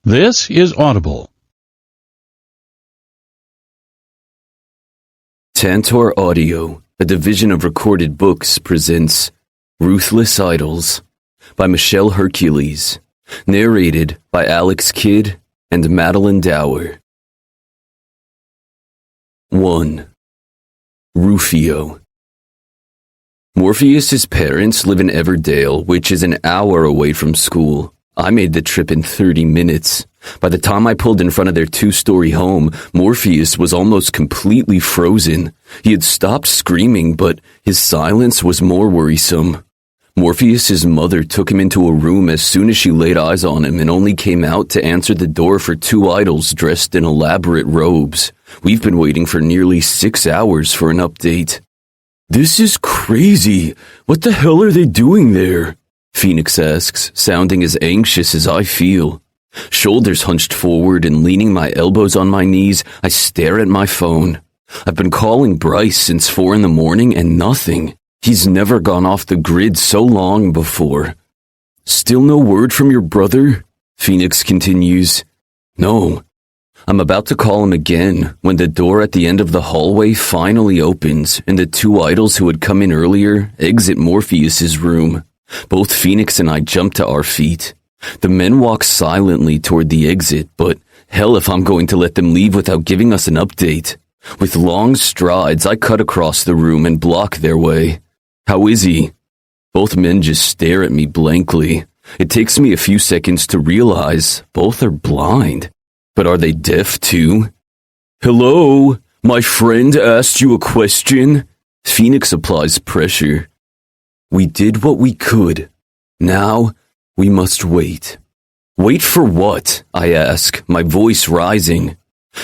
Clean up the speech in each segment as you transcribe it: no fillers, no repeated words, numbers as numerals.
This is Audible. Tantor Audio, a division of Recorded Books, presents Ruthless Idols by Michelle Hercules, narrated by Alex Kidd and Madeline Dower. 1. Rufio. Morpheus's parents live in Everdale, which is an hour away from school. I made the trip in 30 minutes. By the time I pulled in front of their 2-story home, Morpheus was almost completely frozen. He had stopped screaming, but his silence was more worrisome. Morpheus's mother took him into a room as soon as she laid eyes on him and only came out to answer the door for 2 idols dressed in elaborate robes. We've been waiting for nearly 6 hours for an update. "This is crazy. What the hell are they doing there?" Phoenix asks, sounding as anxious as I feel. Shoulders hunched forward and leaning my elbows on my knees, I stare at my phone. I've been calling Bryce since 4 in the morning and nothing. He's never gone off the grid so long before. "Still no word from your brother?" Phoenix continues. "No." I'm about to call him again when the door at the end of the hallway finally opens and the 2 idols who had come in earlier exit Morpheus's room. Both Phoenix and I jump to our feet. The men walk silently toward the exit, but hell if I'm going to let them leave without giving us an update. With long strides, I cut across the room and block their way. "How is he?" Both men just stare at me blankly. It takes me a few seconds to realize both are blind. But are they deaf too? "Hello? My friend asked you a question?" Phoenix applies pressure. "We did what we could. Now, we must wait." "Wait for what?" I ask, my voice rising.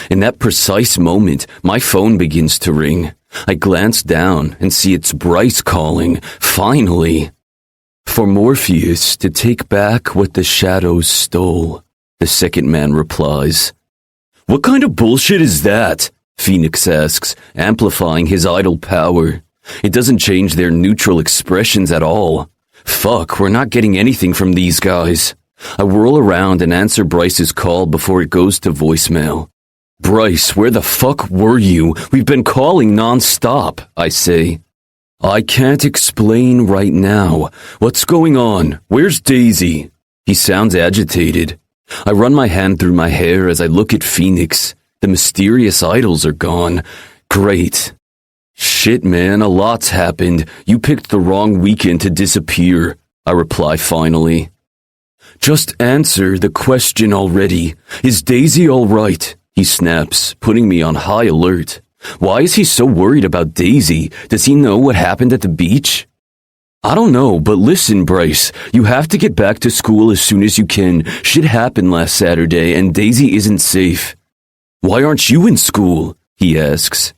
In that precise moment, my phone begins to ring. I glance down and see it's Bryce calling, finally. "For Morpheus to take back what the shadows stole," the second man replies. "What kind of bullshit is that?" Phoenix asks, amplifying his idol power. It doesn't change their neutral expressions at all. Fuck, we're not getting anything from these guys. I whirl around and answer Bryce's call before it goes to voicemail. "Bryce, where the fuck were you? We've been calling non-stop," I say. "I can't explain right now. What's going on? Where's Daisy?" He sounds agitated. I run my hand through my hair as I look at Phoenix. The mysterious idols are gone. Great. "Shit, man, a lot's happened. You picked the wrong weekend to disappear," I reply finally. "Just answer the question already. Is Daisy all right?" He snaps, putting me on high alert. Why is he so worried about Daisy? Does he know what happened at the beach? "I don't know, but listen, Bryce, you have to get back to school as soon as you can. Shit happened last Saturday and Daisy isn't safe." "Why aren't you in school?" he asks.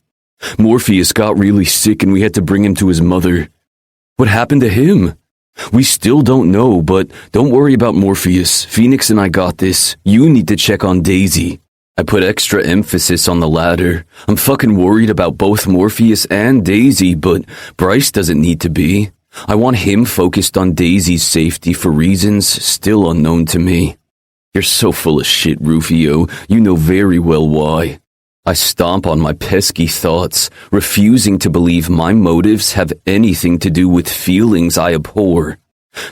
"Morpheus got really sick and we had to bring him to his mother." "What happened to him?" "We still don't know, but don't worry about Morpheus. Phoenix and I got this. You need to check on Daisy." I put extra emphasis on the latter. I'm fucking worried about both Morpheus and Daisy, but Bryce doesn't need to be. I want him focused on Daisy's safety for reasons still unknown to me. "You're so full of shit, Rufio. You know very well why." I stomp on my pesky thoughts, refusing to believe my motives have anything to do with feelings I abhor.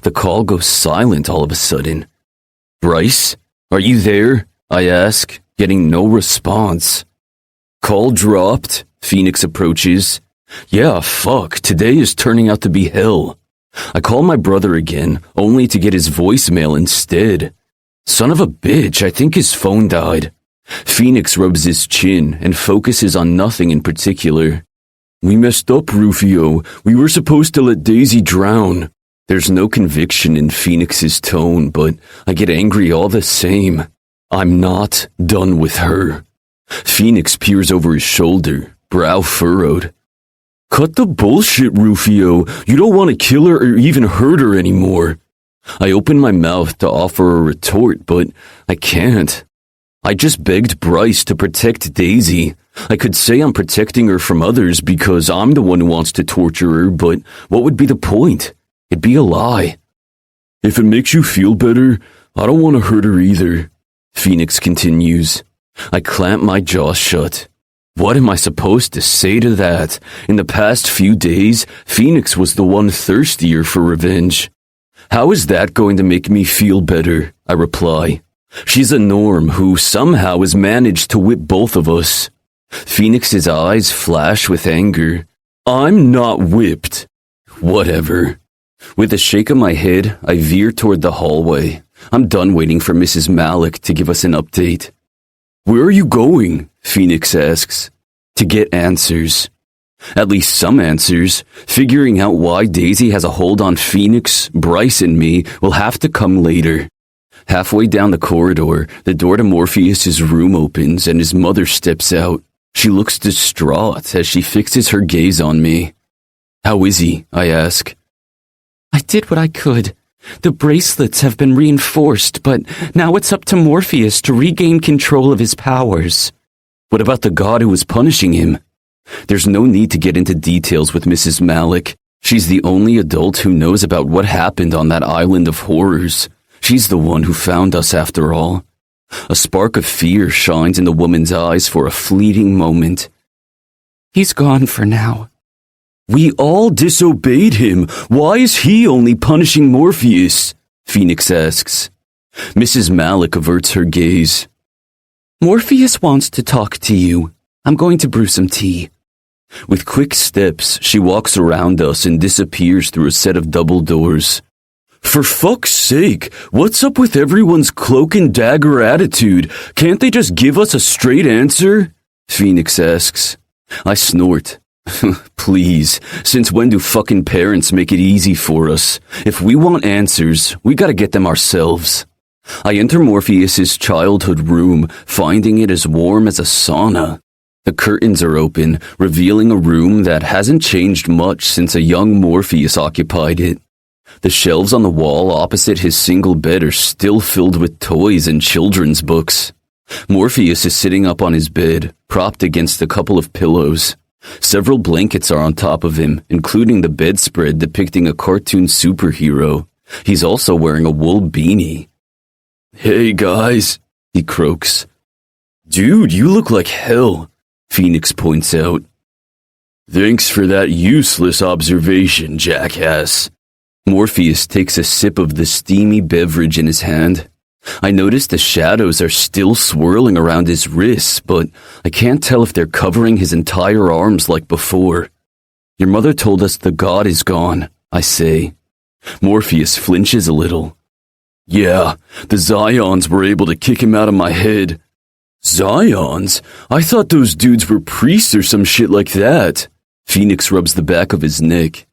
The call goes silent all of a sudden. "Bryce, are you there?" I ask, getting no response. Call dropped. Phoenix approaches. "Yeah, fuck, today is turning out to be hell." I call my brother again, only to get his voicemail instead. Son of a bitch, I think his phone died. Phoenix rubs his chin and focuses on nothing in particular. "We messed up, Rufio. We were supposed to let Daisy drown." There's no conviction in Phoenix's tone, but I get angry all the same. I'm not done with her. Phoenix peers over his shoulder, brow furrowed. "Cut the bullshit, Rufio. You don't want to kill her or even hurt her anymore." I open my mouth to offer a retort, but I can't. I just begged Bryce to protect Daisy. I could say I'm protecting her from others because I'm the one who wants to torture her, but what would be the point? It'd be a lie. "If it makes you feel better, I don't want to hurt her either." Phoenix continues. I clamp my jaw shut. What am I supposed to say to that? In the past few days, Phoenix was the one thirstier for revenge. How is that going to make me feel better? I reply. She's a Norm who somehow has managed to whip both of us. Phoenix's eyes flash with anger. I'm not whipped. Whatever. With a shake of my head, I veer toward the hallway. I'm done waiting for Mrs. Malik to give us an update. Where are you going? Phoenix asks. To get answers. At least some answers. Figuring out why Daisy has a hold on Phoenix, Bryce, and me will have to come later. Halfway down the corridor, the door to Morpheus's room opens and his mother steps out. She looks distraught as she fixes her gaze on me. How is he? I ask. I did what I could. The bracelets have been reinforced, but now it's up to Morpheus to regain control of his powers. What about the god who was punishing him? There's no need to get into details with Mrs. Malik. She's the only adult who knows about what happened on that island of horrors. She's the one who found us after all. A spark of fear shines in the woman's eyes for a fleeting moment. He's gone for now. We all disobeyed him. Why is he only punishing Morpheus? Phoenix asks. Mrs. Malik averts her gaze. Morpheus wants to talk to you. I'm going to brew some tea. With quick steps, she walks around us and disappears through a set of double doors. For fuck's sake, what's up with everyone's cloak and dagger attitude? Can't they just give us a straight answer? Phoenix asks. I snort. Please, since when do fucking parents make it easy for us? If we want answers, we gotta get them ourselves. I enter Morpheus's childhood room, finding it as warm as a sauna. The curtains are open, revealing a room that hasn't changed much since a young Morpheus occupied it. The shelves on the wall opposite his single bed are still filled with toys and children's books. Morpheus is sitting up on his bed, propped against a couple of pillows. Several blankets are on top of him, including the bedspread depicting a cartoon superhero. He's also wearing a wool beanie. Hey guys, he croaks. Dude, you look like hell, Phoenix points out. Thanks for that useless observation, jackass. Morpheus takes a sip of the steamy beverage in his hand. I notice the shadows are still swirling around his wrists, but I can't tell if they're covering his entire arms like before. Your mother told us the god is gone, I say. Morpheus flinches a little. Yeah, the Zions were able to kick him out of my head. Zions? I thought those dudes were priests or some shit like that. Phoenix rubs the back of his neck.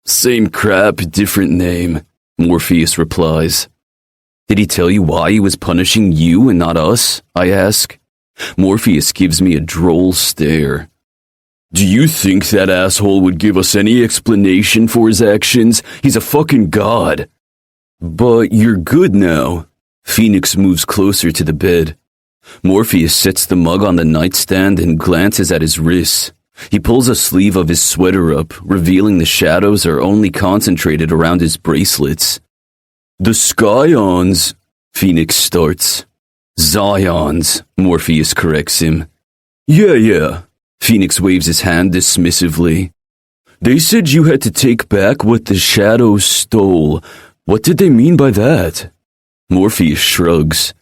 Same crap, different name, Morpheus replies. Did he tell you why he was punishing you and not us? I ask. Morpheus gives me a droll stare. Do you think that asshole would give us any explanation for his actions? He's a fucking god. But you're good now. Phoenix moves closer to the bed. Morpheus sets the mug on the nightstand and glances at his wrists. He pulls a sleeve of his sweater up, revealing the shadows are only concentrated around his bracelets. The Scions, Phoenix starts. Zions, Morpheus corrects him. Yeah, Phoenix waves his hand dismissively. They said you had to take back what the shadows stole. What did they mean by that? Morpheus shrugs.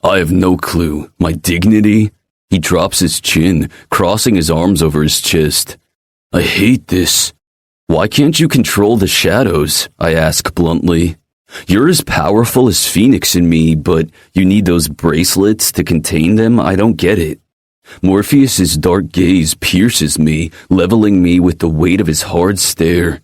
I have no clue. My dignity? He drops his chin, crossing his arms over his chest. I hate this. Why can't you control the shadows? I ask bluntly. You're as powerful as Phoenix and me, but you need those bracelets to contain them? I don't get it. Morpheus's dark gaze pierces me, leveling me with the weight of his hard stare.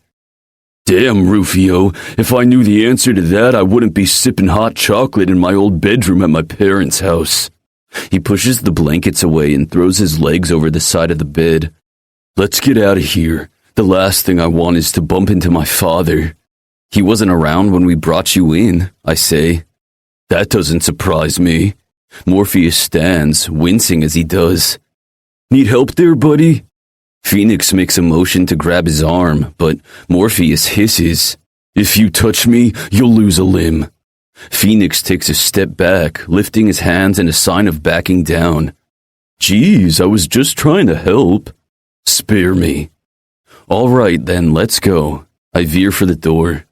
Damn, Rufio, if I knew the answer to that, I wouldn't be sipping hot chocolate in my old bedroom at my parents' house. He pushes the blankets away and throws his legs over the side of the bed. Let's get out of here. The last thing I want is to bump into my father. He wasn't around when we brought you in, I say. That doesn't surprise me. Morpheus stands, wincing as he does. Need help there, buddy? Phoenix makes a motion to grab his arm, but Morpheus hisses. If you touch me, you'll lose a limb. Phoenix takes a step back, lifting his hands in a sign of backing down. Geez, I was just trying to help. Spare me. All right, then, let's go. I veer for the door.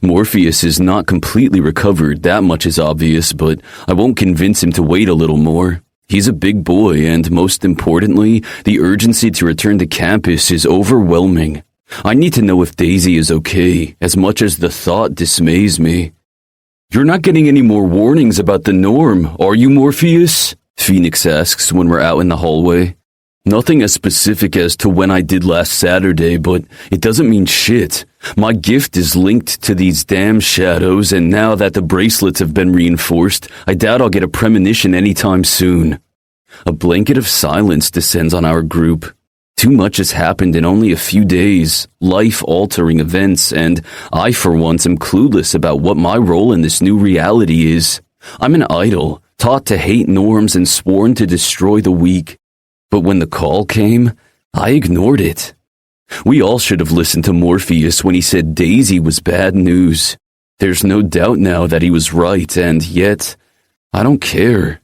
Morpheus is not completely recovered, that much is obvious, but I won't convince him to wait a little more. He's a big boy, and most importantly, the urgency to return to campus is overwhelming. I need to know if Daisy is okay, as much as the thought dismays me. You're not getting any more warnings about the norm, are you, Morpheus? Phoenix asks when we're out in the hallway. Nothing as specific as to when I did last Saturday, but it doesn't mean shit. My gift is linked to these damn shadows, and now that the bracelets have been reinforced, I doubt I'll get a premonition anytime soon. A blanket of silence descends on our group. Too much has happened in only a few days, life-altering events, and I for once am clueless about what my role in this new reality is. I'm an idol, taught to hate norms and sworn to destroy the weak. But when the call came, I ignored it. We all should have listened to Morpheus when he said Daisy was bad news. There's no doubt now that he was right, and yet, I don't care.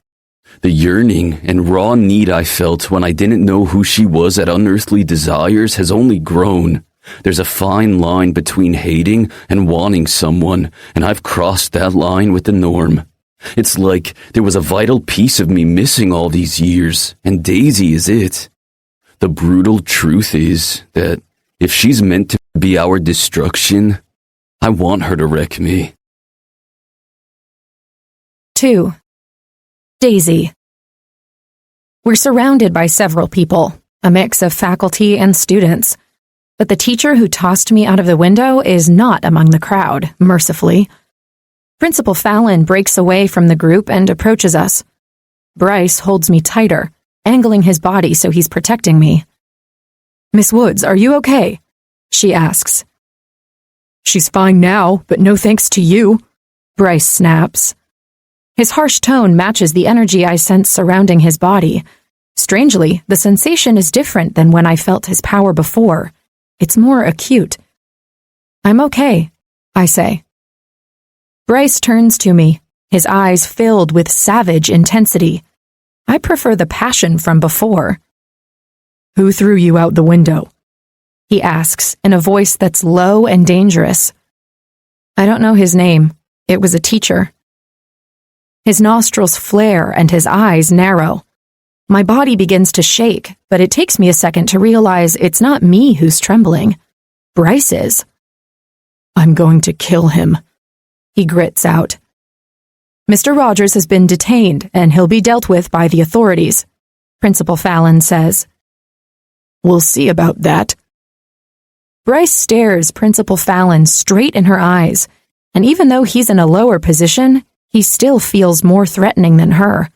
The yearning and raw need I felt when I didn't know who she was at Unearthly Desires has only grown. There's a fine line between hating and wanting someone, and I've crossed that line with the norm. It's like there was a vital piece of me missing all these years, and Daisy is it. The brutal truth is that if she's meant to be our destruction, I want her to wreck me. 2. Daisy. We're surrounded by several people, a mix of faculty and students, but the teacher who tossed me out of the window is not among the crowd, mercifully. Principal Fallon breaks away from the group and approaches us. Bryce holds me tighter, angling his body so he's protecting me. "Miss Woods, are you okay?" she asks. "She's fine now, but no thanks to you," Bryce snaps. His harsh tone matches the energy I sense surrounding his body. Strangely, the sensation is different than when I felt his power before. It's more acute. "I'm okay," I say. Bryce turns to me, his eyes filled with savage intensity. I prefer the passion from before. "Who threw you out the window?" he asks in a voice that's low and dangerous. I don't know his name. It was a teacher. His nostrils flare and his eyes narrow. My body begins to shake, but it takes me a second to realize it's not me who's trembling. Bryce is. "I'm going to kill him," he grits out. "Mr. Rogers has been detained, and he'll be dealt with by the authorities," Principal Fallon says. "We'll see about that." Bryce stares Principal Fallon straight in her eyes, and even though he's in a lower position, he still feels more threatening than her.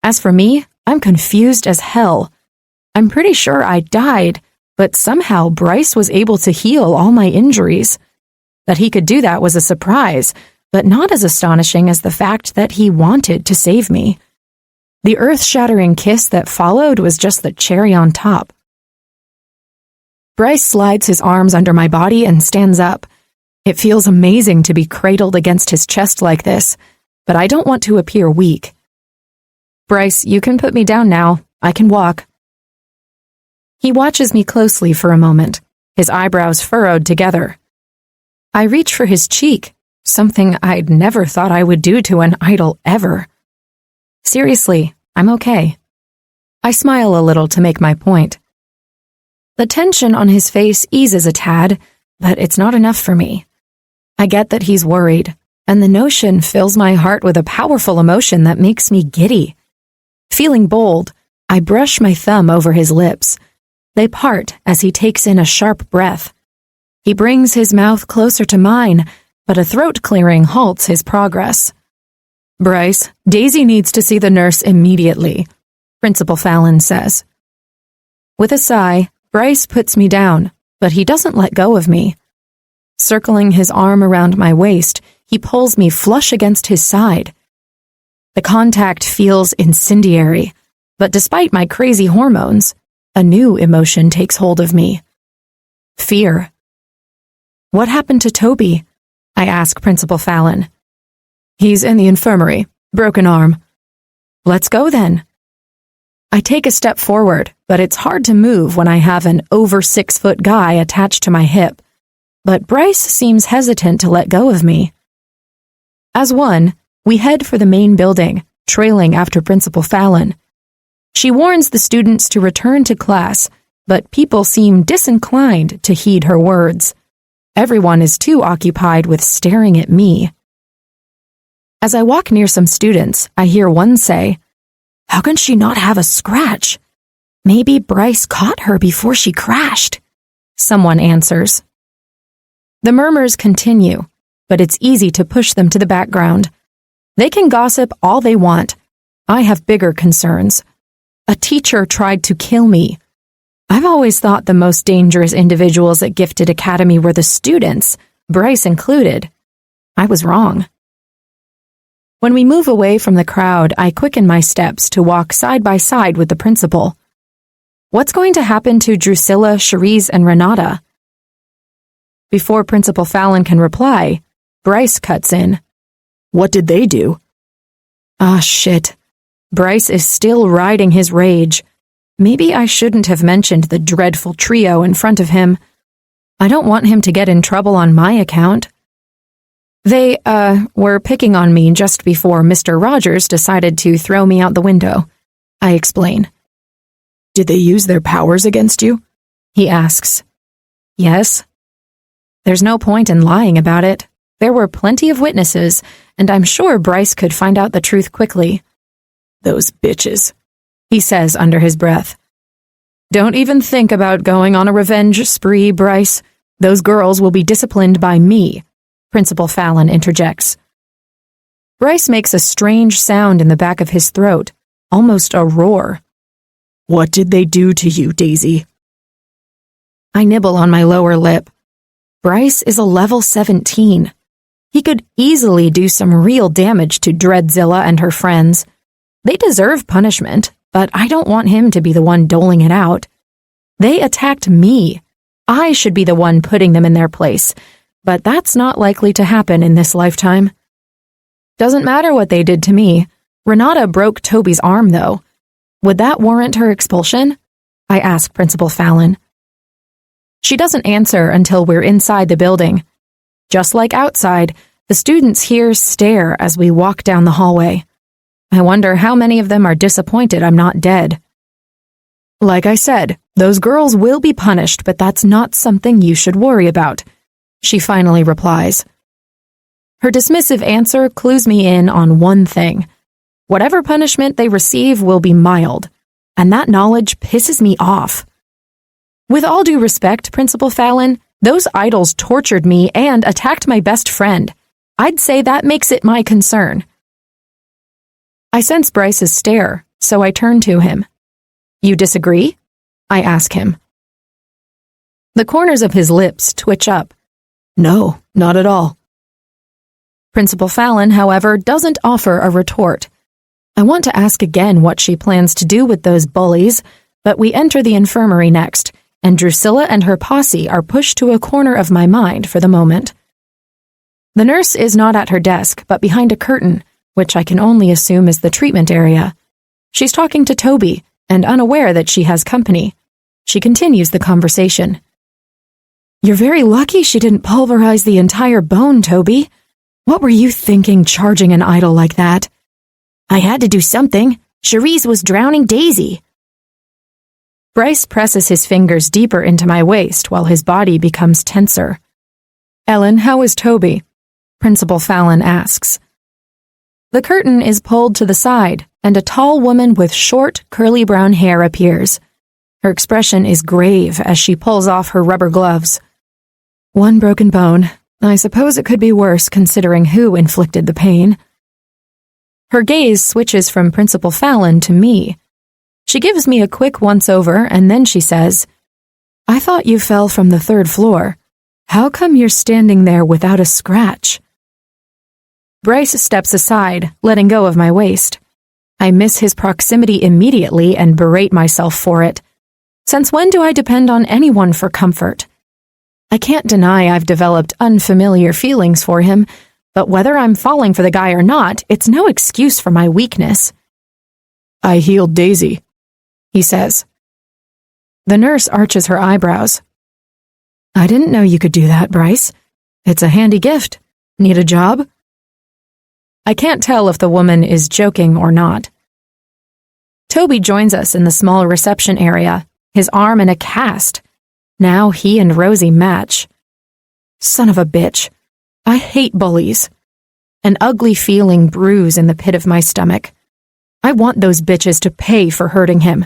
As for me, I'm confused as hell. I'm pretty sure I died, but somehow Bryce was able to heal all my injuries. That he could do that was a surprise, but not as astonishing as the fact that he wanted to save me. The earth-shattering kiss that followed was just the cherry on top. Bryce slides his arms under my body and stands up. It feels amazing to be cradled against his chest like this, but I don't want to appear weak. "Bryce, you can put me down now. I can walk." He watches me closely for a moment, his eyebrows furrowed together. I reach for his cheek, something I'd never thought I would do to an idol ever. "Seriously, I'm okay." I smile a little to make my point. The tension on his face eases a tad, but it's not enough for me. I get that he's worried, and the notion fills my heart with a powerful emotion that makes me giddy. Feeling bold, I brush my thumb over his lips. They part as he takes in a sharp breath. He brings his mouth closer to mine, but a throat clearing halts his progress. "Bryce, Daisy needs to see the nurse immediately," Principal Fallon says. With a sigh, Bryce puts me down, but he doesn't let go of me. Circling his arm around my waist, he pulls me flush against his side. The contact feels incendiary, but despite my crazy hormones, a new emotion takes hold of me. Fear. "What happened to Toby?" I ask Principal Fallon. He's in the infirmary. Broken arm. Let's go then. I take a step forward, but it's hard to move when I have an over 6-foot guy attached to my hip. But Bryce seems hesitant to let go of me. As one, we head for the main building, trailing after Principal Fallon. She warns the students to return to class, but people seem disinclined to heed her words. Everyone is too occupied with staring at me. As I walk near some students, I hear one say, "How can she not have a scratch? Maybe Bryce caught her before she crashed." Someone answers. The murmurs continue, but it's easy to push them to the background. They can gossip all they want. I have bigger concerns. A teacher tried to kill me. I've always thought the most dangerous individuals at Gifted Academy were the students, Bryce included. I was wrong. When we move away from the crowd, I quicken my steps to walk side by side with the principal. What's going to happen to Drusilla, Cherise, and Renata? Before Principal Fallon can reply, Bryce cuts in. What did they do? Ah, shit. Bryce is still riding his rage. Maybe I shouldn't have mentioned the dreadful trio in front of him. I don't want him to get in trouble on my account. They, were picking on me just before Mr. Rogers decided to throw me out the window. I explain. Did they use their powers against you? He asks. Yes. There's no point in lying about it. There were plenty of witnesses, and I'm sure Bryce could find out the truth quickly. Those bitches, he says under his breath. Don't even think about going on a revenge spree, Bryce. Those girls will be disciplined by me, Principal Fallon interjects. Bryce makes a strange sound in the back of his throat, almost a roar. What did they do to you, Daisy? I nibble on my lower lip. Bryce is a level 17. He could easily do some real damage to Dreadzilla and her friends. They deserve punishment, but I don't want him to be the one doling it out. They attacked me. I should be the one putting them in their place, but that's not likely to happen in this lifetime. Doesn't matter what they did to me. Renata broke Toby's arm, though. Would that warrant her expulsion? I ask Principal Fallon. She doesn't answer until we're inside the building. Just like outside, the students here stare as we walk down the hallway. I wonder how many of them are disappointed I'm not dead. Like I said, those girls will be punished, but that's not something you should worry about, she finally replies. Her dismissive answer clues me in on one thing. Whatever punishment they receive will be mild, and that knowledge pisses me off. With all due respect, Principal Fallon, those idols tortured me and attacked my best friend. I'd say that makes it my concern. I sense Bryce's stare, so I turn to him. You disagree? I ask him. The corners of his lips twitch up. No, not at all. Principal Fallon, however, doesn't offer a retort. I want to ask again what she plans to do with those bullies, but we enter the infirmary next, and Drusilla and her posse are pushed to a corner of my mind for the moment. The nurse is not at her desk, but behind a curtain, which I can only assume is the treatment area. She's talking to Toby, and unaware that she has company. She continues the conversation. You're very lucky she didn't pulverize the entire bone, Toby. What were you thinking charging an idol like that? I had to do something. Cherise was drowning Daisy. Bryce presses his fingers deeper into my waist while his body becomes tenser. Ellen, how is Toby? Principal Fallon asks. The curtain is pulled to the side, and a tall woman with short, curly brown hair appears. Her expression is grave as she pulls off her rubber gloves. One broken bone. I suppose it could be worse considering who inflicted the pain. Her gaze switches from Principal Fallon to me. She gives me a quick once-over, and then she says, I thought you fell from the 3rd floor. How come you're standing there without a scratch? Bryce steps aside, letting go of my waist. I miss his proximity immediately and berate myself for it. Since when do I depend on anyone for comfort? I can't deny I've developed unfamiliar feelings for him, But whether I'm falling for the guy or not, it's no excuse for my weakness. I healed Daisy, he says. The nurse arches her eyebrows. I didn't know you could do that, Bryce. It's a handy gift. Need a job? I can't tell if the woman is joking or not. Toby joins us in the small reception area, his arm in a cast. Now he and Rosie match. Son of a bitch. I hate bullies. An ugly feeling brews in the pit of my stomach. I want those bitches to pay for hurting him.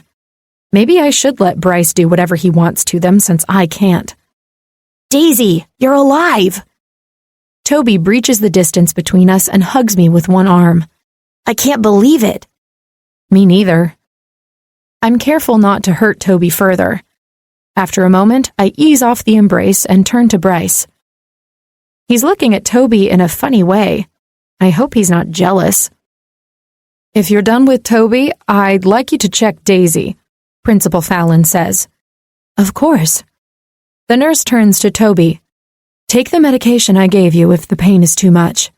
Maybe I should let Bryce do whatever he wants to them since I can't. Daisy, you're alive! Toby breaches the distance between us and hugs me with one arm. I can't believe it. Me neither. I'm careful not to hurt Toby further. After a moment, I ease off the embrace and turn to Bryce. He's looking at Toby in a funny way. I hope he's not jealous. If you're done with Toby, I'd like you to check Daisy, Principal Fallon says. Of course. The nurse turns to Toby. Take the medication I gave you if the pain is too much.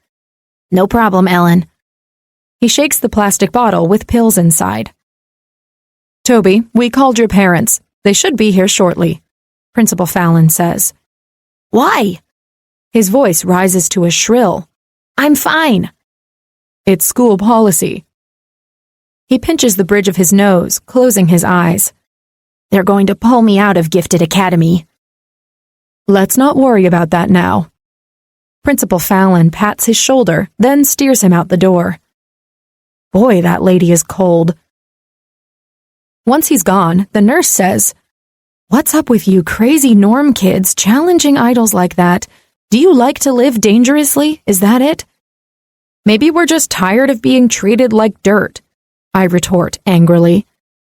No problem, Ellen. He shakes the plastic bottle with pills inside. Toby, we called your parents. They should be here shortly, Principal Fallon says. Why? His voice rises to a shrill. I'm fine. It's school policy. He pinches the bridge of his nose, closing his eyes. They're going to pull me out of Gifted Academy. Let's not worry about that now. Principal Fallon pats his shoulder, then steers him out the door. Boy, that lady is cold. Once he's gone, the nurse says, What's up with you crazy norm kids challenging idols like that? Do you like to live dangerously? Is that it? Maybe we're just tired of being treated like dirt, I retort angrily.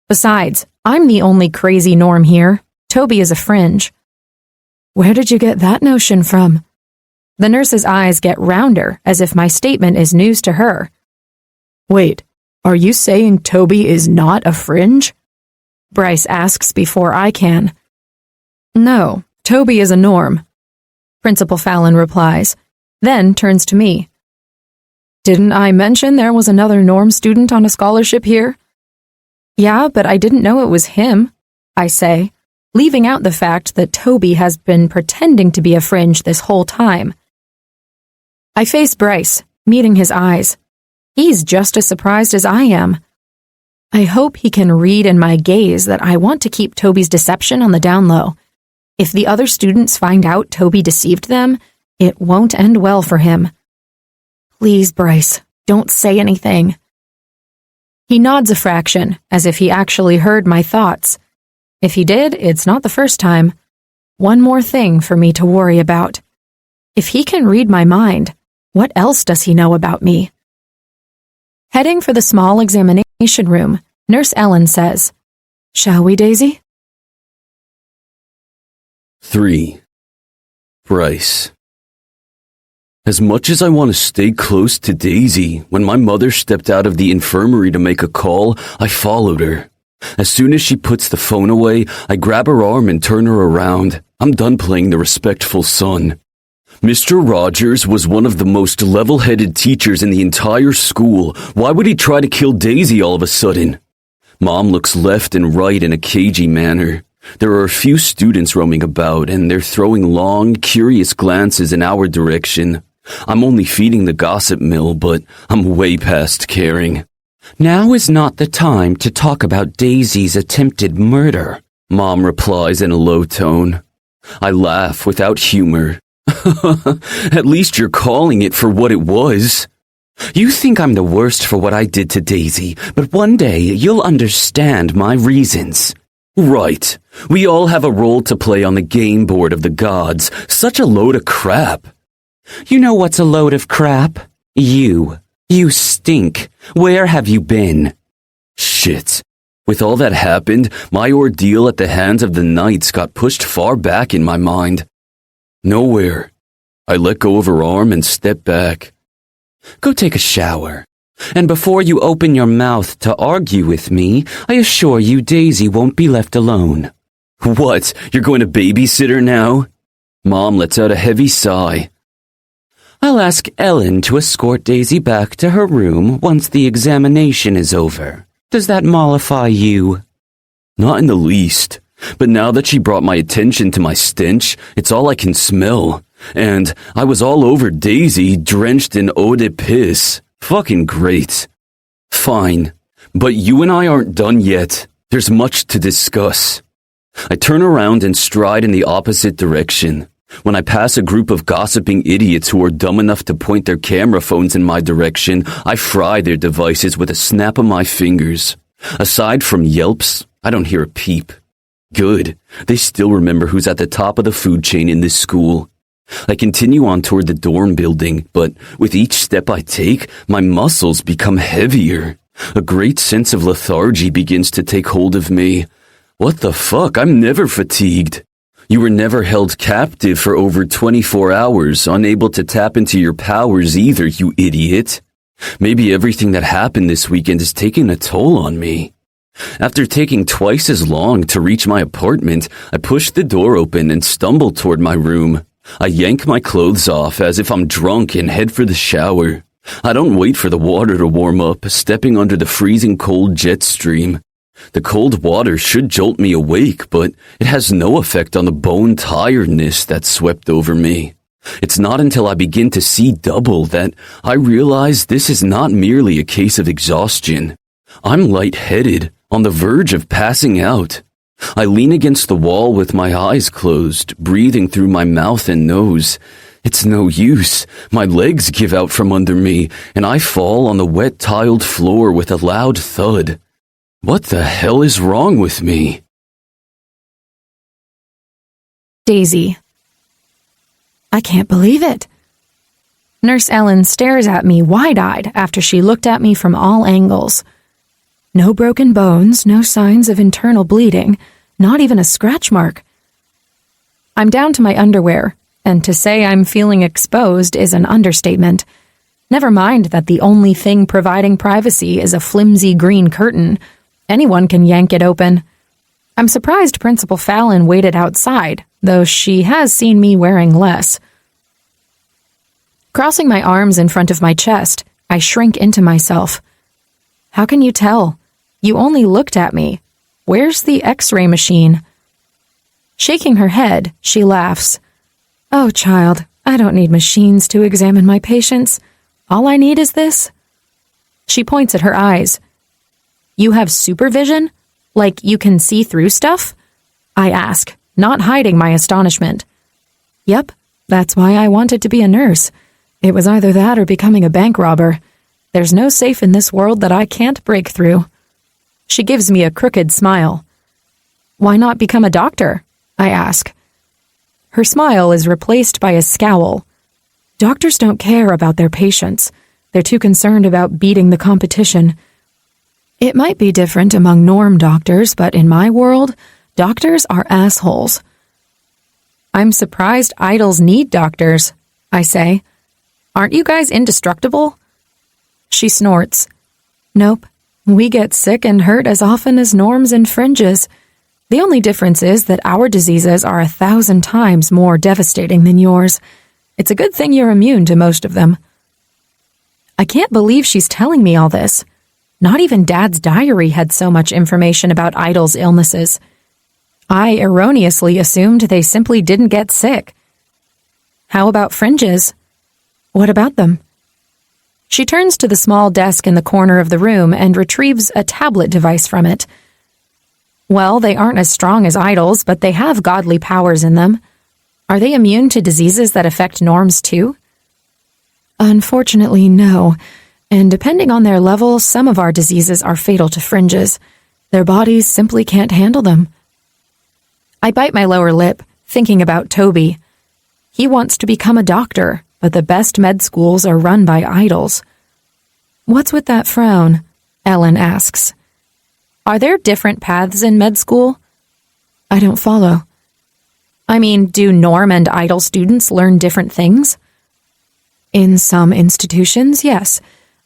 Besides, I'm the only crazy norm here. Toby is a fringe. Where did you get that notion from? The nurse's eyes get rounder, as if my statement is news to her. Wait, are you saying Toby is not a fringe? Bryce asks before I can. No, Toby is a norm, Principal Fallon replies, then turns to me. Didn't I mention there was another norm student on a scholarship here? Yeah, but I didn't know it was him, I say, leaving out the fact that Toby has been pretending to be a fringe this whole time. I face Bryce, meeting his eyes. He's just as surprised as I am. I hope he can read in my gaze that I want to keep Toby's deception on the down low. If the other students find out Toby deceived them, it won't end well for him. Please, Bryce, don't say anything. He nods a fraction, as if he actually heard my thoughts. If he did, it's not the first time. One more thing for me to worry about. If he can read my mind, what else does he know about me? Heading for the small examination room, Nurse Ellen says, Shall we, Daisy? 3. Bryce. As much as I want to stay close to Daisy, when my mother stepped out of the infirmary to make a call, I followed her. As soon as she puts the phone away, I grab her arm and turn her around. I'm done playing the respectful son. Mr. Rogers was one of the most level-headed teachers in the entire school. Why would he try to kill Daisy all of a sudden? Mom looks left and right in a cagey manner. There are a few students roaming about, and they're throwing long, curious glances in our direction. I'm only feeding the gossip mill, but I'm way past caring. Now is not the time to talk about Daisy's attempted murder, Mom replies in a low tone. I laugh without humor. At least you're calling it for what it was. You think I'm the worst for what I did to Daisy, but one day you'll understand my reasons. Right. We all have a role to play on the game board of the gods. Such a load of crap. You know what's a load of crap? You. You stink. Where have you been? Shit. With all that happened, my ordeal at the hands of the knights got pushed far back in my mind. Nowhere. I let go of her arm and stepped back. Go take a shower. And before you open your mouth to argue with me, I assure you Daisy won't be left alone. What? You're going to babysit her now? Mom lets out a heavy sigh. I'll ask Ellen to escort Daisy back to her room once the examination is over. Does that mollify you? Not in the least. But now that she brought my attention to my stench, it's all I can smell. And I was all over Daisy, drenched in eau de piss. Fucking great. Fine. But you and I aren't done yet. There's much to discuss. I turn around and stride in the opposite direction. When I pass a group of gossiping idiots who are dumb enough to point their camera phones in my direction, I fry their devices with a snap of my fingers. Aside from yelps, I don't hear a peep. Good. They still remember who's at the top of the food chain in this school. I continue on toward the dorm building, but with each step I take, my muscles become heavier. A great sense of lethargy begins to take hold of me. What the fuck? I'm never fatigued. You were never held captive for over 24 hours, unable to tap into your powers either, you idiot. Maybe everything that happened this weekend is taking a toll on me. After taking twice as long to reach my apartment, I push the door open and stumble toward my room. I yank my clothes off as if I'm drunk and head for the shower. I don't wait for the water to warm up, stepping under the freezing cold jet stream. The cold water should jolt me awake, but it has no effect on the bone tiredness that swept over me. It's not until I begin to see double that I realize this is not merely a case of exhaustion. I'm lightheaded, on the verge of passing out. I lean against the wall with my eyes closed, breathing through my mouth and nose. It's no use. My legs give out from under me, and I fall on the wet tiled floor with a loud thud. What the hell is wrong with me? Daisy. I can't believe it. Nurse Ellen stares at me wide-eyed after she looked at me from all angles. No broken bones, no signs of internal bleeding, not even a scratch mark. I'm down to my underwear, and to say I'm feeling exposed is an understatement. Never mind that the only thing providing privacy is a flimsy green curtain. Anyone can yank it open. I'm surprised Principal Fallon waited outside, though she has seen me wearing less. Crossing my arms in front of my chest, I shrink into myself. How can you tell? You only looked at me. Where's the X-ray machine? Shaking her head, she laughs. Oh, child, I don't need machines to examine my patients. All I need is this. She points at her eyes. You have supervision? Like you can see through stuff? I ask, not hiding my astonishment. Yep, that's why I wanted to be a nurse. It was either that or becoming a bank robber. There's no safe in this world that I can't break through. She gives me a crooked smile. Why not become a doctor? I ask. Her smile is replaced by a scowl. Doctors don't care about their patients. They're too concerned about beating the competition. It might be different among norm doctors, but in my world, doctors are assholes. I'm surprised idols need doctors, I say. Aren't you guys indestructible? She snorts. Nope. We get sick and hurt as often as norms and fringes. The only difference is that our diseases are 1,000 times more devastating than yours. It's a good thing you're immune to most of them. I can't believe she's telling me all this. Not even Dad's diary had so much information about idols' illnesses. I erroneously assumed they simply didn't get sick. How about fringes? What about them? She turns to the small desk in the corner of the room and retrieves a tablet device from it. Well, they aren't as strong as idols, but they have godly powers in them. Are they immune to diseases that affect norms too? Unfortunately, no. And depending on their level, some of our diseases are fatal to fringes. Their bodies simply can't handle them. I bite my lower lip, thinking about Toby. He wants to become a doctor, but the best med schools are run by idols. What's with that frown? Ellen asks. Are there different paths in med school? I don't follow. I mean, do norm and idol students learn different things? In some institutions, yes.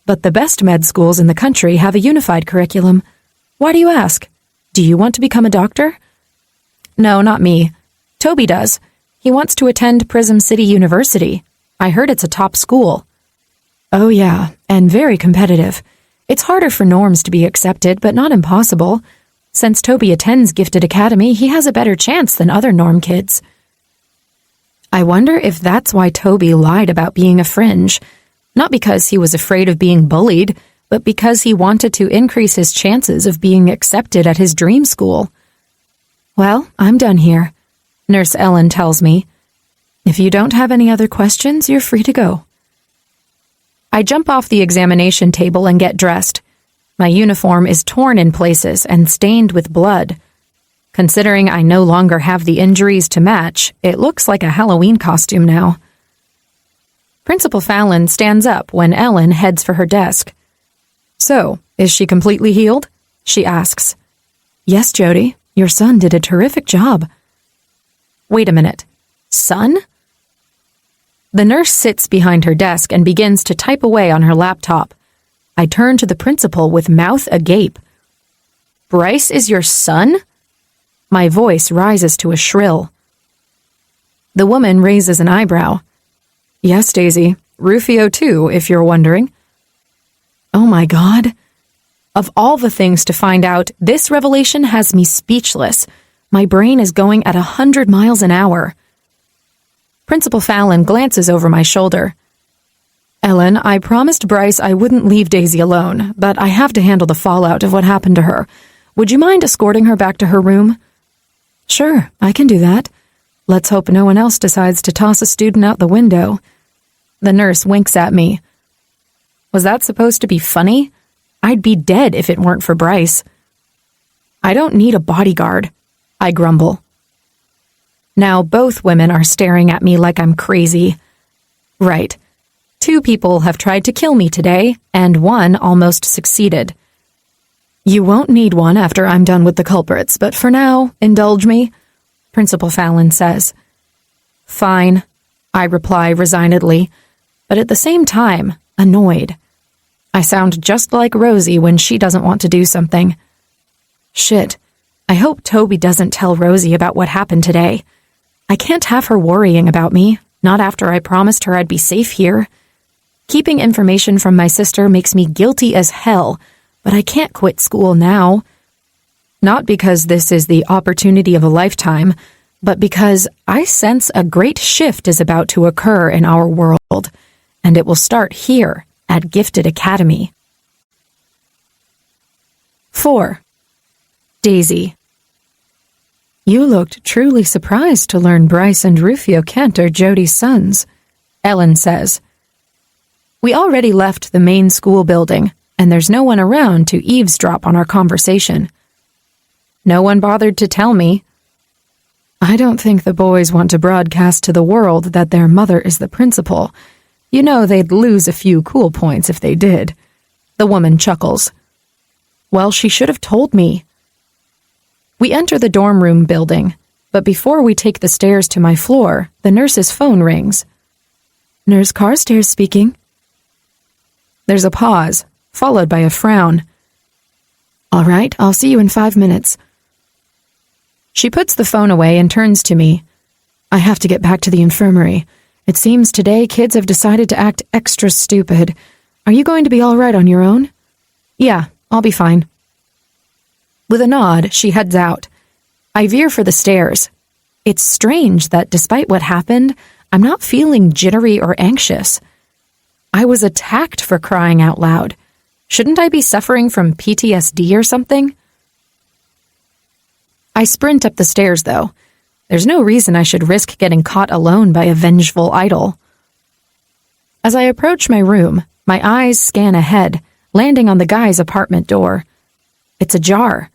But the best med schools in the country have a unified curriculum. Why do you ask? Do you want to become a doctor? No, not me. Toby does. He wants to attend Prism City University. I heard it's a top school. Oh yeah, and very competitive. It's harder for norms to be accepted, but not impossible. Since Toby attends Gifted Academy, he has a better chance than other norm kids. I wonder if that's why Toby lied about being a fringe. Not because he was afraid of being bullied, but because he wanted to increase his chances of being accepted at his dream school. Well, I'm done here, Nurse Ellen tells me. If you don't have any other questions, you're free to go. I jump off the examination table and get dressed. My uniform is torn in places and stained with blood. Considering I no longer have the injuries to match, it looks like a Halloween costume now. Principal Fallon stands up when Ellen heads for her desk. So, is she completely healed? She asks. Yes, Jody. Your son did a terrific job. Wait a minute. Son? The nurse sits behind her desk and begins to type away on her laptop. I turn to the principal with mouth agape. Bryce is your son? My voice rises to a shrill. The woman raises an eyebrow. Yes, Daisy. Rufio too, if you're wondering. Oh my God. Of all the things to find out, this revelation has me speechless. My brain is going at 100 miles an hour. Principal Fallon glances over my shoulder. Ellen, I promised Bryce I wouldn't leave Daisy alone, but I have to handle the fallout of what happened to her. Would you mind escorting her back to her room? Sure, I can do that. Let's hope no one else decides to toss a student out the window. The nurse winks at me. Was that supposed to be funny? I'd be dead if it weren't for Bryce. I don't need a bodyguard, I grumble. Now both women are staring at me like I'm crazy. Right. 2 people have tried to kill me today, and 1 almost succeeded. You won't need one after I'm done with the culprits, but for now, indulge me, Principal Fallon says. Fine, I reply resignedly, but at the same time, annoyed. I sound just like Rosie when she doesn't want to do something. Shit, I hope Toby doesn't tell Rosie about what happened today. I can't have her worrying about me, not after I promised her I'd be safe here. Keeping information from my sister makes me guilty as hell, but I can't quit school now. Not because this is the opportunity of a lifetime, but because I sense a great shift is about to occur in our world, and it will start here at Gifted Academy. 4. Daisy. You looked truly surprised to learn Bryce and Rufio Kent are Jody's sons, Ellen says. We already left the main school building, and there's no one around to eavesdrop on our conversation. No one bothered to tell me. I don't think the boys want to broadcast to the world that their mother is the principal. You know they'd lose a few cool points if they did. The woman chuckles. Well, she should have told me. We enter the dorm room building, but before we take the stairs to my floor, the nurse's phone rings. Nurse Carstairs speaking. There's a pause, followed by a frown. All right, I'll see you in 5 minutes. She puts the phone away and turns to me. I have to get back to the infirmary. It seems today kids have decided to act extra stupid. Are you going to be all right on your own? Yeah, I'll be fine. With a nod, she heads out. I veer for the stairs. It's strange that despite what happened, I'm not feeling jittery or anxious. I was attacked for crying out loud. Shouldn't I be suffering from PTSD or something? I sprint up the stairs, though. There's no reason I should risk getting caught alone by a vengeful idol. As I approach my room, my eyes scan ahead, landing on the guy's apartment door. It's ajar.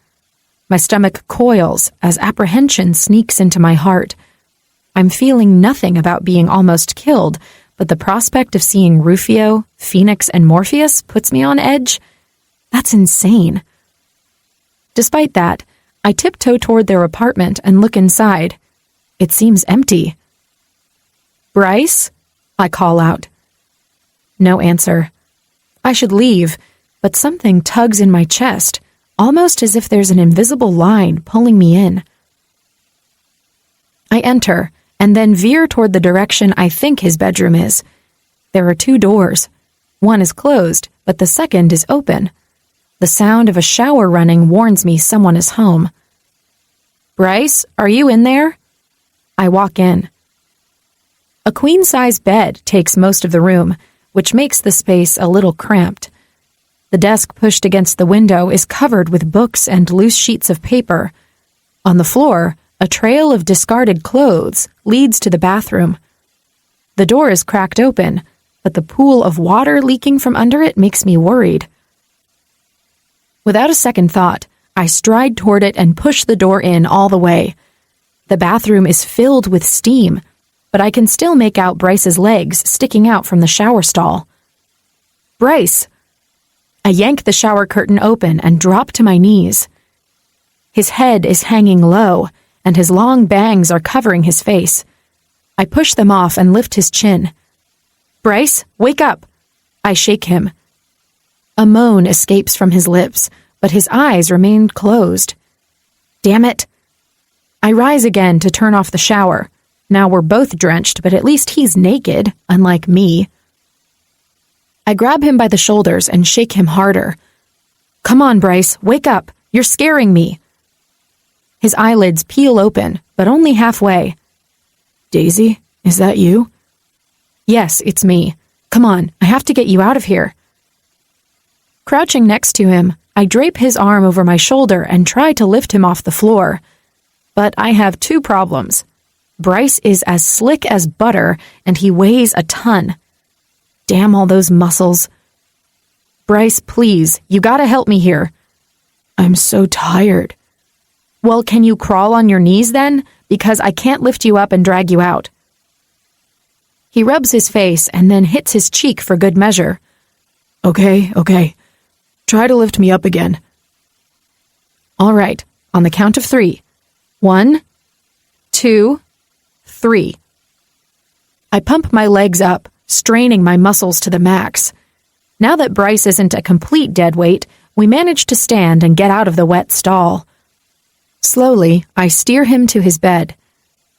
My stomach coils as apprehension sneaks into my heart. I'm feeling nothing about being almost killed, but the prospect of seeing Rufio, Phoenix, and Morpheus puts me on edge. That's insane. Despite that, I tiptoe toward their apartment and look inside. It seems empty. Bryce? I call out. No answer. I should leave, but something tugs in my chest, almost as if there's an invisible line pulling me in. I enter, and then veer toward the direction I think his bedroom is. There are 2 doors. One is closed, but the second is open. The sound of a shower running warns me someone is home. "Bryce, are you in there?" I walk in. A queen-size bed takes most of the room, which makes the space a little cramped. The desk pushed against the window is covered with books and loose sheets of paper. On the floor, a trail of discarded clothes leads to the bathroom. The door is cracked open, but the pool of water leaking from under it makes me worried. Without a second thought, I stride toward it and push the door in all the way. The bathroom is filled with steam, but I can still make out Bryce's legs sticking out from the shower stall. "Bryce!" I yank the shower curtain open and drop to my knees. His head is hanging low, and his long bangs are covering his face. I push them off and lift his chin. "Bryce, wake up!" I shake him. A moan escapes from his lips, but his eyes remain closed. Damn it! I rise again to turn off the shower. Now we're both drenched, but at least he's naked, unlike me. I grab him by the shoulders and shake him harder. "Come on, Bryce, wake up! You're scaring me!" His eyelids peel open, but only halfway. "Daisy, is that you?" "Yes, it's me. Come on, I have to get you out of here." Crouching next to him, I drape his arm over my shoulder and try to lift him off the floor. But I have 2 problems. Bryce is as slick as butter, and he weighs a ton. Damn all those muscles. "Bryce, please, you gotta help me here." "I'm so tired." "Well, can you crawl on your knees then? Because I can't lift you up and drag you out." He rubs his face and then hits his cheek for good measure. Okay. Try to lift me up again." "All right, on the count of 3. 1, 2, 3. I pump my legs up, straining my muscles to the max. Now that Bryce isn't a complete dead weight, we manage to stand and get out of the wet stall. Slowly, I steer him to his bed.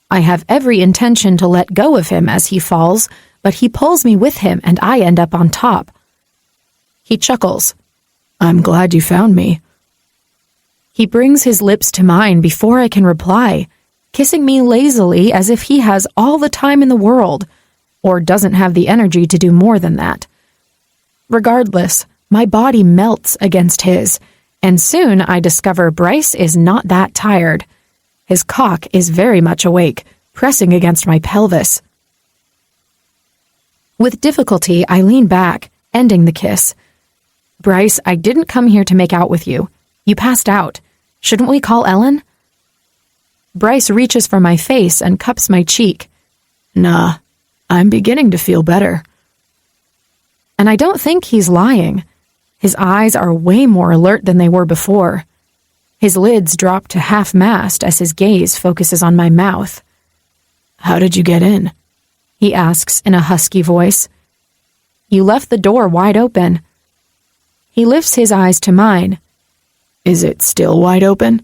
I have every intention to let go of him as he falls, but he pulls me with him and I end up on top. He chuckles. "I'm glad you found me." He brings his lips to mine before I can reply, kissing me lazily as if he has all the time in the world, or doesn't have the energy to do more than that. Regardless, my body melts against his, and soon I discover Bryce is not that tired. His cock is very much awake, pressing against my pelvis. With difficulty, I lean back, ending the kiss. "Bryce, I didn't come here to make out with you. You passed out. Shouldn't we call Ellen?" Bryce reaches for my face and cups my cheek. "Nah, I'm beginning to feel better." And I don't think he's lying. His eyes are way more alert than they were before. His lids drop to half-mast as his gaze focuses on my mouth. "How did you get in?" he asks in a husky voice. "You left the door wide open." He lifts his eyes to mine. "Is it still wide open?"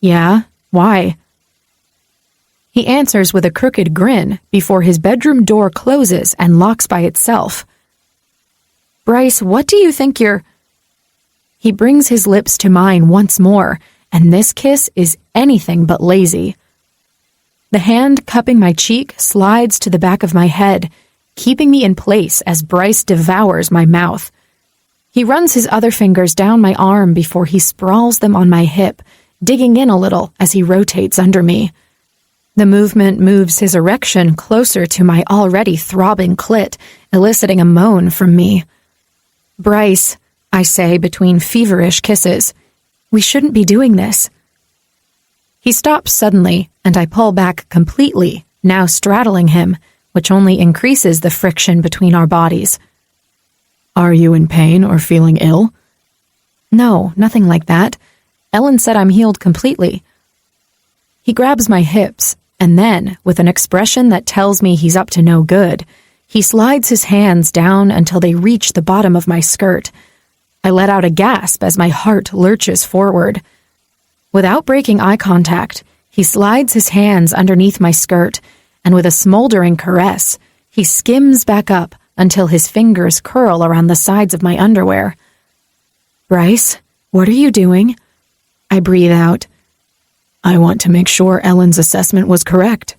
"Yeah, why?" He answers with a crooked grin before his bedroom door closes and locks by itself. "Bryce, what do you think you're—" He brings his lips to mine once more, and this kiss is anything but lazy. The hand cupping my cheek slides to the back of my head, keeping me in place as Bryce devours my mouth. He runs his other fingers down my arm before he sprawls them on my hip, digging in a little as he rotates under me. The movement moves his erection closer to my already throbbing clit, eliciting a moan from me. "Bryce," I say between feverish kisses, "we shouldn't be doing this." He stops suddenly, and I pull back completely, now straddling him, which only increases the friction between our bodies. "Are you in pain or feeling ill?" "No, nothing like that. Ellen said I'm healed completely." He grabs my hips, and then, with an expression that tells me he's up to no good, he slides his hands down until they reach the bottom of my skirt. I let out a gasp as my heart lurches forward. Without breaking eye contact, he slides his hands underneath my skirt, and with a smoldering caress, he skims back up, until his fingers curl around the sides of my underwear. "Bryce, what are you doing?" I breathe out. "I want to make sure Ellen's assessment was correct."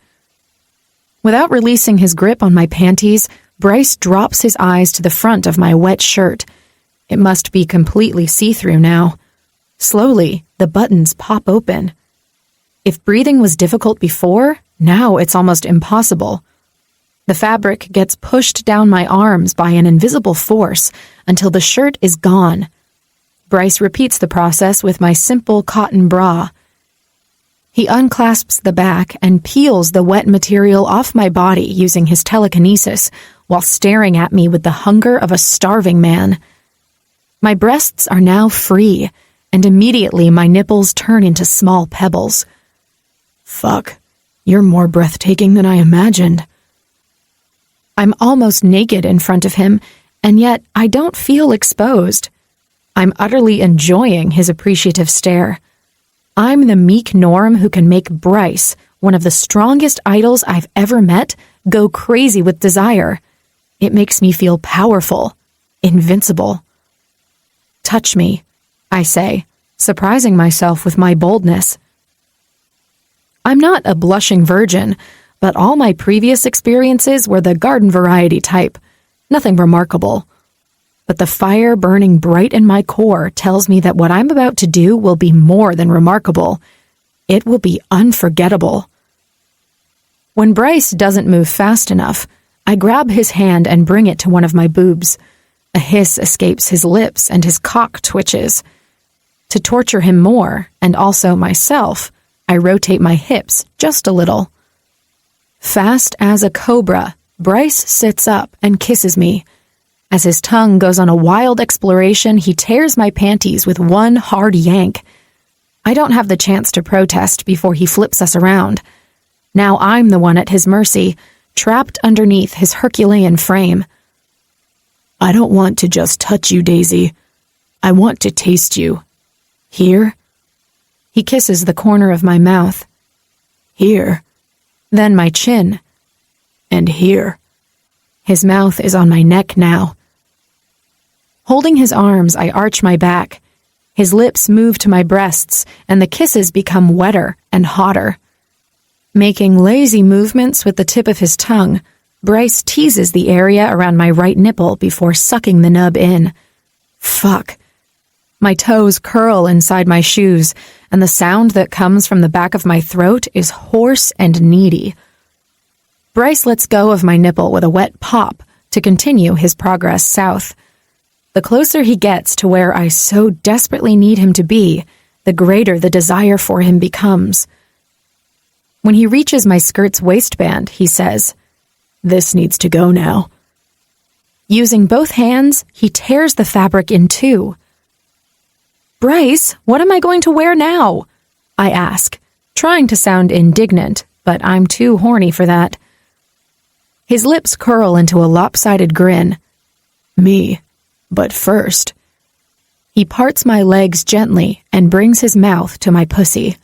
Without releasing his grip on my panties, Bryce drops his eyes to the front of my wet shirt. It must be completely see-through now. Slowly, the buttons pop open. If breathing was difficult before, now it's almost impossible. The fabric gets pushed down my arms by an invisible force until the shirt is gone. Bryce repeats the process with my simple cotton bra. He unclasps the back and peels the wet material off my body using his telekinesis while staring at me with the hunger of a starving man. My breasts are now free, and immediately my nipples turn into small pebbles. "Fuck, you're more breathtaking than I imagined." I'm almost naked in front of him, and yet I don't feel exposed. I'm utterly enjoying his appreciative stare. I'm the meek Norm who can make Bryce, one of the strongest idols I've ever met, go crazy with desire. It makes me feel powerful, invincible. "Touch me," I say, surprising myself with my boldness. I'm not a blushing virgin, but all my previous experiences were the garden variety type. Nothing remarkable. But the fire burning bright in my core tells me that what I'm about to do will be more than remarkable. It will be unforgettable. When Bryce doesn't move fast enough, I grab his hand and bring it to one of my boobs. A hiss escapes his lips and his cock twitches. To torture him more, and also myself, I rotate my hips just a little. Fast as a cobra, Bryce sits up and kisses me. As his tongue goes on a wild exploration, he tears my panties with one hard yank. I don't have the chance to protest before he flips us around. Now I'm the one at his mercy, trapped underneath his Herculean frame. "I don't want to just touch you, Daisy. I want to taste you. Here?" He kisses the corner of my mouth. "Here." Then my chin. "And here." His mouth is on my neck now. Holding his arms, I arch my back. His lips move to my breasts, and the kisses become wetter and hotter. Making lazy movements with the tip of his tongue, Bryce teases the area around my right nipple before sucking the nub in. Fuck. My toes curl inside my shoes, and the sound that comes from the back of my throat is hoarse and needy. Bryce lets go of my nipple with a wet pop to continue his progress south. The closer he gets to where I so desperately need him to be, the greater the desire for him becomes. When he reaches my skirt's waistband, he says, "This needs to go now." Using both hands, he tears the fabric in two. "Bryce, what am I going to wear now?" I ask, trying to sound indignant, but I'm too horny for that. His lips curl into a lopsided grin. "Me. But first." He parts my legs gently and brings his mouth to my pussy.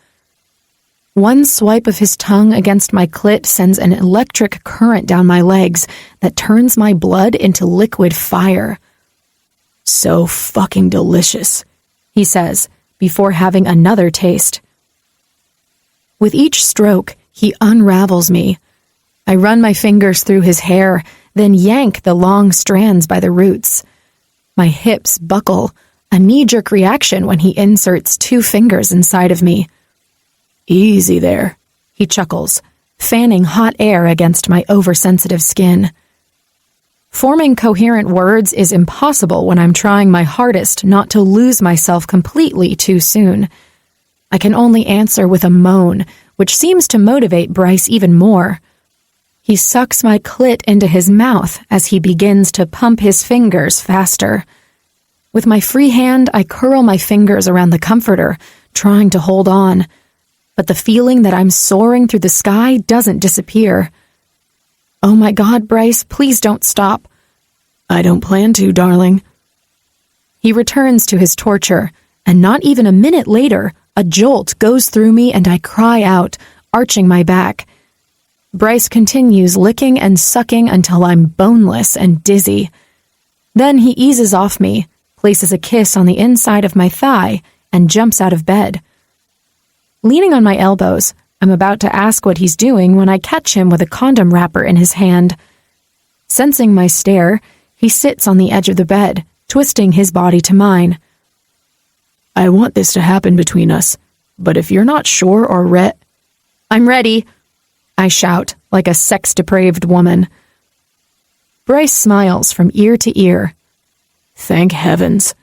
One swipe of his tongue against my clit sends an electric current down my legs that turns my blood into liquid fire. "So fucking delicious," he says, before having another taste. With each stroke, he unravels me. I run my fingers through his hair, then yank the long strands by the roots. My hips buckle, a knee-jerk reaction when he inserts 2 fingers inside of me. "Easy there," he chuckles, fanning hot air against my oversensitive skin. Forming coherent words is impossible when I'm trying my hardest not to lose myself completely too soon. I can only answer with a moan, which seems to motivate Bryce even more. He sucks my clit into his mouth as he begins to pump his fingers faster. With my free hand, I curl my fingers around the comforter, trying to hold on. But the feeling that I'm soaring through the sky doesn't disappear. "Oh my God, Bryce, please don't stop." "I don't plan to, darling." He returns to his torture, and not even a minute later, a jolt goes through me and I cry out, arching my back. Bryce continues licking and sucking until I'm boneless and dizzy. Then he eases off me, places a kiss on the inside of my thigh, and jumps out of bed. Leaning on my elbows, I'm about to ask what he's doing when I catch him with a condom wrapper in his hand. Sensing my stare, he sits on the edge of the bed, twisting his body to mine. I want this to happen between us, but if you're not sure or I'm ready, I shout like a sex-depraved woman. Bryce smiles from ear to ear. Thank heavens.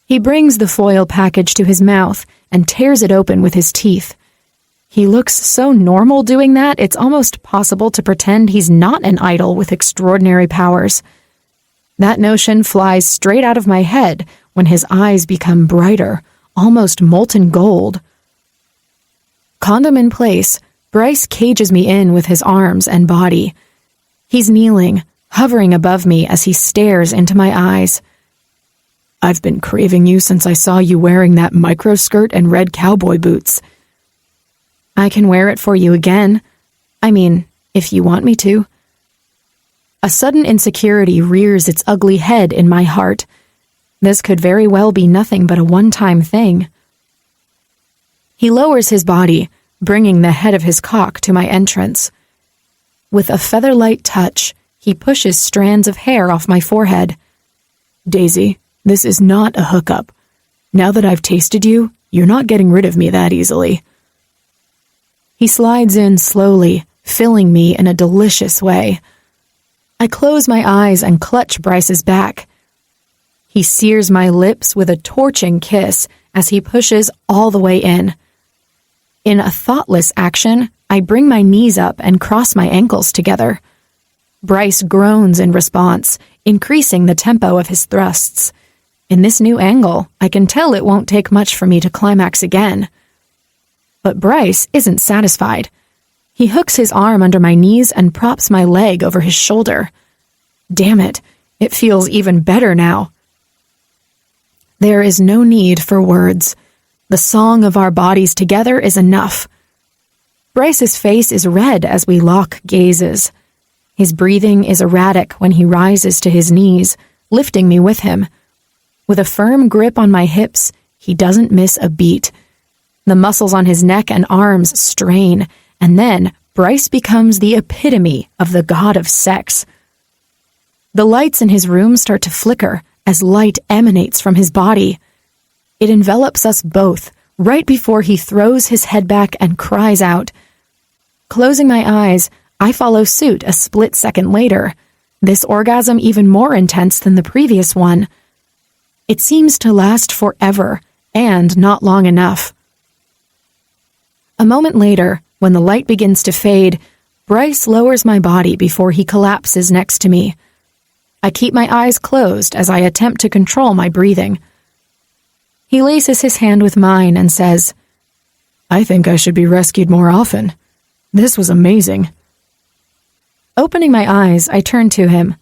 He brings the foil package to his mouth and tears it open with his teeth. He looks so normal doing that, it's almost possible to pretend he's not an idol with extraordinary powers. That notion flies straight out of my head when his eyes become brighter, almost molten gold. Condom in place, Bryce cages me in with his arms and body. He's kneeling, hovering above me as he stares into my eyes. I've been craving you since I saw you wearing that microskirt and red cowboy boots. I can wear it for you again. I mean, if you want me to. A sudden insecurity rears its ugly head in my heart. This could very well be nothing but a one-time thing. He lowers his body, bringing the head of his cock to my entrance. With a feather-light touch, he pushes strands of hair off my forehead. Daisy, this is not a hookup. Now that I've tasted you, you're not getting rid of me that easily. He slides in slowly, filling me in a delicious way. I close my eyes and clutch Bryce's back. He sears my lips with a torching kiss as he pushes all the way in. In a thoughtless action, I bring my knees up and cross my ankles together. Bryce groans in response, increasing the tempo of his thrusts. In this new angle, I can tell it won't take much for me to climax again. But Bryce isn't satisfied. He hooks his arm under my knees and props my leg over his shoulder. Damn it, it feels even better now. There is no need for words. The song of our bodies together is enough. Bryce's face is red as we lock gazes. His breathing is erratic when he rises to his knees, lifting me with him. With a firm grip on my hips, he doesn't miss a beat. The muscles on his neck and arms strain, and then Bryce becomes the epitome of the god of sex. The lights in his room start to flicker as light emanates from his body. It envelops us both, right before he throws his head back and cries out. Closing my eyes, I follow suit a split second later, this orgasm even more intense than the previous one. It seems to last forever, and not long enough. A moment later, when the light begins to fade, Bryce lowers my body before he collapses next to me. I keep my eyes closed as I attempt to control my breathing. He laces his hand with mine and says, I think I should be rescued more often. This was amazing. Opening my eyes, I turn to him.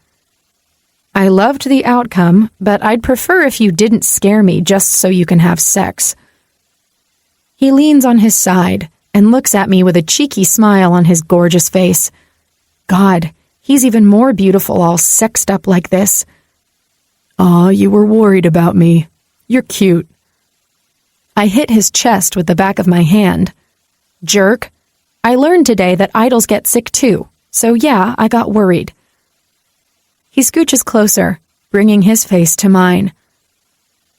I loved the outcome, but I'd prefer if you didn't scare me just so you can have sex. He leans on his side and looks at me with a cheeky smile on his gorgeous face. God, he's even more beautiful all sexed up like this. Aw, you were worried about me. You're cute. I hit his chest with the back of my hand. Jerk. I learned today that idols get sick too, so yeah, I got worried. He scooches closer, bringing his face to mine.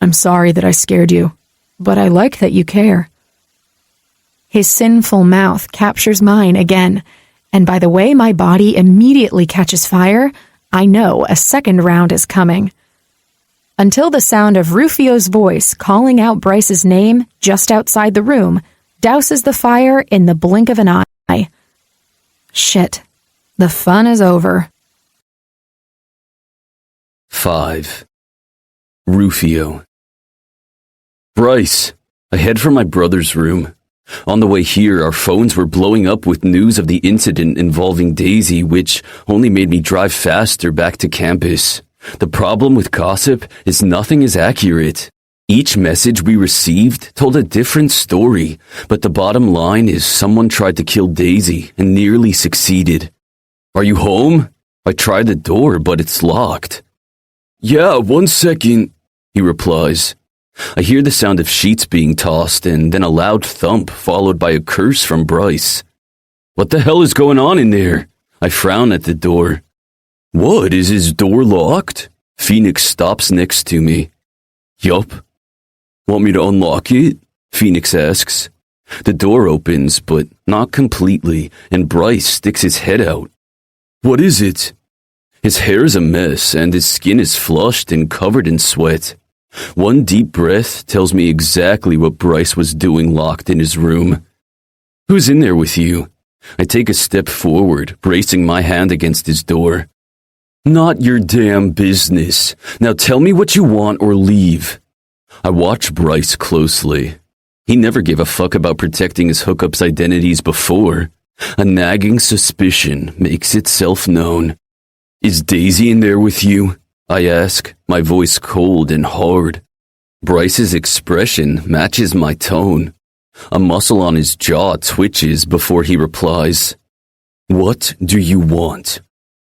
I'm sorry that I scared you, but I like that you care. His sinful mouth captures mine again, and by the way my body immediately catches fire, I know a second round is coming. Until the sound of Rufio's voice calling out Bryce's name just outside the room douses the fire in the blink of an eye. Shit. The fun is over. 5. Rufio. Bryce, I head for my brother's room. On the way here, our phones were blowing up with news of the incident involving Daisy, which only made me drive faster back to campus. The problem with gossip is nothing is accurate. Each message we received told a different story, but the bottom line is someone tried to kill Daisy and nearly succeeded. Are you home? I tried the door, but it's locked. Yeah, 1 second, he replies. I hear the sound of sheets being tossed and then a loud thump followed by a curse from Bryce. What the hell is going on in there? I frown at the door. What, is his door locked? Phoenix stops next to me. Yup. Want me to unlock it? Phoenix asks. The door opens, but not completely, and Bryce sticks his head out. What is it? His hair is a mess, and his skin is flushed and covered in sweat. One deep breath tells me exactly what Bryce was doing locked in his room. Who's in there with you? I take a step forward, bracing my hand against his door. Not your damn business. Now tell me what you want or leave. I watch Bryce closely. He never gave a fuck about protecting his hookup's identities before. A nagging suspicion makes itself known. Is Daisy in there with you? I ask, my voice cold and hard. Bryce's expression matches my tone. A muscle on his jaw twitches before he replies. What do you want?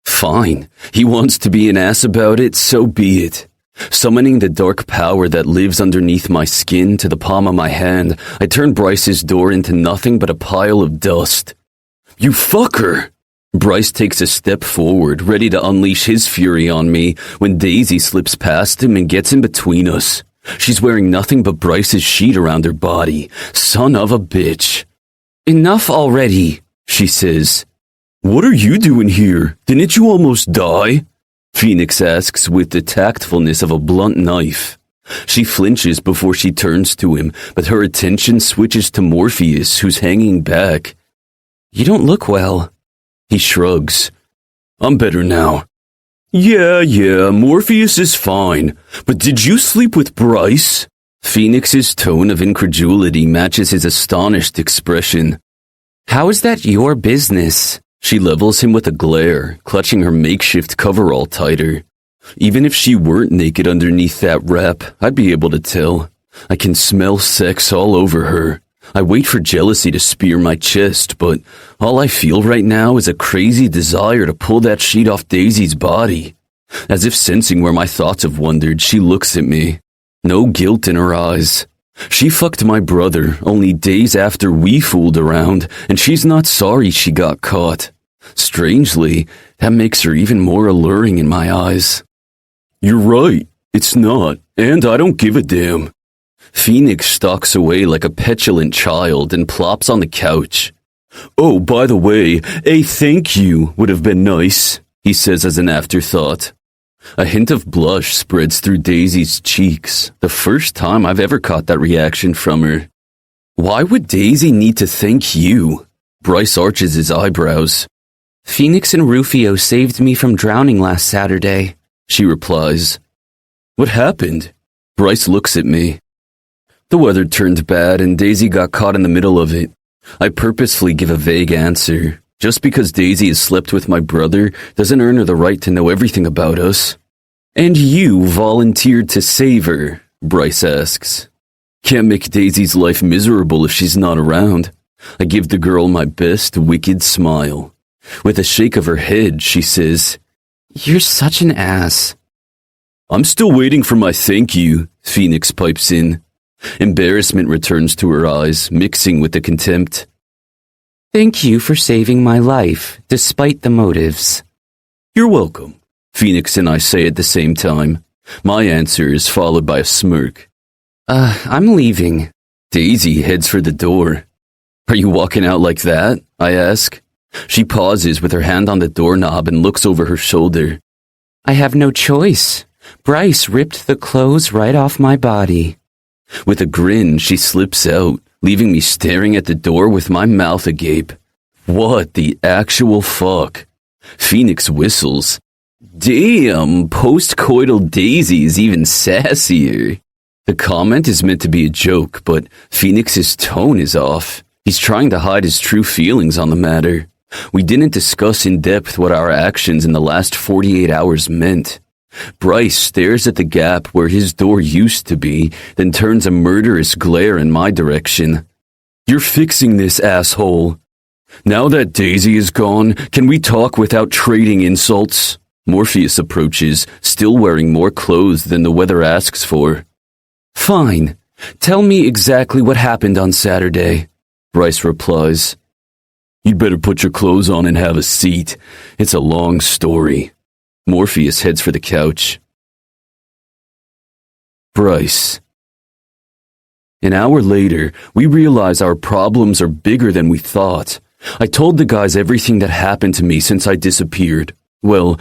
Fine. He wants to be an ass about it, so be it. Summoning the dark power that lives underneath my skin to the palm of my hand, I turn Bryce's door into nothing but a pile of dust. You fucker! Bryce takes a step forward, ready to unleash his fury on me, when Daisy slips past him and gets in between us. She's wearing nothing but Bryce's sheet around her body. Son of a bitch. Enough already, she says. What are you doing here? Didn't you almost die? Phoenix asks with the tactfulness of a blunt knife. She flinches before she turns to him, but her attention switches to Morpheus, who's hanging back. You don't look well. He shrugs. I'm better now. Yeah, Morpheus is fine. But did you sleep with Bryce? Phoenix's tone of incredulity matches his astonished expression. How is that your business? She levels him with a glare, clutching her makeshift coverall tighter. Even if she weren't naked underneath that wrap, I'd be able to tell. I can smell sex all over her. I wait for jealousy to spear my chest, but all I feel right now is a crazy desire to pull that sheet off Daisy's body. As if sensing where my thoughts have wandered, she looks at me. No guilt in her eyes. She fucked my brother only days after we fooled around, and she's not sorry she got caught. Strangely, that makes her even more alluring in my eyes. You're right, it's not, and I don't give a damn. Phoenix stalks away like a petulant child and plops on the couch. Oh, by the way, a thank you would have been nice, he says as an afterthought. A hint of blush spreads through Daisy's cheeks, the first time I've ever caught that reaction from her. Why would Daisy need to thank you? Bryce arches his eyebrows. Phoenix and Rufio saved me from drowning last Saturday, she replies. What happened? Bryce looks at me. The weather turned bad and Daisy got caught in the middle of it. I purposefully give a vague answer. Just because Daisy has slept with my brother doesn't earn her the right to know everything about us. And you volunteered to save her, Bryce asks. Can't make Daisy's life miserable if she's not around. I give the girl my best wicked smile. With a shake of her head, she says, You're such an ass. I'm still waiting for my thank you, Phoenix pipes in. Embarrassment returns to her eyes, mixing with the contempt. Thank you for saving my life, despite the motives. You're welcome, Phoenix and I say at the same time. My answer is followed by a smirk. I'm leaving. Daisy heads for the door. Are you walking out like that? I ask. She pauses with her hand on the doorknob and looks over her shoulder. I have no choice. Bryce ripped the clothes right off my body. With a grin, she slips out, leaving me staring at the door with my mouth agape. What the actual fuck? Phoenix whistles. Damn, post-coital Daisy is even sassier. The comment is meant to be a joke, but Phoenix's tone is off. He's trying to hide his true feelings on the matter. We didn't discuss in depth what our actions in the last 48 hours meant. Bryce stares at the gap where his door used to be, then turns a murderous glare in my direction. You're fixing this, asshole. Now that Daisy is gone, can we talk without trading insults? Morpheus approaches, still wearing more clothes than the weather asks for. Fine. Tell me exactly what happened on Saturday, Bryce replies. You'd better put your clothes on and have a seat. It's a long story. Morpheus heads for the couch. Bryce. An hour later, we realize our problems are bigger than we thought. I told the guys everything that happened to me since I disappeared. Well,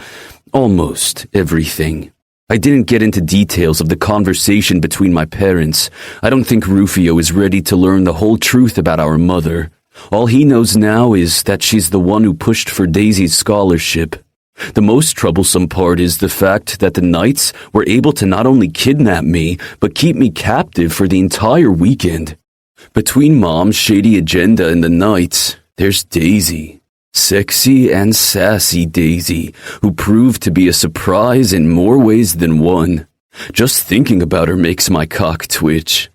almost everything. I didn't get into details of the conversation between my parents. I don't think Rufio is ready to learn the whole truth about our mother. All he knows now is that she's the one who pushed for Daisy's scholarship. The most troublesome part is the fact that the Knights were able to not only kidnap me, but keep me captive for the entire weekend. Between Mom's shady agenda and the Knights, there's Daisy. Sexy and sassy Daisy, who proved to be a surprise in more ways than one. Just thinking about her makes my cock twitch.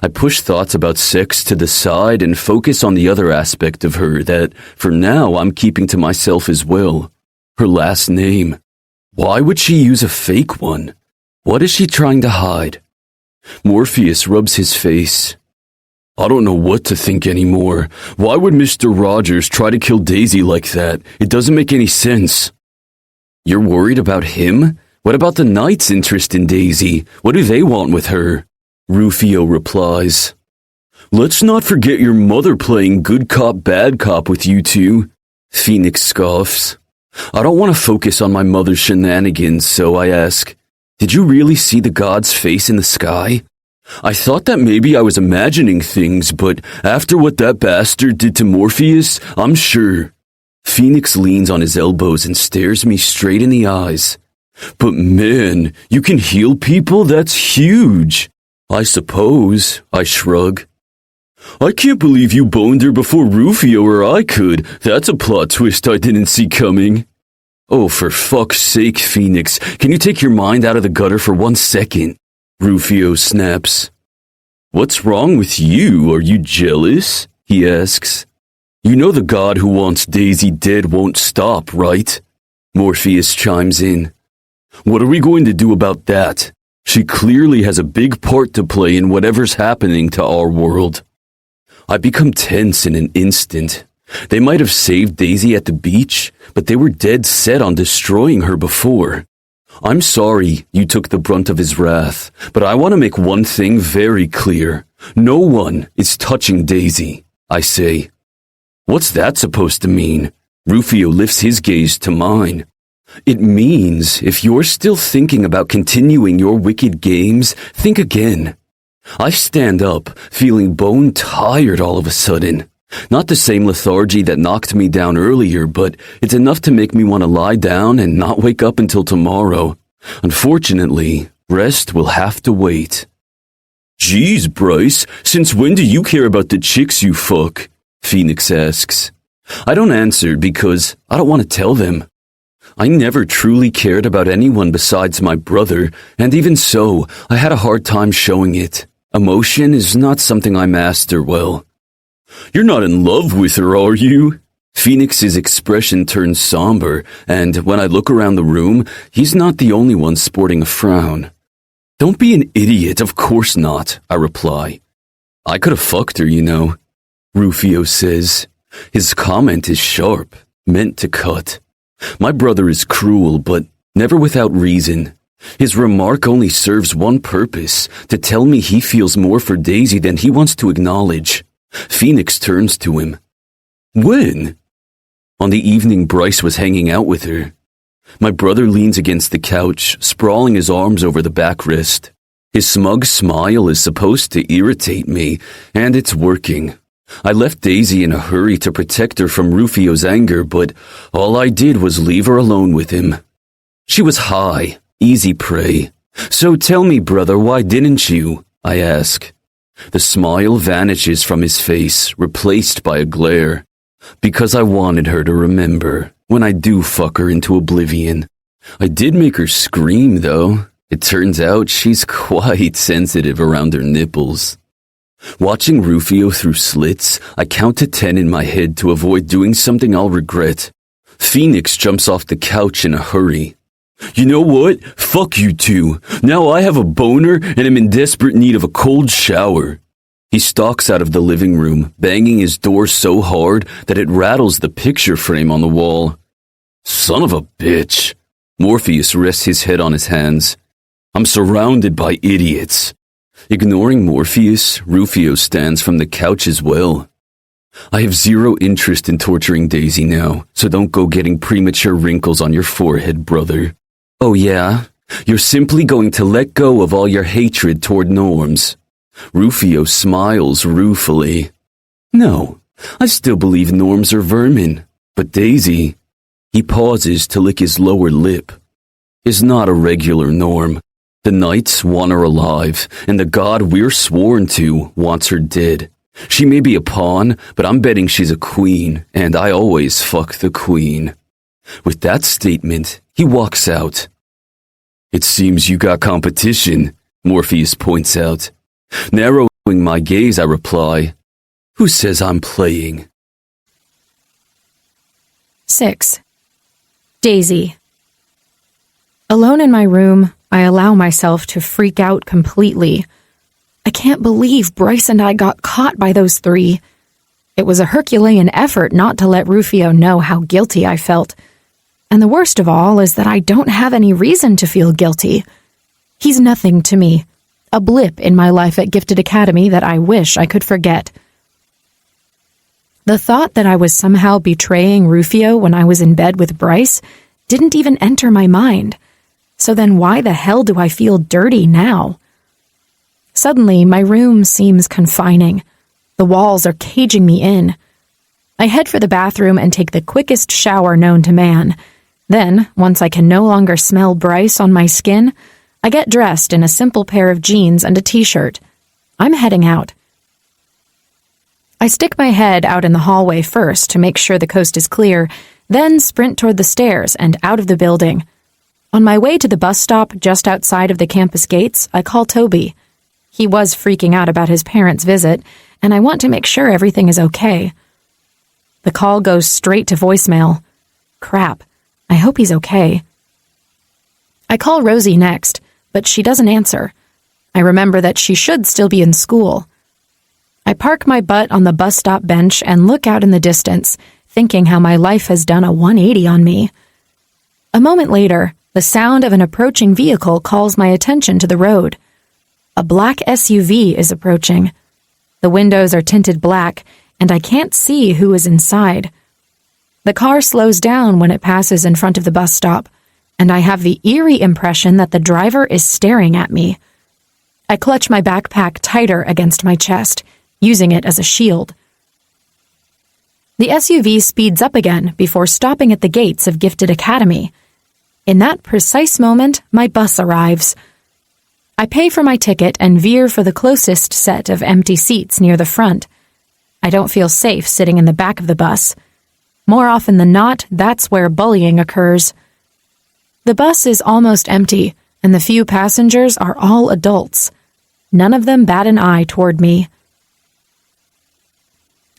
I push thoughts about sex to the side and focus on the other aspect of her that, for now, I'm keeping to myself as well. Her last name. Why would she use a fake one? What is she trying to hide? Morpheus rubs his face. I don't know what to think anymore. Why would Mr. Rogers try to kill Daisy like that? It doesn't make any sense. You're worried about him? What about the Knights' interest in Daisy? What do they want with her? Rufio replies. Let's not forget your mother playing good cop, bad cop with you two. Phoenix scoffs. I don't want to focus on my mother's shenanigans, so I ask, did you really see the god's face in the sky? I thought that maybe I was imagining things, but after what that bastard did to Morpheus, I'm sure. Phoenix leans on his elbows and stares me straight in the eyes. But man, you can heal people? That's huge. I suppose, I shrug. I can't believe you boned her before Rufio or I could. That's a plot twist I didn't see coming. Oh, for fuck's sake, Phoenix, can you take your mind out of the gutter for 1 second? Rufio snaps. What's wrong with you? Are you jealous? He asks. You know the god who wants Daisy dead won't stop, right? Morpheus chimes in. What are we going to do about that? She clearly has a big part to play in whatever's happening to our world. I become tense in an instant. They might have saved Daisy at the beach, but they were dead set on destroying her before. I'm sorry you took the brunt of his wrath, but I want to make one thing very clear. No one is touching Daisy, I say. What's that supposed to mean? Rufio lifts his gaze to mine. It means if you're still thinking about continuing your wicked games, think again. I stand up, feeling bone tired all of a sudden. Not the same lethargy that knocked me down earlier, but it's enough to make me want to lie down and not wake up until tomorrow. Unfortunately, rest will have to wait. Geez, Bryce, since when do you care about the chicks you fuck? Phoenix asks. I don't answer because I don't want to tell them. I never truly cared about anyone besides my brother, and even so, I had a hard time showing it. Emotion is not something I master well. You're not in love with her, are you? Phoenix's expression turns somber, and when I look around the room, he's not the only one sporting a frown. Don't be an idiot, of course not, I reply. I could have fucked her, you know. Rufio says. His comment is sharp, meant to cut. My brother is cruel, but never without reason. His remark only serves one purpose, to tell me he feels more for Daisy than he wants to acknowledge. Phoenix turns to him. When? On the evening Bryce was hanging out with her. My brother leans against the couch, sprawling his arms over the backrest. His smug smile is supposed to irritate me, and it's working. I left Daisy in a hurry to protect her from Rufio's anger, but all I did was leave her alone with him. She was high, easy prey. So tell me, brother, why didn't you? I ask. The smile vanishes from his face, replaced by a glare. Because I wanted her to remember, when I do fuck her into oblivion. I did make her scream, though. It turns out she's quite sensitive around her nipples. Watching Rufio through slits, I count to 10 in my head to avoid doing something I'll regret. Phoenix jumps off the couch in a hurry. You know what? Fuck you two. Now I have a boner and am in desperate need of a cold shower. He stalks out of the living room, banging his door so hard that it rattles the picture frame on the wall. Son of a bitch. Morpheus rests his head on his hands. I'm surrounded by idiots. Ignoring Morpheus, Rufio stands from the couch as well. I have zero interest in torturing Daisy now, so don't go getting premature wrinkles on your forehead, brother. Oh yeah? You're simply going to let go of all your hatred toward norms. Rufio smiles ruefully. No, I still believe norms are vermin, but Daisy, he pauses to lick his lower lip, is not a regular norm. The Knights want her alive, and the god we're sworn to wants her dead. She may be a pawn, but I'm betting she's a queen, and I always fuck the queen. With that statement, he walks out. It seems you got competition, Morpheus points out. Narrowing my gaze, I reply, who says I'm playing? 6. Daisy. Alone in my room, I allow myself to freak out completely. I can't believe Bryce and I got caught by those 3. It was a Herculean effort not to let Rufio know how guilty I felt. And the worst of all is that I don't have any reason to feel guilty. He's nothing to me, a blip in my life at Gifted Academy that I wish I could forget. The thought that I was somehow betraying Rufio when I was in bed with Bryce didn't even enter my mind. So then why the hell do I feel dirty now? Suddenly, my room seems confining. The walls are caging me in. I head for the bathroom and take the quickest shower known to man. Then, once I can no longer smell Bryce on my skin, I get dressed in a simple pair of jeans and a t-shirt. I'm heading out. I stick my head out in the hallway first to make sure the coast is clear, then sprint toward the stairs and out of the building. On my way to the bus stop just outside of the campus gates, I call Toby. He was freaking out about his parents' visit, and I want to make sure everything is okay. The call goes straight to voicemail. Crap. I hope he's okay. I call Rosie next, but she doesn't answer. I remember that she should still be in school. I park my butt on the bus stop bench and look out in the distance, thinking how my life has done a 180 on me. A moment later, the sound of an approaching vehicle calls my attention to the road. A black SUV is approaching. The windows are tinted black, and I can't see who is inside. The car slows down when it passes in front of the bus stop, and I have the eerie impression that the driver is staring at me. I clutch my backpack tighter against my chest, using it as a shield. The SUV speeds up again before stopping at the gates of Gifted Academy. In that precise moment, my bus arrives. I pay for my ticket and veer for the closest set of empty seats near the front. I don't feel safe sitting in the back of the bus. More often than not, that's where bullying occurs. The bus is almost empty, and the few passengers are all adults. None of them bat an eye toward me.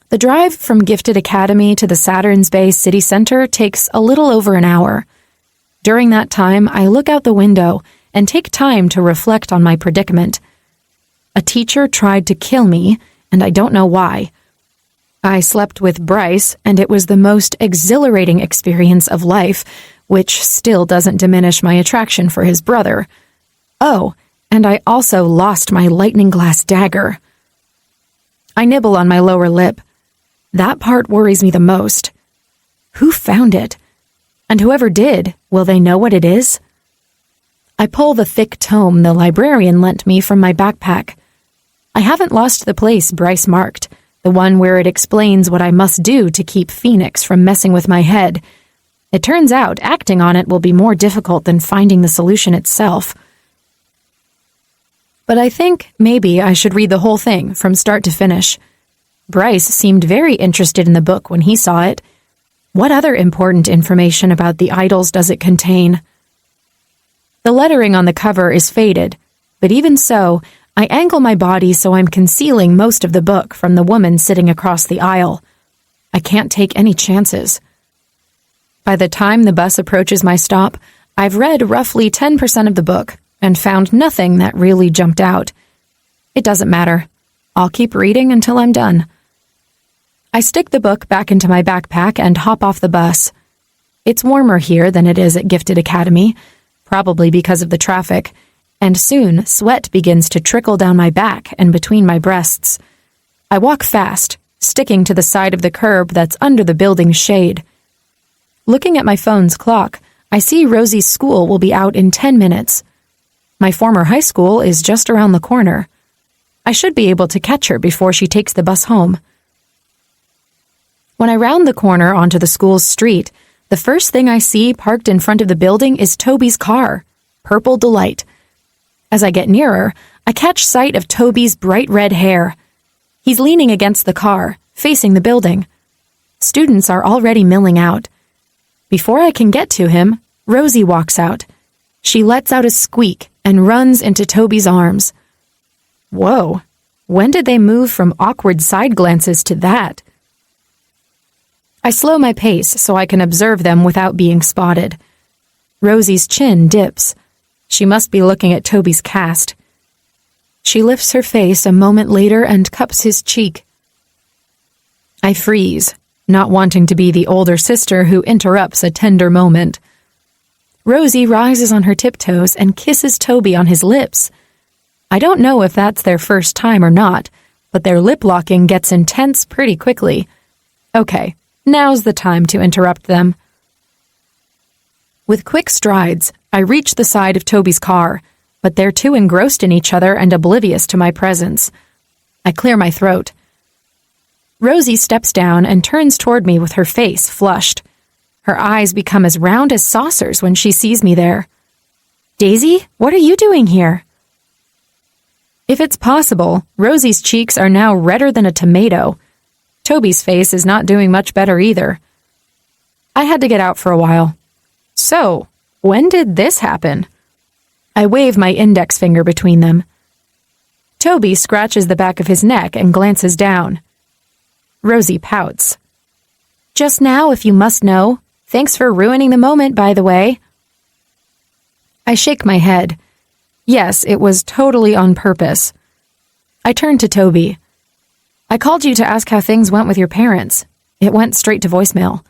The drive from Gifted Academy to the Saturn's Bay City Center takes a little over an hour. During that time, I look out the window and take time to reflect on my predicament. A teacher tried to kill me, and I don't know why. I slept with Bryce, and it was the most exhilarating experience of life, which still doesn't diminish my attraction for his brother. Oh, and I also lost my lightning glass dagger. I nibble on my lower lip. That part worries me the most. Who found it? And whoever did, will they know what it is? I pull the thick tome the librarian lent me from my backpack. I haven't lost the place Bryce marked, the one where it explains what I must do to keep Phoenix from messing with my head. It turns out acting on it will be more difficult than finding the solution itself. But I think maybe I should read the whole thing from start to finish. Bryce seemed very interested in the book when he saw it. What other important information about the idols does it contain? The lettering on the cover is faded, but even so, I angle my body so I'm concealing most of the book from the woman sitting across the aisle. I can't take any chances. By the time the bus approaches my stop, I've read roughly 10% of the book and found nothing that really jumped out. It doesn't matter. I'll keep reading until I'm done. I stick the book back into my backpack and hop off the bus. It's warmer here than it is at Gifted Academy, probably because of the traffic, and soon sweat begins to trickle down my back and between my breasts. I walk fast, sticking to the side of the curb that's under the building's shade. Looking at my phone's clock, I see Rosie's school will be out in 10 minutes. My former high school is just around the corner. I should be able to catch her before she takes the bus home. When I round the corner onto the school's street, the first thing I see parked in front of the building is Toby's car, Purple Delight. As I get nearer, I catch sight of Toby's bright red hair. He's leaning against the car, facing the building. Students are already milling out. Before I can get to him, Rosie walks out. She lets out a squeak and runs into Toby's arms. Whoa, when did they move from awkward side glances to that? I slow my pace so I can observe them without being spotted. Rosie's chin dips. She must be looking at Toby's cast. She lifts her face a moment later and cups his cheek. I freeze, not wanting to be the older sister who interrupts a tender moment. Rosie rises on her tiptoes and kisses Toby on his lips. I don't know if that's their first time or not, but their lip-locking gets intense pretty quickly. Okay, now's the time to interrupt them. With quick strides, I reach the side of Toby's car, but they're too engrossed in each other and oblivious to my presence. I clear my throat. Rosie steps down and turns toward me with her face flushed. Her eyes become as round as saucers when she sees me there. Daisy, what are you doing here? If it's possible, Rosie's cheeks are now redder than a tomato. Toby's face is not doing much better either. I had to get out for a while. So, when did this happen? I wave my index finger between them. Toby scratches the back of his neck and glances down. Rosie pouts. Just now, if you must know. Thanks for ruining the moment, by the way. I shake my head. Yes, it was totally on purpose. I turn to Toby. I called you to ask how things went with your parents. It went straight to voicemail.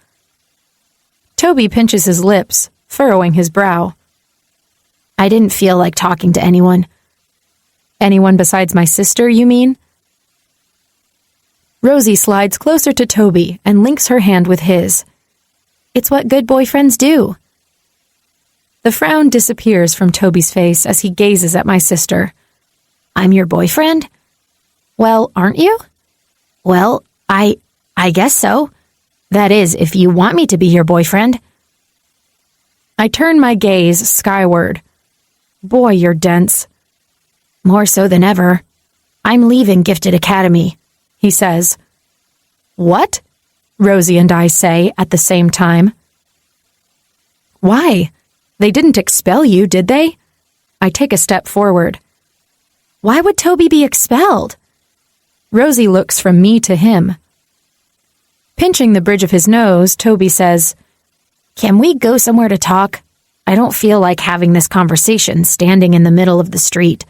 Toby pinches his lips, furrowing his brow. I didn't feel like talking to anyone. Anyone besides my sister, you mean? Rosie slides closer to Toby and links her hand with his. It's what good boyfriends do. The frown disappears from Toby's face as he gazes at my sister. I'm your boyfriend? Well, aren't you? Well, I guess so. That is, if you want me to be your boyfriend. I turn my gaze skyward. Boy, you're dense. More so than ever. I'm leaving Gifted Academy, he says. What? Rosie and I say at the same time. Why? They didn't expel you, did they? I take a step forward. Why would Toby be expelled? Rosie looks from me to him. Pinching the bridge of his nose, Toby says, Can we go somewhere to talk? I don't feel like having this conversation standing in the middle of the street.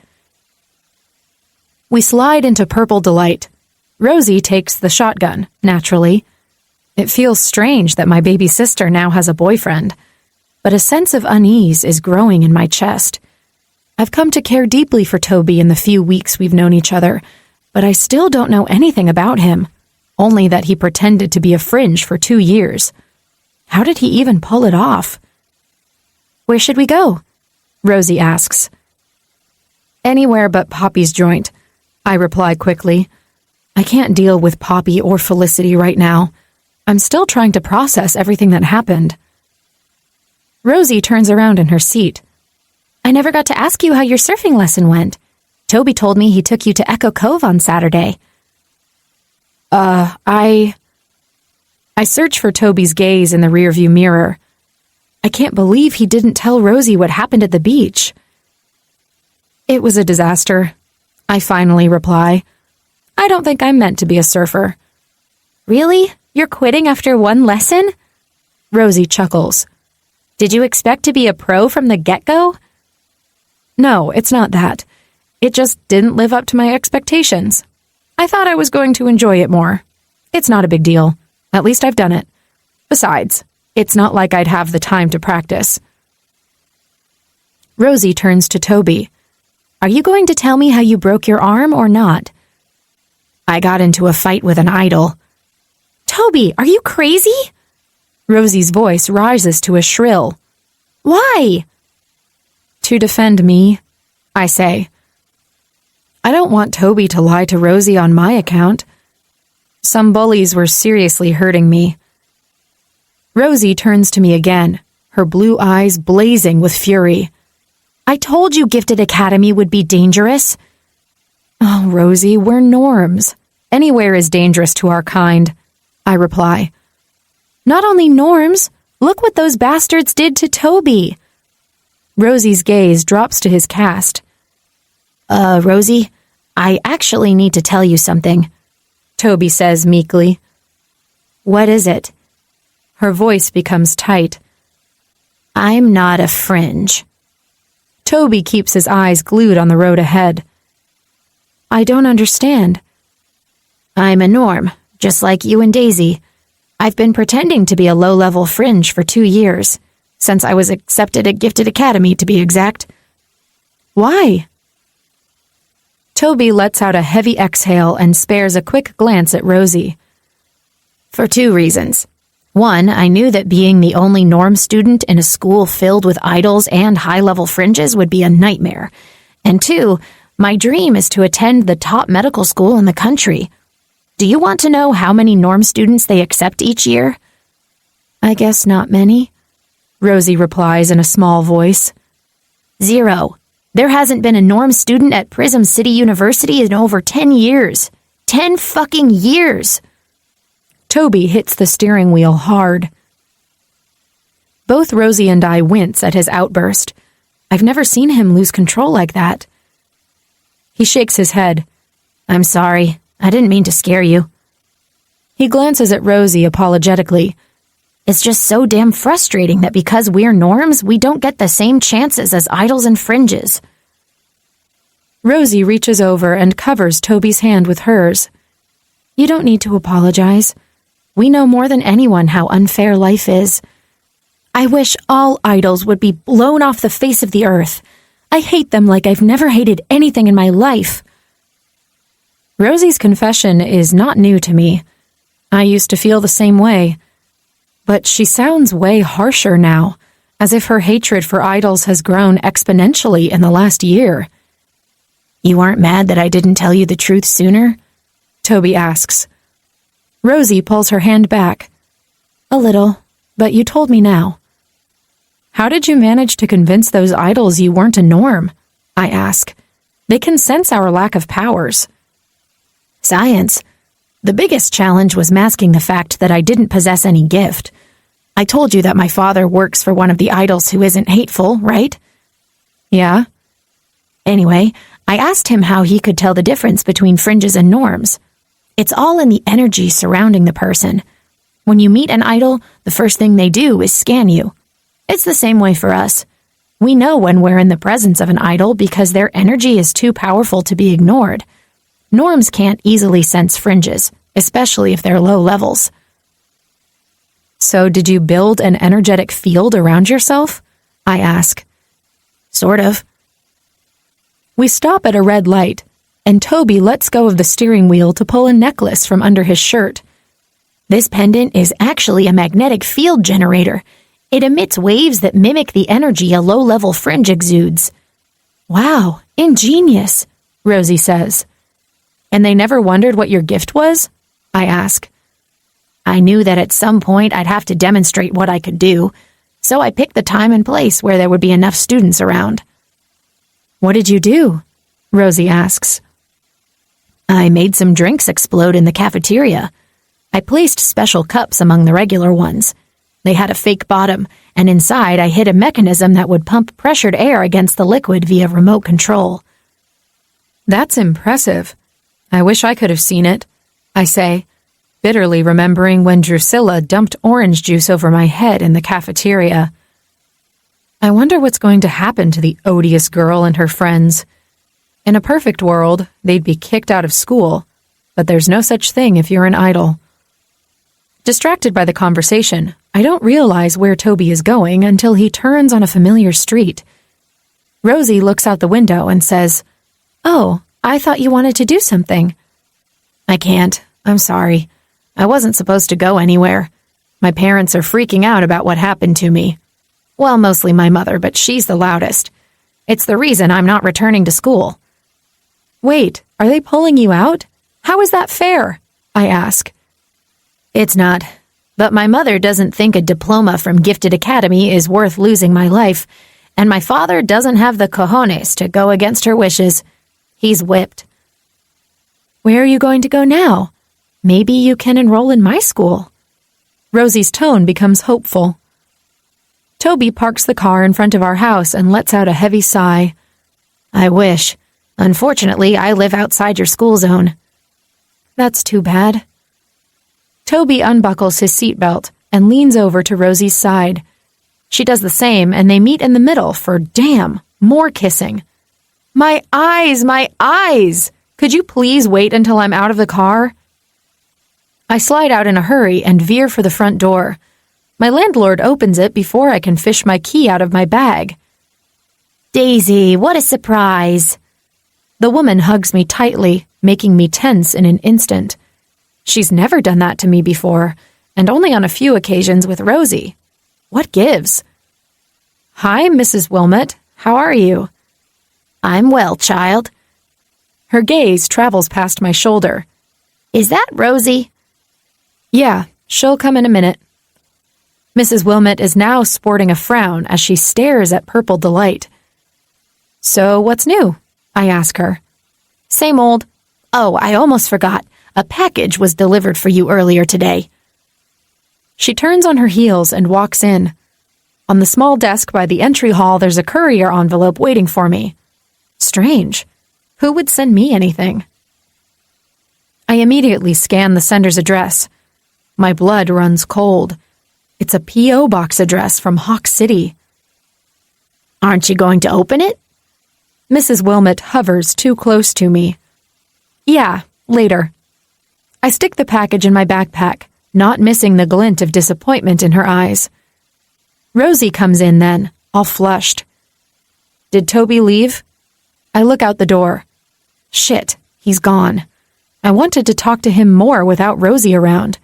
We slide into Purple Delight. Rosie takes the shotgun, naturally. It feels strange that my baby sister now has a boyfriend, but a sense of unease is growing in my chest. I've come to care deeply for Toby in the few weeks we've known each other, but I still don't know anything about him, only that he pretended to be a fringe for 2 years. How did he even pull it off? Where should we go? Rosie asks. Anywhere but Poppy's joint, I reply quickly. I can't deal with Poppy or Felicity right now. I'm still trying to process everything that happened. Rosie turns around in her seat. I never got to ask you how your surfing lesson went. Toby told me he took you to Echo Cove on Saturday. I search for Toby's gaze in the rearview mirror. I can't believe he didn't tell Rosie what happened at the beach. It was a disaster, I finally reply. I don't think I'm meant to be a surfer. Really? You're quitting after one lesson? Rosie chuckles. Did you expect to be a pro from the get-go? No, it's not that. It just didn't live up to my expectations. I thought I was going to enjoy it more. It's not a big deal. At least I've done it. Besides, it's not like I'd have the time to practice. Rosie turns to Toby. Are you going to tell me how you broke your arm or not? I got into a fight with an idol. Toby, are you crazy? Rosie's voice rises to a shrill. Why? To defend me, I say. I don't want Toby to lie to Rosie on my account. Some bullies were seriously hurting me. Rosie turns to me again, her blue eyes blazing with fury. I told you Gifted Academy would be dangerous. Oh, Rosie, we're norms. Anywhere is dangerous to our kind, I reply. Not only norms, look what those bastards did to Toby. Rosie's gaze drops to his cast. Rosie, I actually need to tell you something, Toby says meekly. What is it? Her voice becomes tight. I'm not a fringe. Toby keeps his eyes glued on the road ahead. I don't understand. I'm a norm, just like you and Daisy. I've been pretending to be a low-level fringe for 2 years, since I was accepted at Gifted Academy, to be exact. Why? Toby lets out a heavy exhale and spares a quick glance at Rosie. For 2 reasons. 1, I knew that being the only norm student in a school filled with idols and high-level fringes would be a nightmare. And 2, my dream is to attend the top medical school in the country. Do you want to know how many norm students they accept each year? I guess not many, Rosie replies in a small voice. 0. There hasn't been a norm student at Prism City University in over 10 years. 10 fucking years! Toby hits the steering wheel hard. Both Rosie and I wince at his outburst. I've never seen him lose control like that. He shakes his head. I'm sorry. I didn't mean to scare you. He glances at Rosie apologetically. It's just so damn frustrating that because we're norms, we don't get the same chances as idols and fringes. Rosie reaches over and covers Toby's hand with hers. You don't need to apologize. We know more than anyone how unfair life is. I wish all idols would be blown off the face of the earth. I hate them like I've never hated anything in my life. Rosie's confession is not new to me. I used to feel the same way. But she sounds way harsher now, as if her hatred for idols has grown exponentially in the last year. You aren't mad that I didn't tell you the truth sooner? Toby asks. Rosie pulls her hand back. A little, but you told me now. How did you manage to convince those idols you weren't a norm? I ask. They can sense our lack of powers. Science. The biggest challenge was masking the fact that I didn't possess any gift. I told you that my father works for one of the idols who isn't hateful, right? Yeah. Anyway, I asked him how he could tell the difference between fringes and norms. It's all in the energy surrounding the person. When you meet an idol, the first thing they do is scan you. It's the same way for us. We know when we're in the presence of an idol because their energy is too powerful to be ignored. Norms can't easily sense fringes, especially if they're low levels. So did you build an energetic field around yourself? I ask. Sort of. We stop at a red light, and Toby lets go of the steering wheel to pull a necklace from under his shirt. This pendant is actually a magnetic field generator. It emits waves that mimic the energy a low-level fringe exudes. Wow, ingenious, Rosie says. And they never wondered what your gift was? I ask. I knew that at some point I'd have to demonstrate what I could do, so I picked the time and place where there would be enough students around. What did you do? Rosie asks. I made some drinks explode in the cafeteria. I placed special cups among the regular ones. They had a fake bottom, and inside I hid a mechanism that would pump pressured air against the liquid via remote control. That's impressive. I wish I could have seen it, I say, bitterly remembering when Drusilla dumped orange juice over my head in the cafeteria. I wonder what's going to happen to the odious girl and her friends. In a perfect world, they'd be kicked out of school, but there's no such thing if you're an idol. Distracted by the conversation, I don't realize where Toby is going until he turns on a familiar street. Rosie looks out the window and says, "Oh, I thought you wanted to do something." "I can't. I'm sorry. I wasn't supposed to go anywhere. My parents are freaking out about what happened to me. Well, mostly my mother, but she's the loudest. It's the reason I'm not returning to school." "Wait, are they pulling you out? How is that fair?" I ask. "It's not. But my mother doesn't think a diploma from Gifted Academy is worth losing my life, and my father doesn't have the cojones to go against her wishes. He's whipped." "Where are you going to go now? Maybe you can enroll in my school." Rosie's tone becomes hopeful. Toby parks the car in front of our house and lets out a heavy sigh. "I wish. Unfortunately, I live outside your school zone." "That's too bad." Toby unbuckles his seatbelt and leans over to Rosie's side. She does the same, and they meet in the middle for, damn, more kissing. My eyes! My eyes! Could you please wait until I'm out of the car? I slide out in a hurry and veer for the front door. My landlord opens it before I can fish my key out of my bag. "Daisy, what a surprise!" The woman hugs me tightly, making me tense in an instant. She's never done that to me before, and only on a few occasions with Rosie. What gives? "Hi, Mrs. Wilmot. How are you?" "I'm well, child." Her gaze travels past my shoulder. "Is that Rosie?" "Yeah, she'll come in a minute." Mrs. Wilmot is now sporting a frown as she stares at Purple Delight. "So what's new?" I ask her. "Same old. Oh, I almost forgot. A package was delivered for you earlier today." She turns on her heels and walks in. On the small desk by the entry hall, there's a courier envelope waiting for me. Strange. Who would send me anything? I immediately scan the sender's address. My blood runs cold. It's a P.O. box address from Hawk City. "Aren't you going to open it?" Mrs. Wilmot hovers too close to me. "Yeah, later." I stick the package in my backpack, not missing the glint of disappointment in her eyes. Rosie comes in then, all flushed. Did Toby leave? I look out the door. Shit, he's gone. I wanted to talk to him more without Rosie around.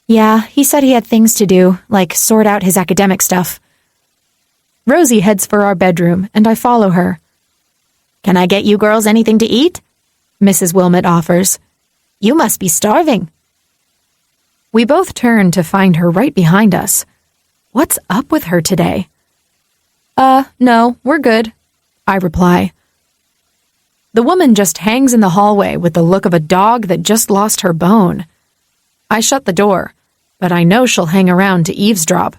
"Yeah, he said he had things to do, like sort out his academic stuff." Rosie heads for our bedroom, and I follow her. "Can I get you girls anything to eat?" Mrs. Wilmot offers. "You must be starving." We both turn to find her right behind us. What's up with her today? No, we're good," I reply. The woman just hangs in the hallway with the look of a dog that just lost her bone. I shut the door, but I know she'll hang around to eavesdrop.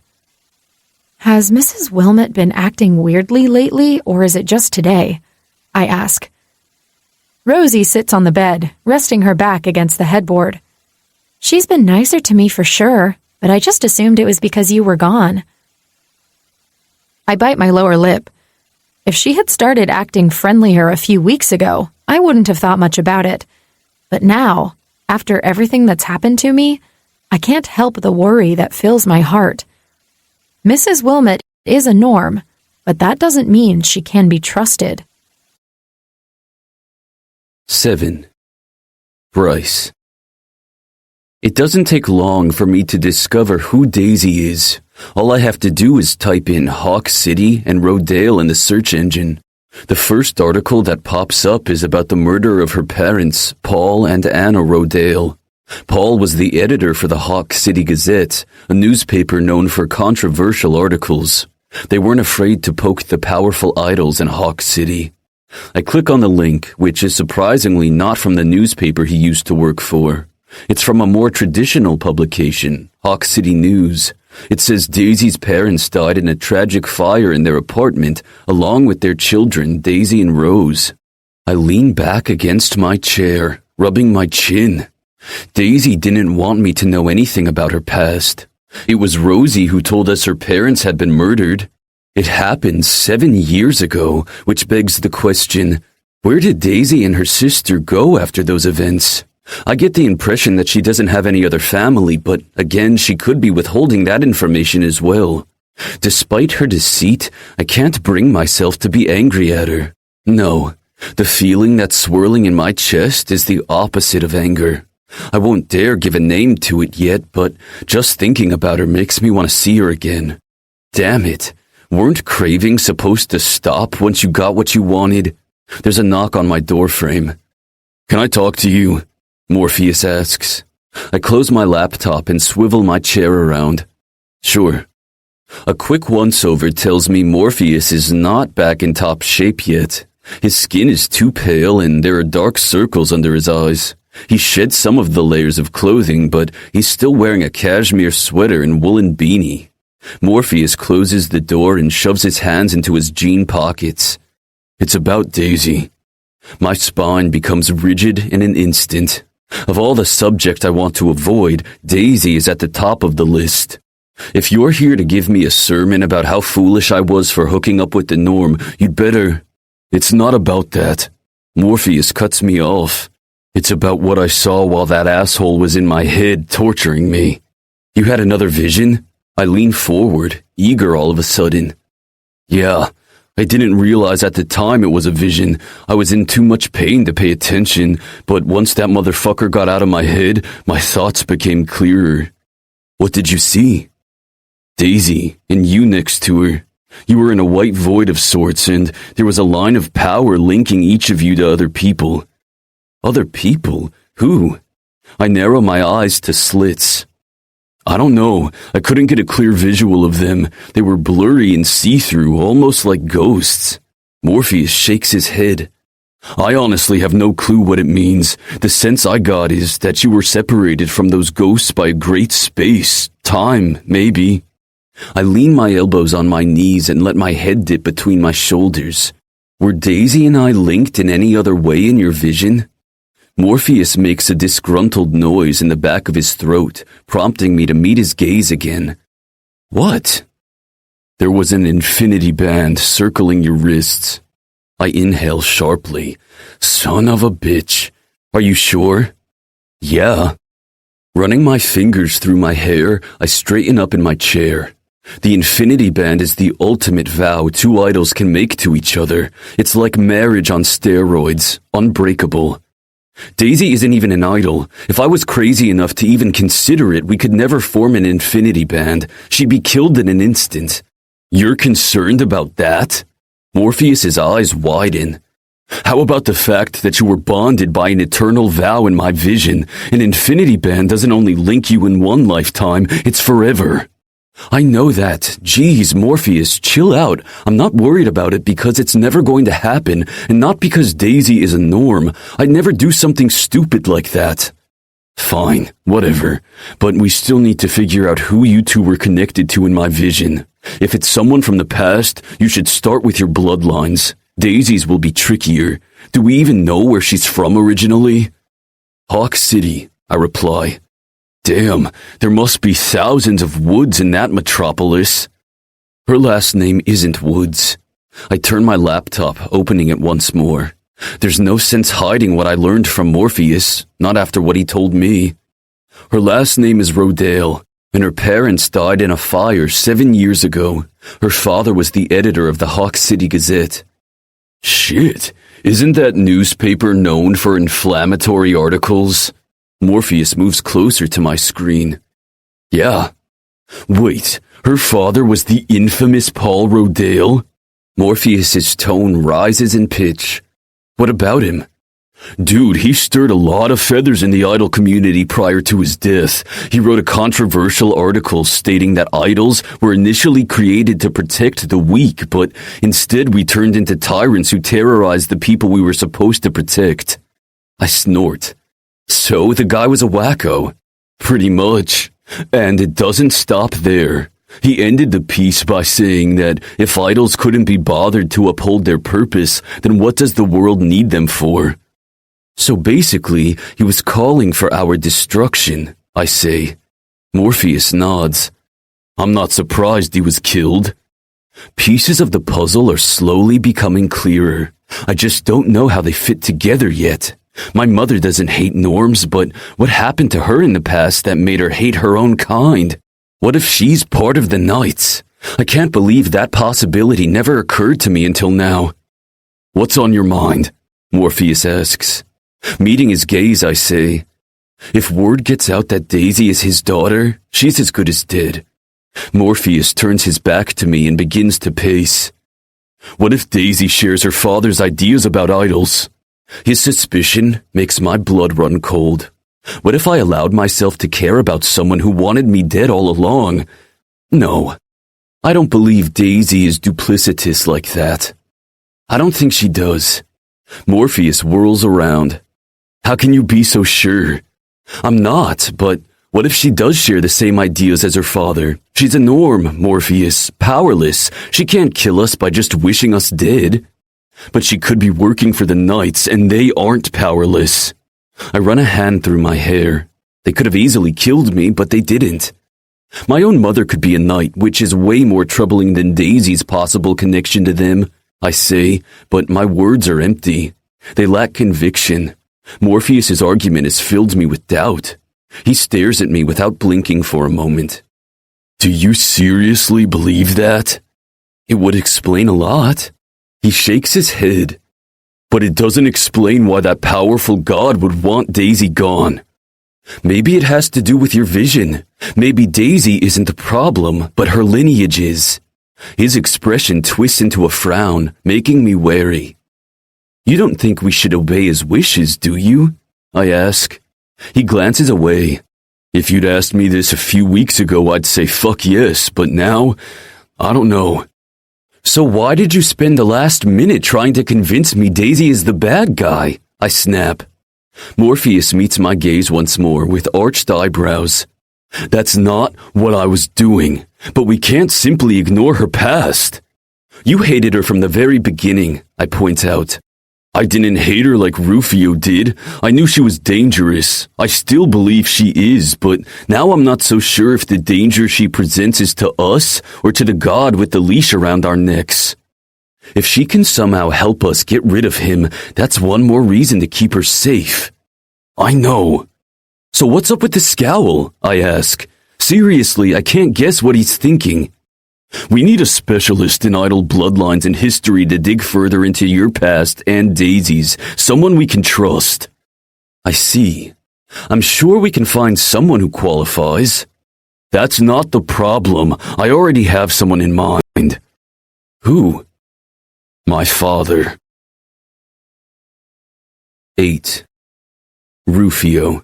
Has Mrs. Wilmot been acting weirdly lately, or is it just today? I ask. Rosie sits on the bed, resting her back against the headboard. "She's been nicer to me for sure, but I just assumed it was because you were gone." I bite my lower lip. If she had started acting friendlier a few weeks ago, I wouldn't have thought much about it. But now, after everything that's happened to me, I can't help the worry that fills my heart. Mrs. Wilmot is a norm, but that doesn't mean she can be trusted. 7. Bryce. It doesn't take long for me to discover who Daisy is. All I have to do is type in Hawk City and Rodale in the search engine. The first article that pops up is about the murder of her parents, Paul and Anna Rodale. Paul was the editor for the Hawk City Gazette, a newspaper known for controversial articles. They weren't afraid to poke the powerful idols in Hawk City. I click on the link, which is surprisingly not from the newspaper he used to work for. It's from a more traditional publication, Hawk City News, It says Daisy's parents died in a tragic fire in their apartment, along with their children, Daisy and Rose. I lean back against my chair, rubbing my chin. Daisy didn't want me to know anything about her past. It was Rosie who told us her parents had been murdered. It happened 7 years ago, which begs the question, where did Daisy and her sister go after those events? I get the impression that she doesn't have any other family, but again, she could be withholding that information as well. Despite her deceit, I can't bring myself to be angry at her. No, the feeling that's swirling in my chest is the opposite of anger. I won't dare give a name to it yet, but just thinking about her makes me want to see her again. Damn it. Weren't cravings supposed to stop once you got what you wanted? There's a knock on my doorframe. Can I talk to you? Morpheus asks. I close my laptop and swivel my chair around. Sure. A quick once-over tells me Morpheus is not back in top shape yet. His skin is too pale and there are dark circles under his eyes. He shed some of the layers of clothing, but he's still wearing a cashmere sweater and woolen beanie. Morpheus closes the door and shoves his hands into his jean pockets. It's about Daisy. My spine becomes rigid in an instant. Of all the subjects I want to avoid, Daisy is at the top of the list. If you're here to give me a sermon about how foolish I was for hooking up with the norm, you'd better... It's not about that. Morpheus cuts me off. It's about what I saw while that asshole was in my head torturing me. You had another vision? I lean forward, eager all of a sudden. Yeah, I didn't realize at the time it was a vision. I was in too much pain to pay attention, but once that motherfucker got out of my head, my thoughts became clearer. What did you see? Daisy, and you next to her. You were in a white void of sorts, and there was a line of power linking each of you to other people. Other people? Who? I narrow my eyes to slits. I don't know. I couldn't get a clear visual of them. They were blurry and see-through, almost like ghosts. Morpheus shakes his head. I honestly have no clue what it means. The sense I got is that you were separated from those ghosts by a great space. Time, maybe. I lean my elbows on my knees and let my head dip between my shoulders. Were Daisy and I linked in any other way in your vision? Morpheus makes a disgruntled noise in the back of his throat, prompting me to meet his gaze again. What? There was an infinity band circling your wrists. I inhale sharply. Son of a bitch. Are you sure? Yeah. Running my fingers through my hair, I straighten up in my chair. The infinity band is the ultimate vow two idols can make to each other. It's like marriage on steroids, unbreakable. Daisy isn't even an idol. If I was crazy enough to even consider it, we could never form an infinity band. She'd be killed in an instant. You're concerned about that? Morpheus's eyes widen. How about the fact that you were bonded by an eternal vow in my vision? An infinity band doesn't only link you in one lifetime, it's forever. I know that. Geez, Morpheus, chill out. I'm not worried about it because it's never going to happen, and not because Daisy is a norm. I'd never do something stupid like that. Fine, whatever. But we still need to figure out who you two were connected to in my vision. If it's someone from the past, you should start with your bloodlines. Daisy's will be trickier. Do we even know where she's from originally? Hawk City, I reply. Damn, there must be thousands of Woods in that metropolis. Her last name isn't Woods. I turn my laptop, opening it once more. There's no sense hiding what I learned from Morpheus, not after what he told me. Her last name is Rodale, and her parents died in a fire 7 years ago. Her father was the editor of the Hawk City Gazette. Shit, isn't that newspaper known for inflammatory articles? Morpheus moves closer to my screen. Yeah. Wait, her father was the infamous Paul Rodale? Morpheus's tone rises in pitch. What about him? Dude, he stirred a lot of feathers in the idol community prior to his death. He wrote a controversial article stating that idols were initially created to protect the weak, but instead we turned into tyrants who terrorized the people we were supposed to protect. I snort. So the guy was a wacko. Pretty much. And it doesn't stop there. He ended the piece by saying that if idols couldn't be bothered to uphold their purpose, then what does the world need them for? So basically, he was calling for our destruction, I say. Morpheus nods. I'm not surprised he was killed. Pieces of the puzzle are slowly becoming clearer. I just don't know how they fit together yet. My mother doesn't hate norms, but what happened to her in the past that made her hate her own kind? What if she's part of the Knights? I can't believe that possibility never occurred to me until now. What's on your mind? Morpheus asks. Meeting his gaze, I say. If word gets out that Daisy is his daughter, she's as good as dead. Morpheus turns his back to me and begins to pace. What if Daisy shares her father's ideas about idols? His suspicion makes my blood run cold. What if I allowed myself to care about someone who wanted me dead all along? No, I don't believe Daisy is duplicitous like that. I don't think she does. Morpheus whirls around. How can you be so sure? I'm not, but what if she does share the same ideas as her father? She's a norm, Morpheus, powerless. She can't kill us by just wishing us dead. But she could be working for the Knights, and they aren't powerless. I run a hand through my hair. They could have easily killed me, but they didn't. My own mother could be a knight, which is way more troubling than Daisy's possible connection to them, I say, but my words are empty. They lack conviction. Morpheus's argument has filled me with doubt. He stares at me without blinking for a moment. Do you seriously believe that? It would explain a lot. He shakes his head. But it doesn't explain why that powerful god would want Daisy gone. Maybe it has to do with your vision. Maybe Daisy isn't the problem, but her lineage is. His expression twists into a frown, making me wary. You don't think we should obey his wishes, do you? I ask. He glances away. If you'd asked me this a few weeks ago, I'd say fuck yes, but now, I don't know. So why did you spend the last minute trying to convince me Daisy is the bad guy? I snap. Morpheus meets my gaze once more with arched eyebrows. That's not what I was doing, but we can't simply ignore her past. You hated her from the very beginning, I point out. I didn't hate her like Rufio did. I knew she was dangerous. I still believe she is, but now I'm not so sure if the danger she presents is to us or to the god with the leash around our necks. If she can somehow help us get rid of him, that's one more reason to keep her safe. I know. So what's up with the scowl? I ask. Seriously, I can't guess what he's thinking. We need a specialist in idol bloodlines and history to dig further into your past and Daisy's, someone we can trust. I see. I'm sure we can find someone who qualifies. That's not the problem. I already have someone in mind. Who? My father. 8. Rufio.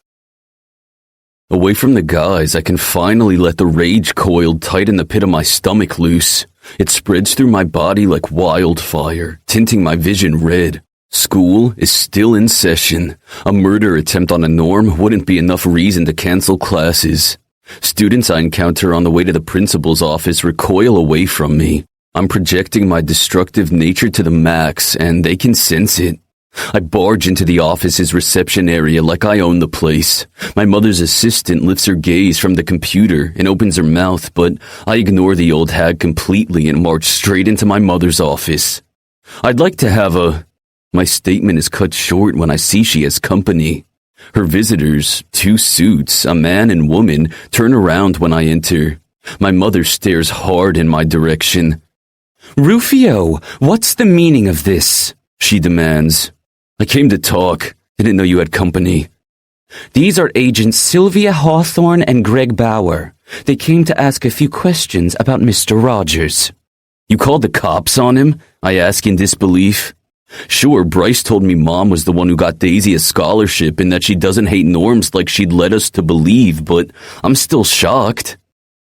Away from the guys, I can finally let the rage coiled tight in the pit of my stomach loose. It spreads through my body like wildfire, tinting my vision red. School is still in session. A murder attempt on a norm wouldn't be enough reason to cancel classes. Students I encounter on the way to the principal's office recoil away from me. I'm projecting my destructive nature to the max, and they can sense it. I barge into the office's reception area like I own the place. My mother's assistant lifts her gaze from the computer and opens her mouth, but I ignore the old hag completely and march straight into my mother's office. I'd like to have a... My statement is cut short when I see she has company. Her visitors, 2 suits, a man and woman, turn around when I enter. My mother stares hard in my direction. Rufio, what's the meaning of this? She demands. I came to talk. Didn't know you had company. These are agents Sylvia Hawthorne and Greg Bauer. They came to ask a few questions about Mr. Rogers. You called the cops on him? I ask in disbelief. Sure, Bryce told me Mom was the one who got Daisy a scholarship and that she doesn't hate norms like she'd led us to believe, but I'm still shocked.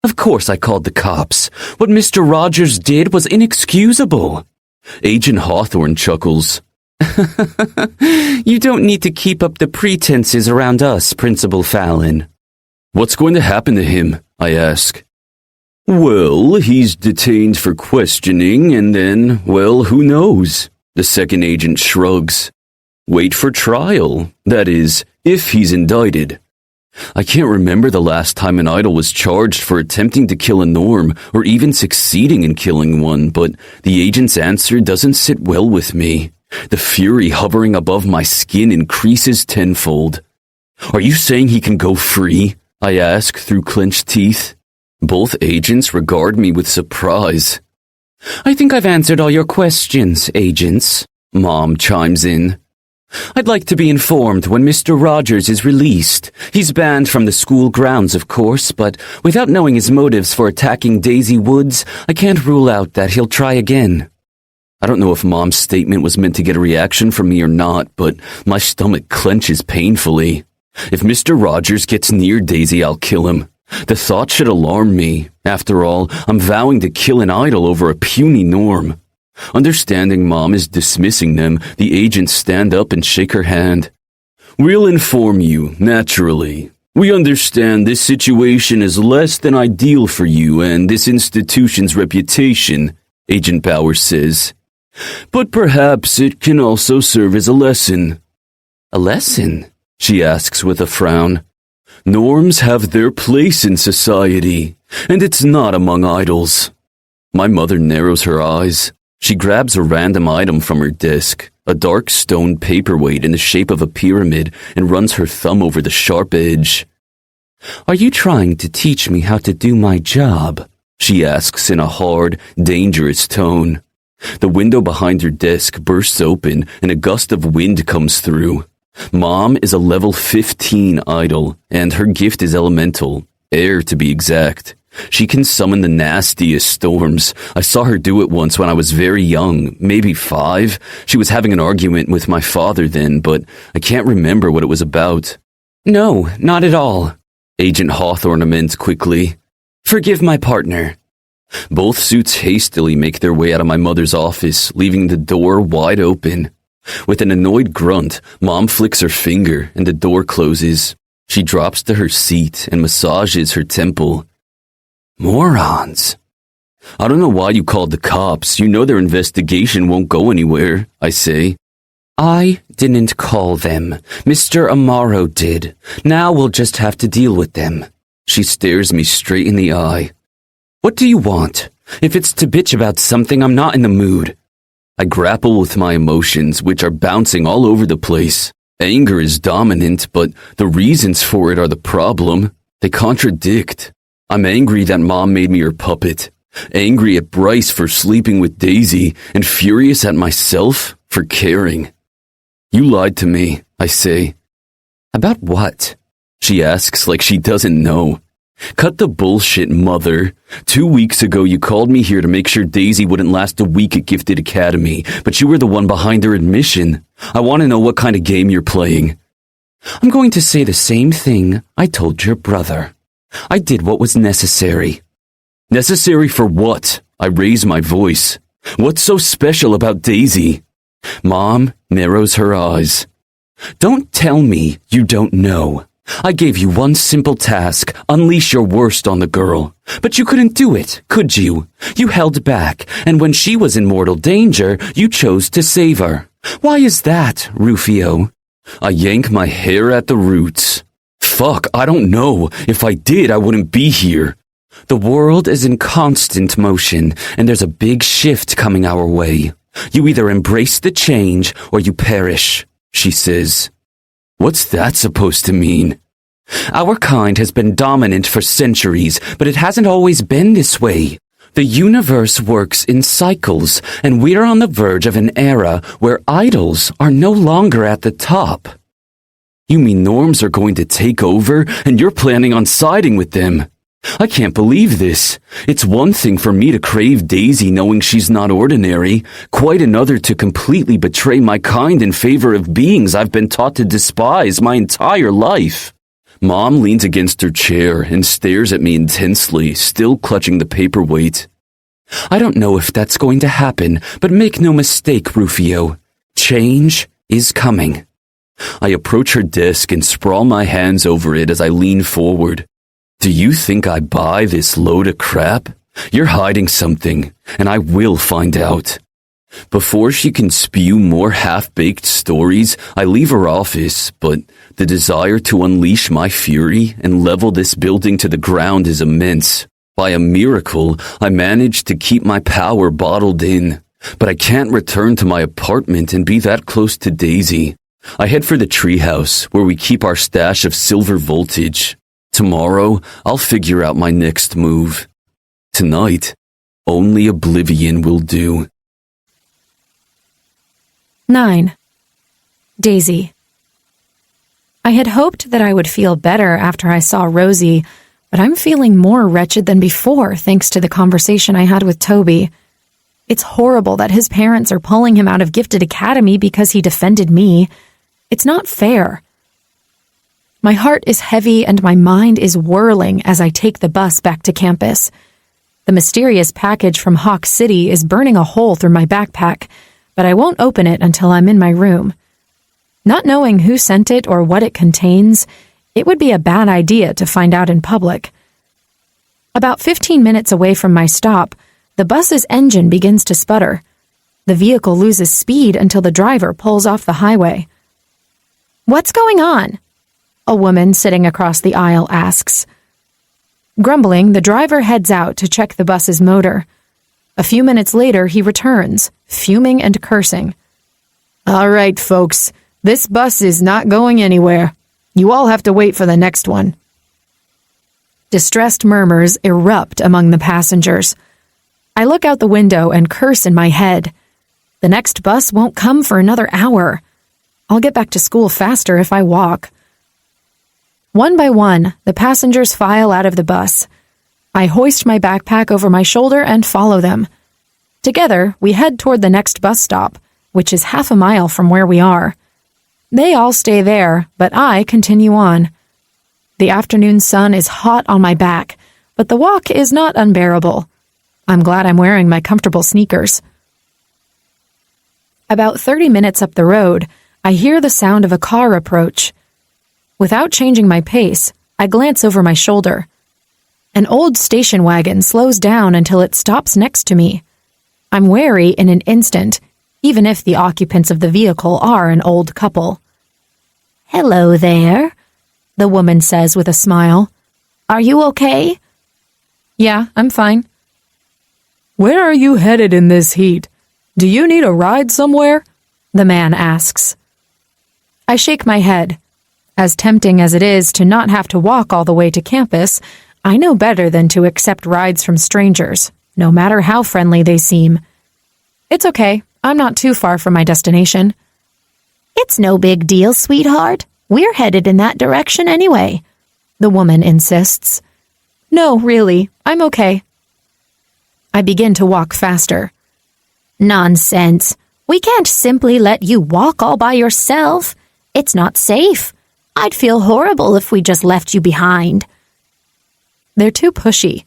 Of course I called the cops. What Mr. Rogers did was inexcusable. Agent Hawthorne chuckles. You don't need to keep up the pretenses around us, Principal Fallon. What's going to happen to him? I ask. Well, he's detained for questioning, and then, well, who knows? The second agent shrugs. Wait for trial. That is, if he's indicted. I can't remember the last time an idol was charged for attempting to kill a norm, or even succeeding in killing one, but the agent's answer doesn't sit well with me. The fury hovering above my skin increases tenfold. Are you saying he can go free? I ask through clenched teeth. Both agents regard me with surprise. I think I've answered all your questions, agents, Mom chimes in. I'd like to be informed when Mr. Rogers is released. He's banned from the school grounds, of course, but without knowing his motives for attacking Daisy Woods, I can't rule out that he'll try again. I don't know if Mom's statement was meant to get a reaction from me or not, but my stomach clenches painfully. If Mr. Rogers gets near Daisy, I'll kill him. The thought should alarm me. After all, I'm vowing to kill an idol over a puny norm. Understanding Mom is dismissing them, the agents stand up and shake her hand. We'll inform you, naturally. We understand this situation is less than ideal for you and this institution's reputation, Agent Bowers says. But perhaps it can also serve as a lesson. A lesson? She asks with a frown. Norms have their place in society, and it's not among idols. My mother narrows her eyes. She grabs a random item from her desk, a dark stone paperweight in the shape of a pyramid, and runs her thumb over the sharp edge. Are you trying to teach me how to do my job? She asks in a hard, dangerous tone. The window behind her desk bursts open, and a gust of wind comes through. Mom is a level 15 idol, and her gift is elemental, air to be exact. She can summon the nastiest storms. I saw her do it once when I was very young, maybe 5. She was having an argument with my father then, but I can't remember what it was about. No, not at all. Agent Hawthorne amends quickly. Forgive my partner. Both suits hastily make their way out of my mother's office, leaving the door wide open. With an annoyed grunt, Mom flicks her finger and the door closes. She drops to her seat and massages her temple. Morons. I don't know why you called the cops. You know their investigation won't go anywhere, I say. I didn't call them. Mr. Amaro did. Now we'll just have to deal with them. She stares me straight in the eye. What do you want? If it's to bitch about something, I'm not in the mood. I grapple with my emotions, which are bouncing all over the place. Anger is dominant, but the reasons for it are the problem. They contradict. I'm angry that Mom made me her puppet. Angry at Bryce for sleeping with Daisy, and furious at myself for caring. You lied to me, I say. About what? She asks like she doesn't know. Cut the bullshit, Mother. 2 weeks ago you called me here to make sure Daisy wouldn't last a week at Gifted Academy, but you were the one behind her admission. I want to know what kind of game you're playing. I'm going to say the same thing I told your brother. I did what was necessary. Necessary for what? I raise my voice. What's so special about Daisy? Mom narrows her eyes. Don't tell me you don't know. I gave you one simple task, unleash your worst on the girl. But you couldn't do it, could you? You held back, and when she was in mortal danger, you chose to save her. Why is that, Rufio? I yank my hair at the roots. Fuck, I don't know. If I did, I wouldn't be here. The world is in constant motion, and there's a big shift coming our way. You either embrace the change, or you perish, she says. What's that supposed to mean? Our kind has been dominant for centuries, but it hasn't always been this way. The universe works in cycles, and we're on the verge of an era where idols are no longer at the top. You mean norms are going to take over, and you're planning on siding with them? I can't believe this. It's one thing for me to crave Daisy knowing she's not ordinary, quite another to completely betray my kind in favor of beings I've been taught to despise my entire life. Mom leans against her chair and stares at me intensely, still clutching the paperweight. I don't know if that's going to happen, but make no mistake, Rufio. Change is coming. I approach her desk and sprawl my hands over it as I lean forward. Do you think I buy this load of crap? You're hiding something, and I will find out. Before she can spew more half-baked stories, I leave her office, but the desire to unleash my fury and level this building to the ground is immense. By a miracle, I managed to keep my power bottled in, but I can't return to my apartment and be that close to Daisy. I head for the treehouse, where we keep our stash of silver voltage. Tomorrow, I'll figure out my next move. Tonight, only oblivion will do. 9. Daisy. I had hoped that I would feel better after I saw Rosie, but I'm feeling more wretched than before thanks to the conversation I had with Toby. It's horrible that his parents are pulling him out of Gifted Academy because he defended me. It's not fair. My heart is heavy and my mind is whirling as I take the bus back to campus. The mysterious package from Hawk City is burning a hole through my backpack, but I won't open it until I'm in my room. Not knowing who sent it or what it contains, it would be a bad idea to find out in public. About 15 minutes away from my stop, the bus's engine begins to sputter. The vehicle loses speed until the driver pulls off the highway. "What's going on?" a woman sitting across the aisle asks. Grumbling, the driver heads out to check the bus's motor. A few minutes later, he returns, fuming and cursing. "All right, folks, this bus is not going anywhere. You all have to wait for the next one." Distressed murmurs erupt among the passengers. I look out the window and curse in my head. The next bus won't come for another hour. I'll get back to school faster if I walk. One by one, the passengers file out of the bus. I hoist my backpack over my shoulder and follow them. Together, we head toward the next bus stop, which is half a mile from where we are. They all stay there, but I continue on. The afternoon sun is hot on my back, but the walk is not unbearable. I'm glad I'm wearing my comfortable sneakers. About 30 minutes up the road, I hear the sound of a car approach. Without changing my pace, I glance over my shoulder. An old station wagon slows down until it stops next to me. I'm wary in an instant, even if the occupants of the vehicle are an old couple. "Hello there," the woman says with a smile. "Are you okay?" "Yeah, I'm fine." "Where are you headed in this heat? Do you need a ride somewhere?" the man asks. I shake my head. As tempting as it is to not have to walk all the way to campus, I know better than to accept rides from strangers, no matter how friendly they seem. It's okay, I'm not too far from my destination. "It's no big deal, sweetheart. We're headed in that direction anyway," the woman insists. "No, really, I'm okay." I begin to walk faster. "Nonsense. We can't simply let you walk all by yourself. It's not safe. I'd feel horrible if we just left you behind." They're too pushy.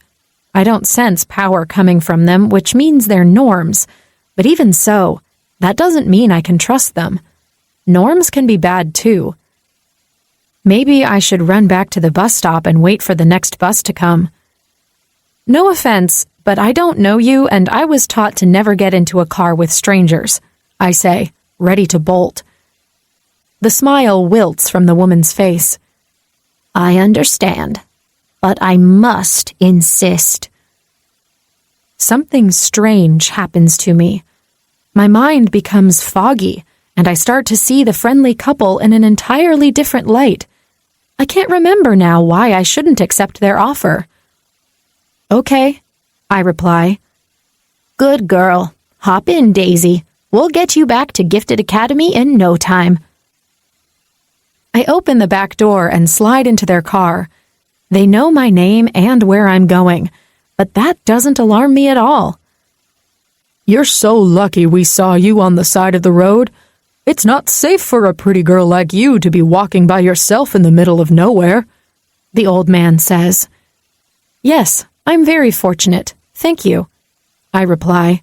I don't sense power coming from them, which means they're norms. But even so, that doesn't mean I can trust them. Norms can be bad too. Maybe I should run back to the bus stop and wait for the next bus to come. No offense, but I don't know you and I was taught to never get into a car with strangers, I say, ready to bolt. The smile wilts from the woman's face. "I understand, but I must insist." Something strange happens to me. My mind becomes foggy, and I start to see the friendly couple in an entirely different light. I can't remember now why I shouldn't accept their offer. "Okay," I reply. "Good girl. Hop in, Daisy. We'll get you back to Gifted Academy in no time." I open the back door and slide into their car. They know my name and where I'm going, but that doesn't alarm me at all. "You're so lucky we saw you on the side of the road. It's not safe for a pretty girl like you to be walking by yourself in the middle of nowhere," the old man says. "Yes, I'm very fortunate. Thank you," I reply.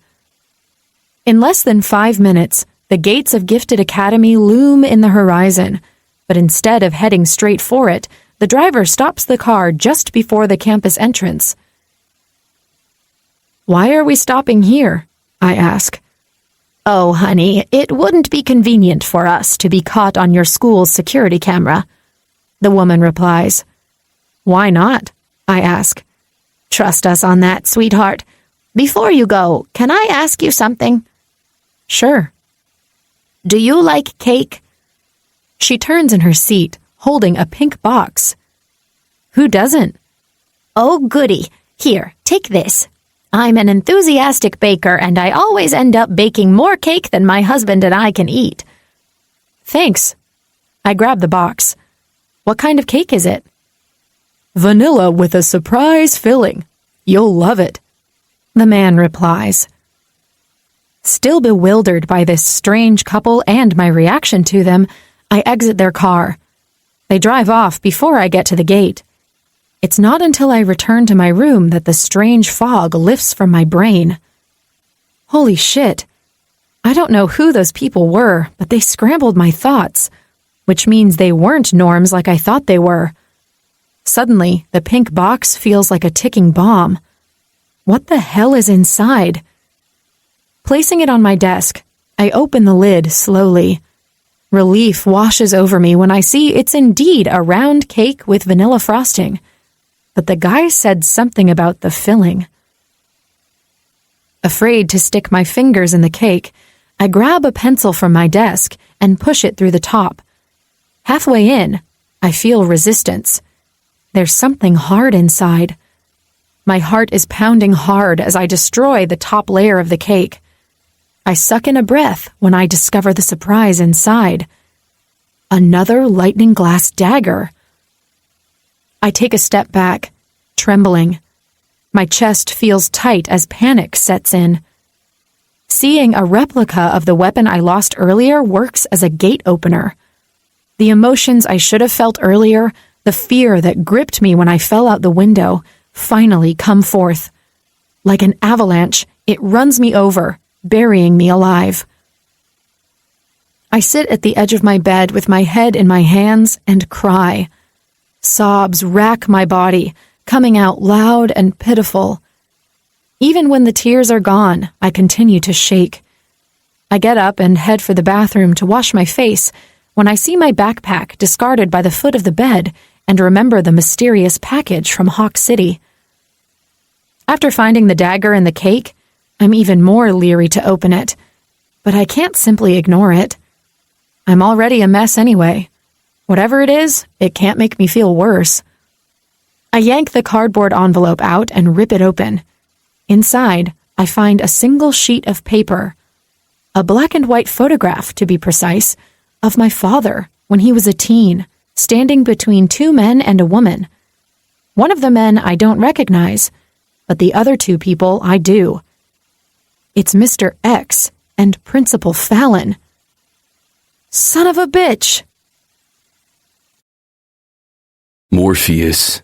In less than 5 minutes, the gates of Gifted Academy loom in the horizon, but instead of heading straight for it, The driver stops the car just before the campus entrance. "Why are we stopping here?" I ask. "Oh, honey, it wouldn't be convenient for us to be caught on your school's security camera," the woman replies. "Why not?" I ask. "Trust us on that, sweetheart. Before you go, can I ask you something?" "Sure." "Do you like cake?" She turns in her seat, holding a pink box. "Who doesn't?" "Oh, goody. Here, take this. I'm an enthusiastic baker, and I always end up baking more cake than my husband and I can eat." "Thanks." I grab the box. "What kind of cake is it?" "Vanilla with a surprise filling. You'll love it," the man replies. Still bewildered by this strange couple and my reaction to them, I exit their car. They drive off before I get to the gate. It's not until I return to my room that the strange fog lifts from my brain. Holy shit. I don't know who those people were, but they scrambled my thoughts, which means they weren't norms like I thought they were. Suddenly, the pink box feels like a ticking bomb. What the hell is inside? Placing it on my desk, I open the lid slowly. Relief washes over me when I see it's indeed a round cake with vanilla frosting. But the guy said something about the filling. Afraid to stick my fingers in the cake, I grab a pencil from my desk and push it through the top. Halfway in, I feel resistance. There's something hard inside. My heart is pounding hard as I destroy the top layer of the cake. I suck in a breath when I discover the surprise inside. Another lightning glass dagger. I take a step back, trembling. My chest feels tight as panic sets in. Seeing a replica of the weapon I lost earlier works as a gate opener. The emotions I should have felt earlier, the fear that gripped me when I fell out the window, finally come forth. Like an avalanche, it runs me over, burying me alive. I sit at the edge of my bed with my head in my hands and cry. Sobs rack my body, coming out loud and pitiful. Even when the tears are gone, I continue to shake. I get up and head for the bathroom to wash my face when I see my backpack discarded by the foot of the bed and remember the mysterious package from Hawk City. After finding the dagger in the cake, I'm even more leery to open it, but I can't simply ignore it. I'm already a mess anyway. Whatever it is, it can't make me feel worse. I yank the cardboard envelope out and rip it open. Inside, I find a single sheet of paper. A black and white photograph, to be precise, of my father when he was a teen, standing between two men and a woman. One of the men I don't recognize, but the other two people I do. It's Mr. X and Principal Fallon. Son of a bitch! Morpheus.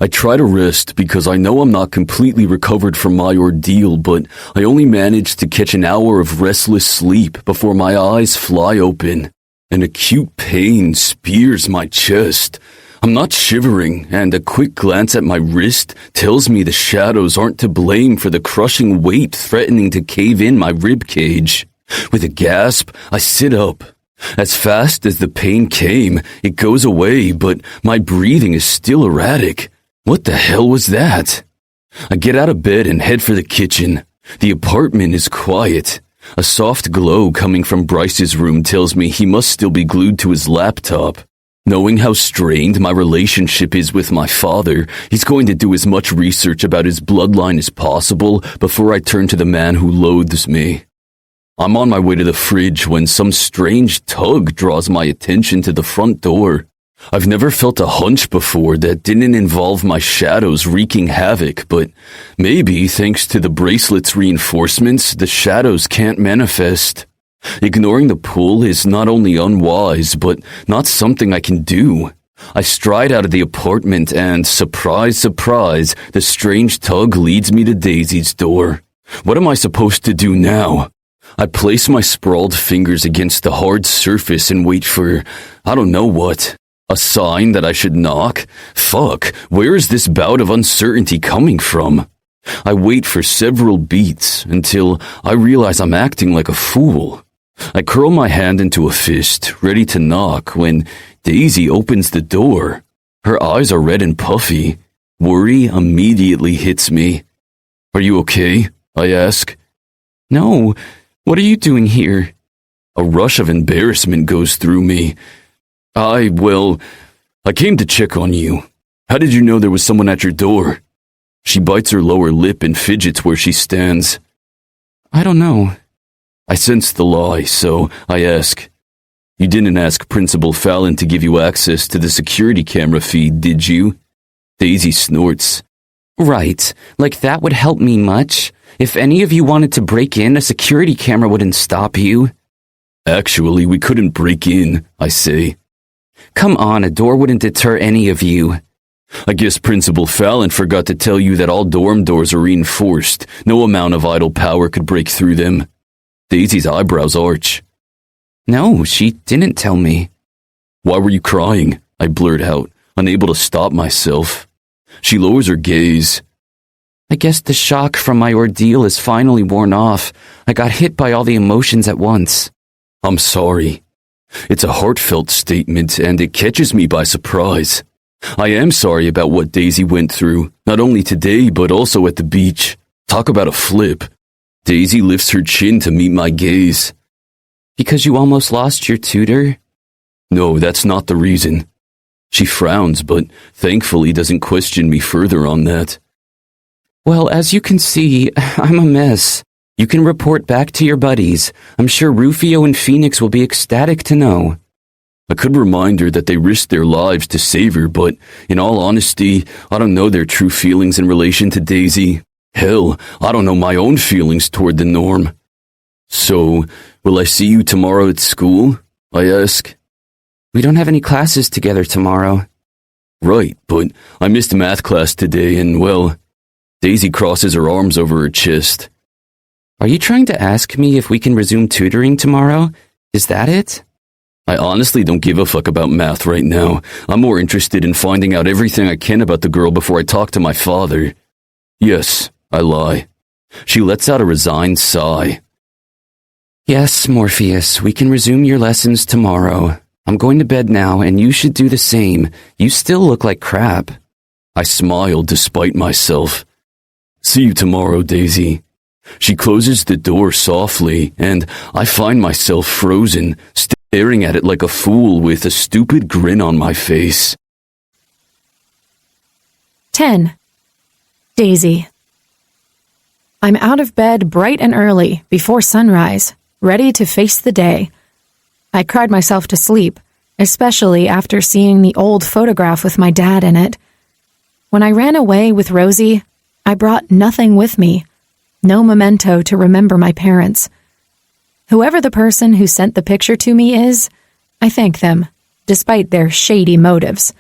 I try to rest because I know I'm not completely recovered from my ordeal, but I only managed to catch an hour of restless sleep before my eyes fly open. An acute pain spears my chest. I'm not shivering, and a quick glance at my wrist tells me the shadows aren't to blame for the crushing weight threatening to cave in my rib cage. With a gasp, I sit up. As fast as the pain came, it goes away, but my breathing is still erratic. What the hell was that? I get out of bed and head for the kitchen. The apartment is quiet. A soft glow coming from Bryce's room tells me he must still be glued to his laptop. Knowing how strained my relationship is with my father, he's going to do as much research about his bloodline as possible before I turn to the man who loathes me. I'm on my way to the fridge when some strange tug draws my attention to the front door. I've never felt a hunch before that didn't involve my shadows wreaking havoc, but maybe thanks to the bracelet's reinforcements, the shadows can't manifest. Ignoring the pull is not only unwise, but not something I can do. I stride out of the apartment and, surprise, surprise, the strange tug leads me to Daisy's door. What am I supposed to do now? I place my sprawled fingers against the hard surface and wait for, I don't know what. A sign that I should knock? Fuck, where is this bout of uncertainty coming from? I wait for several beats until I realize I'm acting like a fool. I curl my hand into a fist, ready to knock, when Daisy opens the door. Her eyes are red and puffy. Worry immediately hits me. Are you okay? I ask. No, what are you doing here? A rush of embarrassment goes through me. I came to check on you. How did you know there was someone at your door? She bites her lower lip and fidgets where she stands. I don't know. I sense the lie, so I ask. You didn't ask Principal Fallon to give you access to the security camera feed, did you? Daisy snorts. Right, like that would help me much. If any of you wanted to break in, a security camera wouldn't stop you. Actually, we couldn't break in, I say. Come on, a door wouldn't deter any of you. I guess Principal Fallon forgot to tell you that all dorm doors are reinforced. No amount of idle power could break through them. Daisy's eyebrows arch. No, she didn't tell me. Why were you crying? I blurt out, unable to stop myself. She lowers her gaze. I guess the shock from my ordeal is finally worn off. I got hit by all the emotions at once. I'm sorry. It's a heartfelt statement, and it catches me by surprise. I am sorry about what Daisy went through, not only today, but also at the beach. Talk about a flip. Daisy lifts her chin to meet my gaze. Because you almost lost your tutor? No, that's not the reason. She frowns, but thankfully doesn't question me further on that. Well, as you can see, I'm a mess. You can report back to your buddies. I'm sure Rufio and Phoenix will be ecstatic to know. I could remind her that they risked their lives to save her, but in all honesty, I don't know their true feelings in relation to Daisy. Hell, I don't know my own feelings toward the norm. So, will I see you tomorrow at school? I ask. We don't have any classes together tomorrow. Right, but I missed math class today and, Daisy crosses her arms over her chest. Are you trying to ask me if we can resume tutoring tomorrow? Is that it? I honestly don't give a fuck about math right now. I'm more interested in finding out everything I can about the girl before I talk to my father. Yes, I lie. She lets out a resigned sigh. Yes, Morpheus, we can resume your lessons tomorrow. I'm going to bed now, and you should do the same. You still look like crap. I smile despite myself. See you tomorrow, Daisy. She closes the door softly, and I find myself frozen, staring at it like a fool with a stupid grin on my face. 10. Daisy. I'm out of bed bright and early, before sunrise, ready to face the day. I cried myself to sleep, especially after seeing the old photograph with my dad in it. When I ran away with Rosie, I brought nothing with me, no memento to remember my parents. Whoever the person who sent the picture to me is, I thank them, despite their shady motives.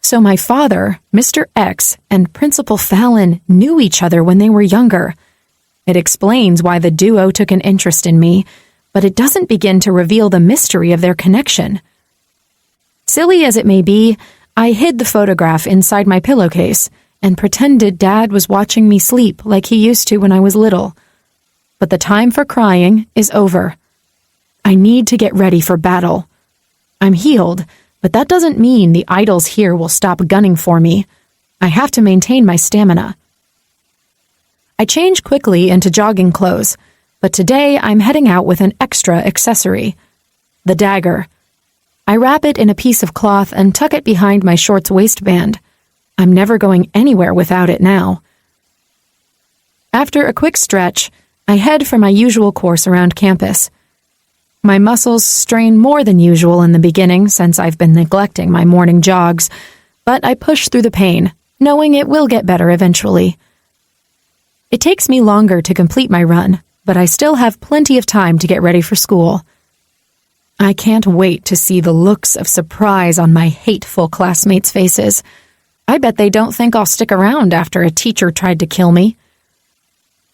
So my father, Mr. X, and Principal Fallon knew each other when they were younger. It explains why the duo took an interest in me, but it doesn't begin to reveal the mystery of their connection. Silly as it may be, I hid the photograph inside my pillowcase and pretended Dad was watching me sleep like he used to when I was little. But the time for crying is over. I need to get ready for battle. I'm healed, but that doesn't mean the idols here will stop gunning for me. I have to maintain my stamina. I change quickly into jogging clothes, but today I'm heading out with an extra accessory. The dagger. I wrap it in a piece of cloth and tuck it behind my shorts waistband. I'm never going anywhere without it now. After a quick stretch, I head for my usual course around campus. My muscles strain more than usual in the beginning since I've been neglecting my morning jogs, but I push through the pain, knowing it will get better eventually. It takes me longer to complete my run, but I still have plenty of time to get ready for school. I can't wait to see the looks of surprise on my hateful classmates' faces. I bet they don't think I'll stick around after a teacher tried to kill me.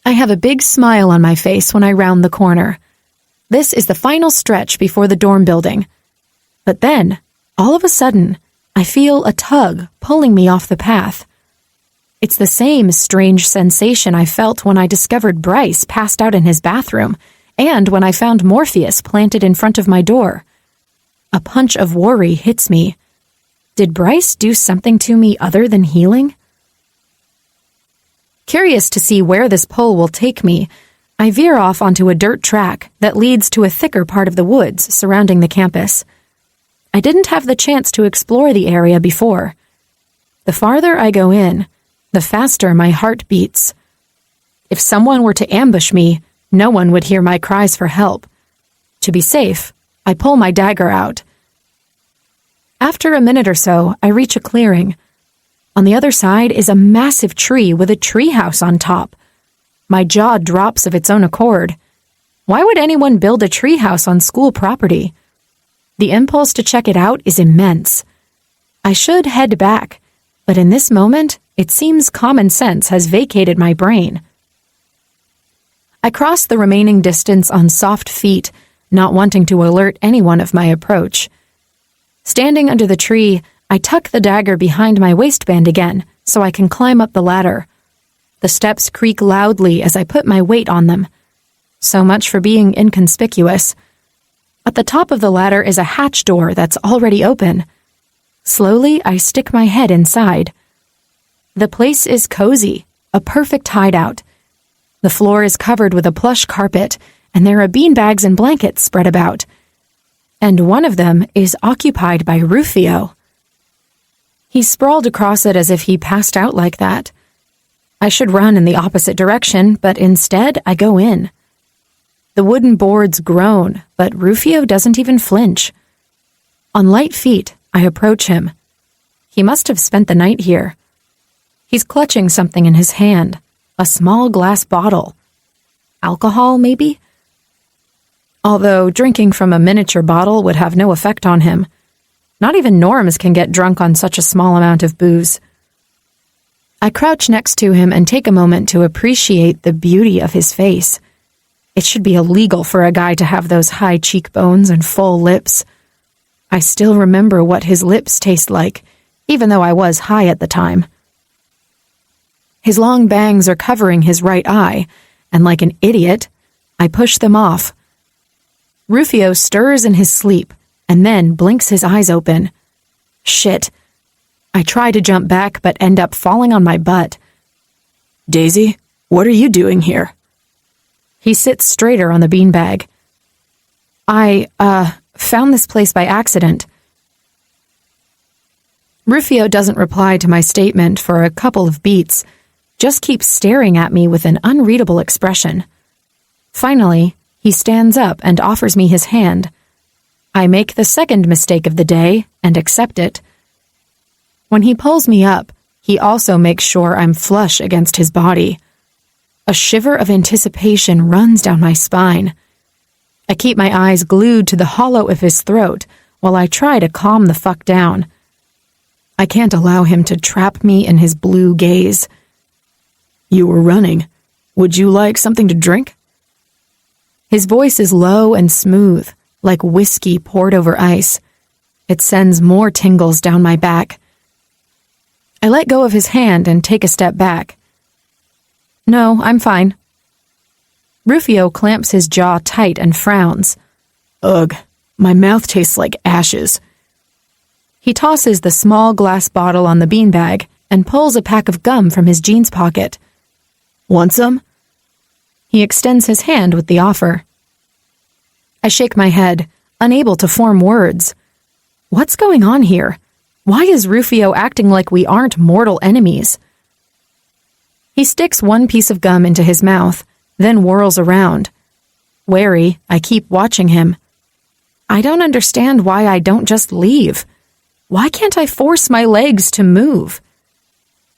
I have a big smile on my face when I round the corner. This is the final stretch before the dorm building. But then, All of a sudden, I feel a tug pulling me off the path. It's the same strange sensation I felt when I discovered Bryce passed out in his bathroom and when I found Morpheus planted in front of my door. A punch of worry hits me. Did Bryce do something to me other than healing? Curious to see where this pull will take me, I veer off onto a dirt track that leads to a thicker part of the woods surrounding the campus. I didn't have the chance to explore the area before. The farther I go in, the faster my heart beats. If someone were to ambush me, no one would hear my cries for help. To be safe, I pull my dagger out. After a minute or so, I reach a clearing. On the other side is a massive tree with a treehouse on top. My jaw drops of its own accord. Why would anyone build a treehouse on school property? The impulse to check it out is immense. I should head back, but in this moment, it seems common sense has vacated my brain. I cross the remaining distance on soft feet, not wanting to alert anyone of my approach. Standing under the tree, I tuck the dagger behind my waistband again so I can climb up the ladder. The steps creak loudly as I put my weight on them. So much for being inconspicuous. At the top of the ladder is a hatch door that's already open. Slowly, I stick my head inside. The place is cozy, a perfect hideout. The floor is covered with a plush carpet, and there are beanbags and blankets spread about. And one of them is occupied by Rufio. He's sprawled across it as if he passed out like that. I should run in the opposite direction, but instead I go in. The wooden boards groan, but Rufio doesn't even flinch. On light feet, I approach him. He must have spent the night here. He's clutching something in his hand, a small glass bottle. Alcohol, maybe? Although drinking from a miniature bottle would have no effect on him. Not even Norms can get drunk on such a small amount of booze. I crouch next to him and take a moment to appreciate the beauty of his face. It should be illegal for a guy to have those high cheekbones and full lips. I still remember what his lips taste like, even though I was high at the time. His long bangs are covering his right eye, and like an idiot, I push them off. Rufio stirs in his sleep, and then blinks his eyes open. Shit. I try to jump back, but end up falling on my butt. Daisy, what are you doing here? He sits straighter on the beanbag. I found this place by accident. Rufio doesn't reply to my statement for a couple of beats, just keeps staring at me with an unreadable expression. Finally, he stands up and offers me his hand. I make the second mistake of the day and accept it. When he pulls me up, he also makes sure I'm flush against his body. A shiver of anticipation runs down my spine. I keep my eyes glued to the hollow of his throat while I try to calm the fuck down. I can't allow him to trap me in his blue gaze. You were running. Would you like something to drink? His voice is low and smooth, like whiskey poured over ice. It sends more tingles down my back. I let go of his hand and take a step back. No, I'm fine. Rufio clamps his jaw tight and frowns. Ugh, my mouth tastes like ashes. He tosses the small glass bottle on the beanbag and pulls a pack of gum from his jeans pocket. Want some? He extends his hand with the offer. I shake my head, unable to form words. What's going on here? Why is Rufio acting like we aren't mortal enemies? He sticks one piece of gum into his mouth, then whirls around. Wary, I keep watching him. I don't understand why I don't just leave. Why can't I force my legs to move?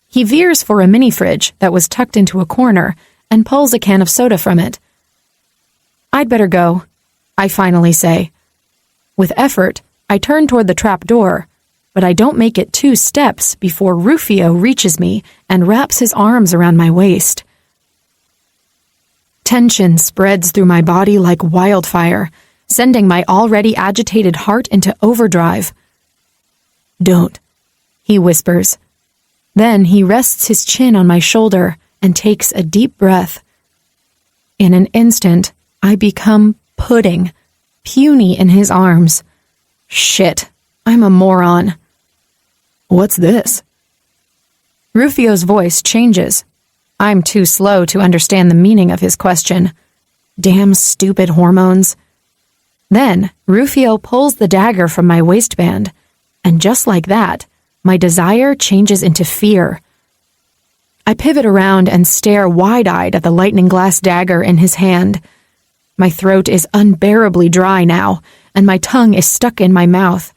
He veers for a mini fridge that was tucked into a corner and pulls a can of soda from it. I'd better go, I finally say. With effort, I turn toward the trap door, but I don't make it 2 steps before Rufio reaches me and wraps his arms around my waist. Tension spreads through my body like wildfire, sending my already agitated heart into overdrive. Don't, he whispers. Then he rests his chin on my shoulder and takes a deep breath. In an instant, I become pudding, puny in his arms. Shit, I'm a moron. What's this? Rufio's voice changes. I'm too slow to understand the meaning of his question. Damn stupid hormones. Then, Rufio pulls the dagger from my waistband, and just like that, my desire changes into fear. I pivot around and stare wide-eyed at the lightning glass dagger in his hand. My throat is unbearably dry now, and my tongue is stuck in my mouth.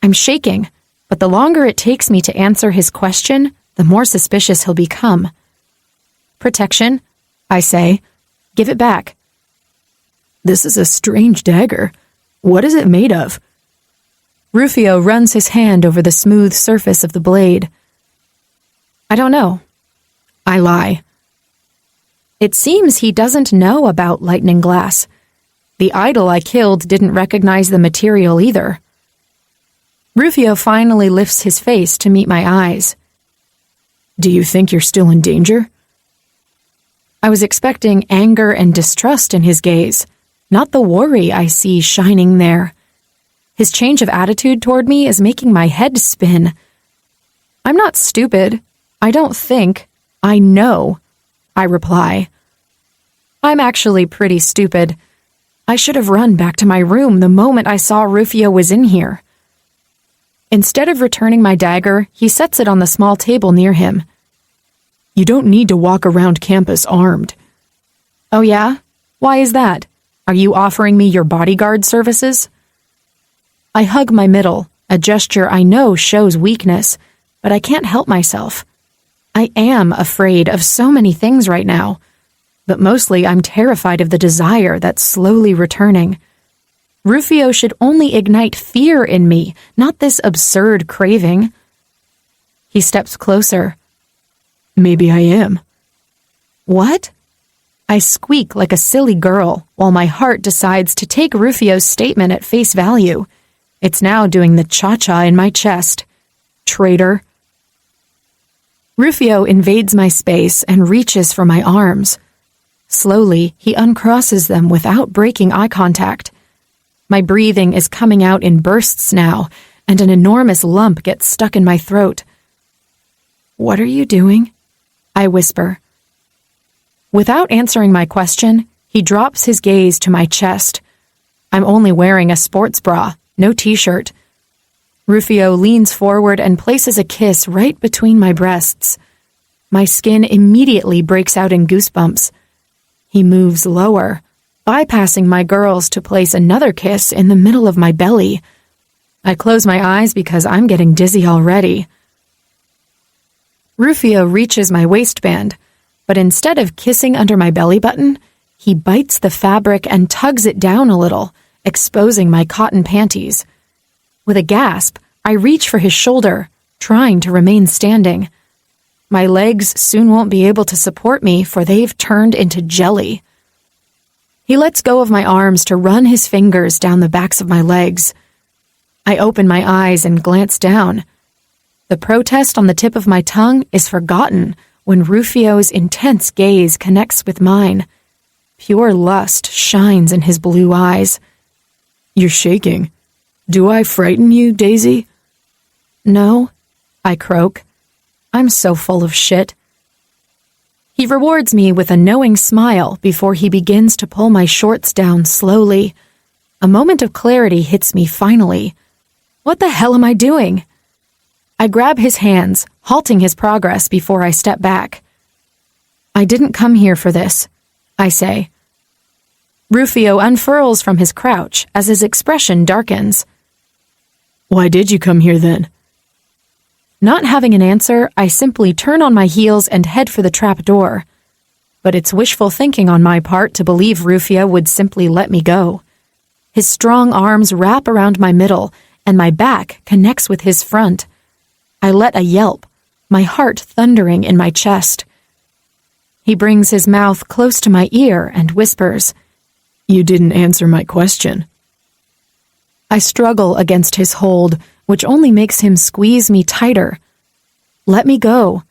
I'm shaking, but the longer it takes me to answer his question, the more suspicious he'll become. Protection, I say. Give it back. This is a strange dagger. What is it made of? Rufio runs his hand over the smooth surface of the blade. I don't know. I lie. It seems he doesn't know about lightning glass. The idol I killed didn't recognize the material either. Rufio finally lifts his face to meet my eyes. Do you think you're still in danger? I was expecting anger and distrust in his gaze, not the worry I see shining there. His change of attitude toward me is making my head spin. I'm not stupid. I don't think. I know, I reply. I'm actually pretty stupid. I should have run back to my room the moment I saw Rufio was in here. Instead of returning my dagger, he sets it on the small table near him. You don't need to walk around campus armed. Oh yeah? Why is that? Are you offering me your bodyguard services? I hug my middle, a gesture I know shows weakness, but I can't help myself. I am afraid of so many things right now, but mostly I'm terrified of the desire that's slowly returning. Rufio should only ignite fear in me, not this absurd craving. He steps closer. Maybe I am. What? I squeak like a silly girl while my heart decides to take Rufio's statement at face value. It's now doing the cha-cha in my chest. Traitor. Rufio invades my space and reaches for my arms. Slowly, he uncrosses them without breaking eye contact. My breathing is coming out in bursts now, and an enormous lump gets stuck in my throat. What are you doing? I whisper. Without answering my question, he drops his gaze to my chest. I'm only wearing a sports bra, no t-shirt. Rufio leans forward and places a kiss right between my breasts. My skin immediately breaks out in goosebumps. He moves lower, bypassing my girls to place another kiss in the middle of my belly. I close my eyes because I'm getting dizzy already. Rufio reaches my waistband, but instead of kissing under my belly button, he bites the fabric and tugs it down a little, exposing my cotton panties. With a gasp, I reach for his shoulder, trying to remain standing. My legs soon won't be able to support me, for they've turned into jelly. He lets go of my arms to run his fingers down the backs of my legs. I open my eyes and glance down. The protest on the tip of my tongue is forgotten when Rufio's intense gaze connects with mine. Pure lust shines in his blue eyes. You're shaking. Do I frighten you, Daisy? No, I croak. I'm so full of shit. He rewards me with a knowing smile before he begins to pull my shorts down slowly. A moment of clarity hits me finally. What the hell am I doing? I grab his hands, halting his progress before I step back. I didn't come here for this, I say. Rufio unfurls from his crouch as his expression darkens. Why did you come here then? Not having an answer, I simply turn on my heels and head for the trap door. But it's wishful thinking on my part to believe Rufio would simply let me go. His strong arms wrap around my middle, and my back connects with his front. I let a yelp, my heart thundering in my chest. He brings his mouth close to my ear and whispers, You didn't answer my question. I struggle against his hold, which only makes him squeeze me tighter. Let me go.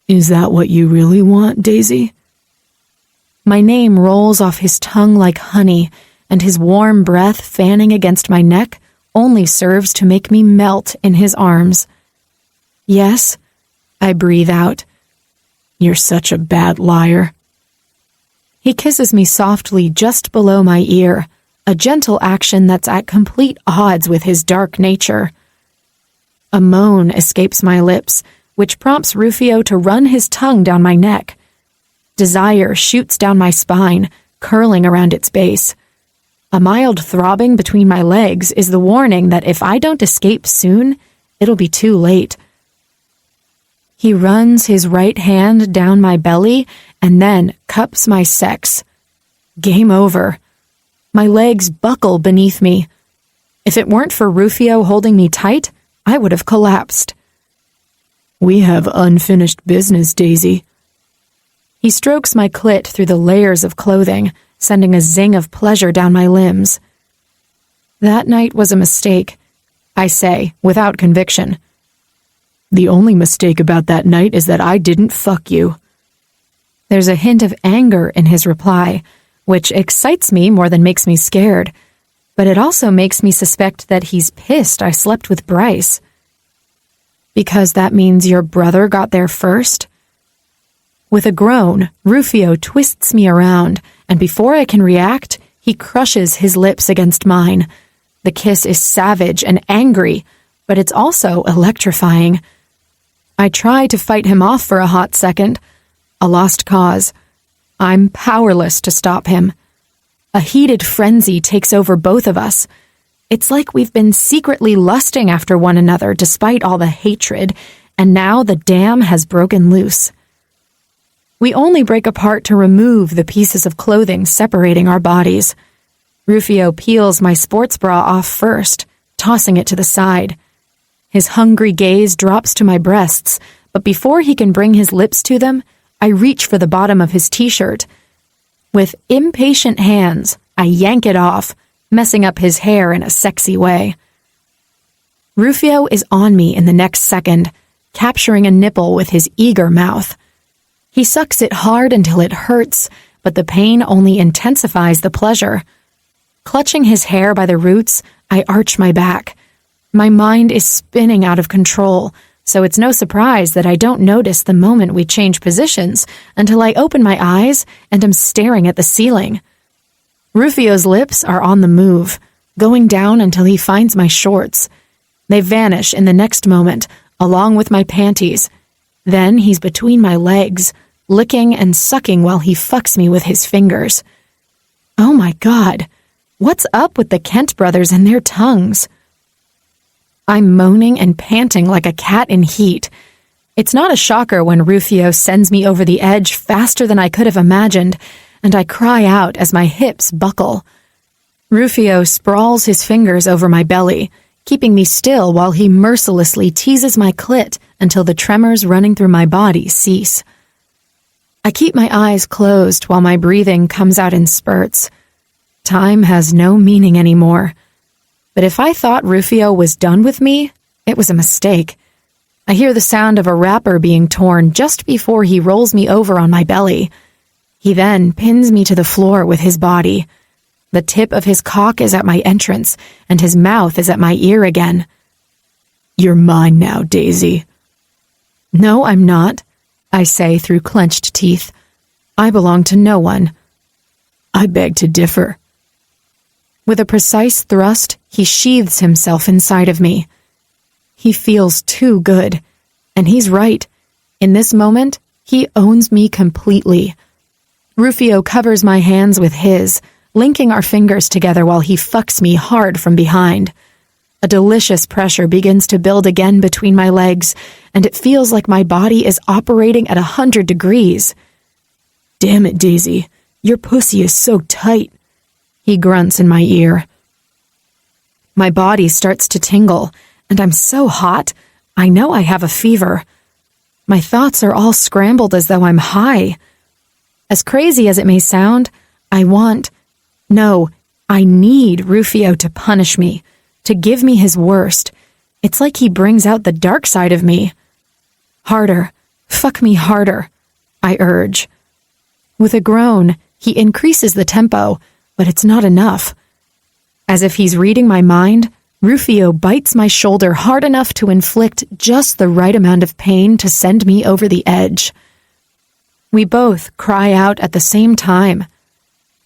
Is that what you really want, Daisy? My name rolls off his tongue like honey, and his warm breath fanning against my neck only serves to make me melt in his arms. Yes, I breathe out. You're such a bad liar. He kisses me softly just below my ear, a gentle action that's at complete odds with his dark nature. A moan escapes my lips, which prompts Rufio to run his tongue down my neck. Desire shoots down my spine, curling around its base. A mild throbbing between my legs is the warning that if I don't escape soon, it'll be too late. He runs his right hand down my belly and then cups my sex. Game over. My legs buckle beneath me. If it weren't for Rufio holding me tight, I would have collapsed. We have unfinished business, Daisy. He strokes my clit through the layers of clothing, sending a zing of pleasure down my limbs. That night was a mistake, I say, without conviction. The only mistake about that night is that I didn't fuck you. There's a hint of anger in his reply, which excites me more than makes me scared, but it also makes me suspect that he's pissed I slept with Bryce. Because that means your brother got there first? With a groan, Rufio twists me around, and before I can react, he crushes his lips against mine. The kiss is savage and angry, but it's also electrifying. I try to fight him off for a hot second. A lost cause. I'm powerless to stop him. A heated frenzy takes over both of us. It's like we've been secretly lusting after one another despite all the hatred, and now the dam has broken loose. We only break apart to remove the pieces of clothing separating our bodies. Rufio peels my sports bra off first, tossing it to the side. His hungry gaze drops to my breasts, but before he can bring his lips to them, I reach for the bottom of his t-shirt. With impatient hands, I yank it off, messing up his hair in a sexy way. Rufio is on me in the next second, capturing a nipple with his eager mouth. He sucks it hard until it hurts, but the pain only intensifies the pleasure. Clutching his hair by the roots, I arch my back. My mind is spinning out of control, so it's no surprise that I don't notice the moment we change positions until I open my eyes and am staring at the ceiling. Rufio's lips are on the move, going down until he finds my shorts. They vanish in the next moment, along with my panties. Then he's between my legs, licking and sucking while he fucks me with his fingers. Oh my God, what's up with the Kent brothers and their tongues? I'm moaning and panting like a cat in heat. It's not a shocker when Rufio sends me over the edge faster than I could have imagined, and I cry out as my hips buckle. Rufio sprawls his fingers over my belly, keeping me still while he mercilessly teases my clit until the tremors running through my body cease. I keep my eyes closed while my breathing comes out in spurts. Time has no meaning anymore. But if I thought Rufio was done with me, it was a mistake. I hear the sound of a wrapper being torn just before he rolls me over on my belly. He then pins me to the floor with his body. The tip of his cock is at my entrance, and his mouth is at my ear again. You're mine now, Daisy. No, I'm not, I say through clenched teeth. I belong to no one. I beg to differ. With a precise thrust, he sheathes himself inside of me. He feels too good, and he's right. In this moment, he owns me completely. Rufio covers my hands with his, linking our fingers together while he fucks me hard from behind. A delicious pressure begins to build again between my legs, and it feels like my body is operating at 100 degrees. Damn it, Daisy, your pussy is so tight, he grunts in my ear. My body starts to tingle, and I'm so hot, I know I have a fever. My thoughts are all scrambled as though I'm high. As crazy as it may sound, I need Rufio to punish me, to give me his worst. It's like he brings out the dark side of me. Harder. Fuck me harder, I urge. With a groan, he increases the tempo, but it's not enough. As if he's reading my mind, Rufio bites my shoulder hard enough to inflict just the right amount of pain to send me over the edge. We both cry out at the same time.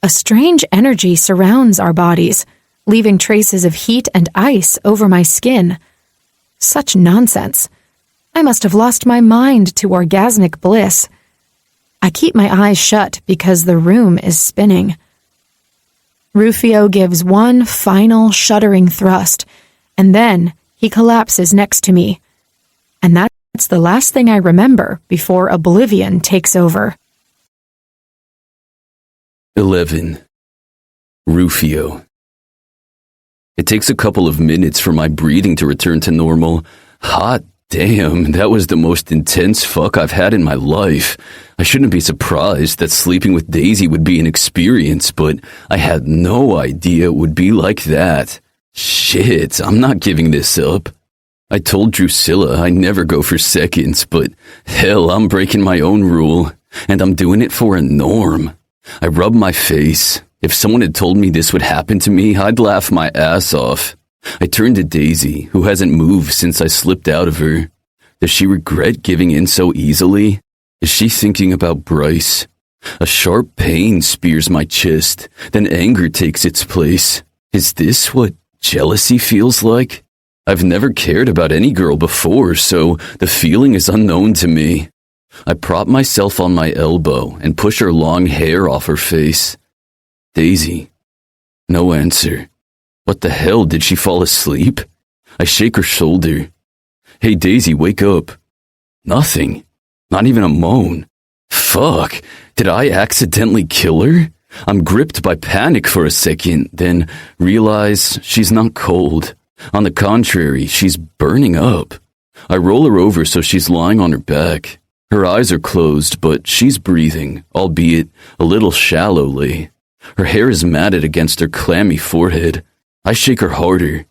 A strange energy surrounds our bodies, leaving traces of heat and ice over my skin. Such nonsense. I must have lost my mind to orgasmic bliss. I keep my eyes shut because the room is spinning. Rufio gives one final shuddering thrust, and then he collapses next to me. And that's the last thing I remember before oblivion takes over. 11. Rufio. It takes a couple of minutes for my breathing to return to normal. Hot damn, that was the most intense fuck I've had in my life. I shouldn't be surprised that sleeping with Daisy would be an experience, but I had no idea it would be like that. Shit, I'm not giving this up. I told Drusilla I never go for seconds, but hell, I'm breaking my own rule, and I'm doing it for a norm. I rub my face. If someone had told me this would happen to me, I'd laugh my ass off. I turn to Daisy, who hasn't moved since I slipped out of her. Does she regret giving in so easily? Is she thinking about Bryce? A sharp pain spears my chest, then anger takes its place. Is this what jealousy feels like? I've never cared about any girl before, so the feeling is unknown to me. I prop myself on my elbow and push her long hair off her face. Daisy. No answer. What the hell, did she fall asleep? I shake her shoulder. Hey Daisy, wake up. Nothing. Not even a moan. Fuck, did I accidentally kill her? I'm gripped by panic for a second, then realize she's not cold. On the contrary, she's burning up. I roll her over so she's lying on her back. Her eyes are closed, but she's breathing, albeit a little shallowly. Her hair is matted against her clammy forehead. I shake her harder.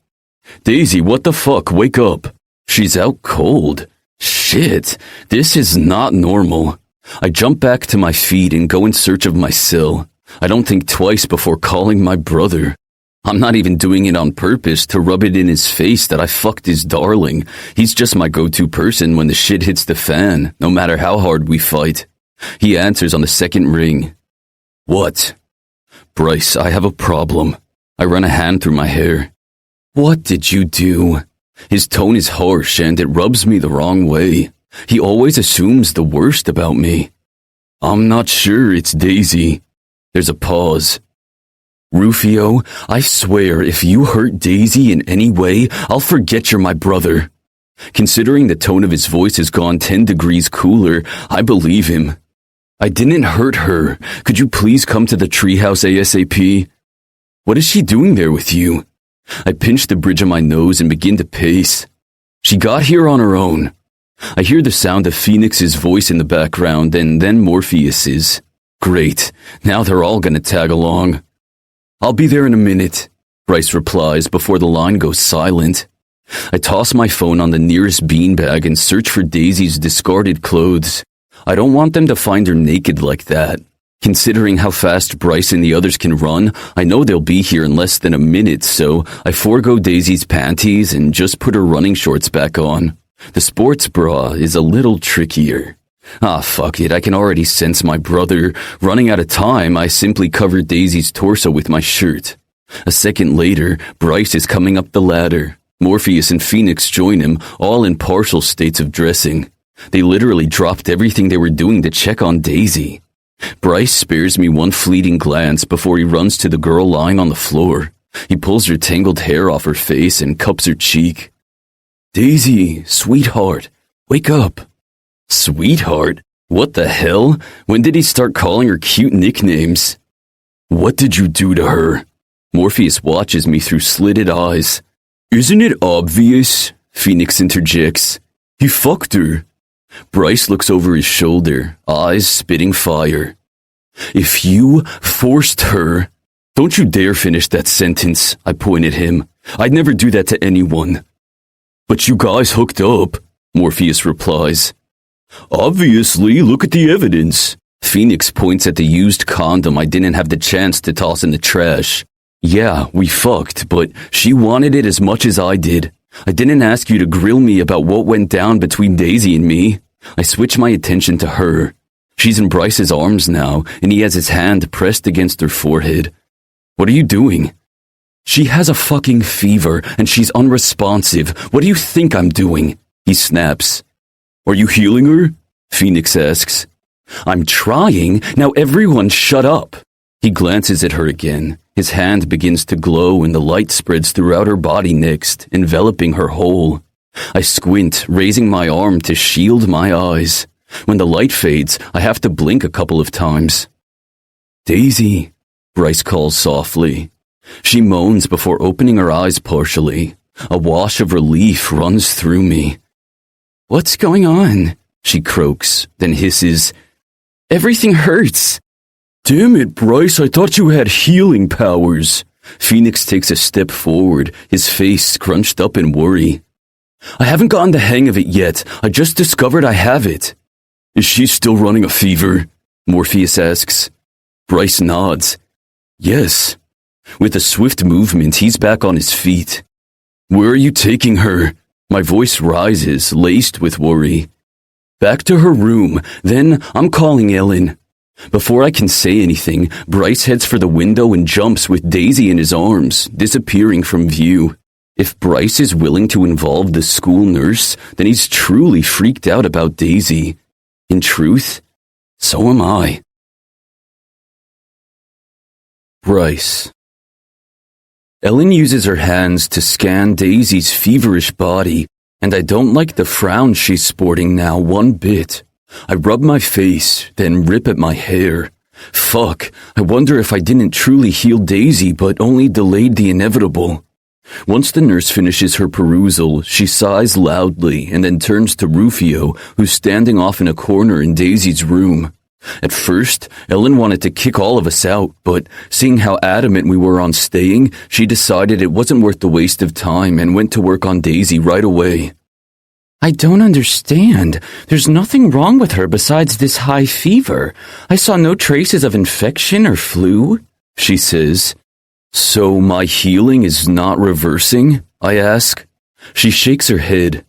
Daisy, what the fuck? Wake up. She's out cold. Shit, this is not normal. I jump back to my feet and go in search of my cell. I don't think twice before calling my brother. I'm not even doing it on purpose to rub it in his face that I fucked his darling. He's just my go-to person when the shit hits the fan, no matter how hard we fight. He answers on the second ring. What? Bryce, I have a problem. I run a hand through my hair. What did you do? His tone is harsh and it rubs me the wrong way. He always assumes the worst about me. I'm not sure it's Daisy. There's a pause. Rufio, I swear if you hurt Daisy in any way, I'll forget you're my brother. Considering the tone of his voice has gone 10 degrees cooler, I believe him. I didn't hurt her. Could you please come to the treehouse ASAP? What is she doing there with you? I pinch the bridge of my nose and begin to pace. She got here on her own. I hear the sound of Phoenix's voice in the background and then Morpheus's. Great. Now they're all gonna tag along. I'll be there in a minute, Bryce replies before the line goes silent. I toss my phone on the nearest beanbag and search for Daisy's discarded clothes. I don't want them to find her naked like that. Considering how fast Bryce and the others can run, I know they'll be here in less than a minute, so I forego Daisy's panties and just put her running shorts back on. The sports bra is a little trickier. Fuck it, I can already sense my brother. Running out of time, I simply cover Daisy's torso with my shirt. A second later, Bryce is coming up the ladder. Morpheus and Phoenix join him, all in partial states of dressing. They literally dropped everything they were doing to check on Daisy. Bryce spares me one fleeting glance before he runs to the girl lying on the floor. He pulls her tangled hair off her face and cups her cheek. Daisy, sweetheart, wake up. Sweetheart? What the hell? When did he start calling her cute nicknames? What did you do to her? Morpheus watches me through slitted eyes. Isn't it obvious? Phoenix interjects. He fucked her. Bryce looks over his shoulder, eyes spitting fire. If you forced her... Don't you dare finish that sentence, I point at him. I'd never do that to anyone. But you guys hooked up, Morpheus replies. Obviously, look at the evidence. Phoenix points at the used condom I didn't have the chance to toss in the trash. Yeah, we fucked, but she wanted it as much as I did. I didn't ask you to grill me about what went down between Daisy and me. I switch my attention to her. She's in Bryce's arms now, and he has his hand pressed against her forehead. What are you doing? She has a fucking fever, and she's unresponsive. What do you think I'm doing? He snaps. Are you healing her? Phoenix asks. I'm trying. Now everyone shut up. He glances at her again. His hand begins to glow and the light spreads throughout her body next, enveloping her whole. I squint, raising my arm to shield my eyes. When the light fades, I have to blink a couple of times. Daisy, Bryce calls softly. She moans before opening her eyes partially. A wash of relief runs through me. What's going on? She croaks, then hisses. Everything hurts. Damn it, Bryce, I thought you had healing powers. Phoenix takes a step forward, his face scrunched up in worry. I haven't gotten the hang of it yet. I just discovered I have it. Is she still running a fever? Morpheus asks. Bryce nods. Yes. With a swift movement, he's back on his feet. Where are you taking her? My voice rises, laced with worry. Back to her room, then I'm calling Ellen. Before I can say anything, Bryce heads for the window and jumps with Daisy in his arms, disappearing from view. If Bryce is willing to involve the school nurse, then he's truly freaked out about Daisy. In truth, so am I. Bryce. Ellen uses her hands to scan Daisy's feverish body, and I don't like the frown she's sporting now one bit. I rub my face, then rip at my hair. Fuck, I wonder if I didn't truly heal Daisy but only delayed the inevitable. Once the nurse finishes her perusal, she sighs loudly and then turns to Rufio, who's standing off in a corner in Daisy's room. At first, Ellen wanted to kick all of us out, but seeing how adamant we were on staying, she decided it wasn't worth the waste of time and went to work on Daisy right away. I don't understand. There's nothing wrong with her besides this high fever. I saw no traces of infection or flu, she says. So my healing is not reversing? I ask. She shakes her head.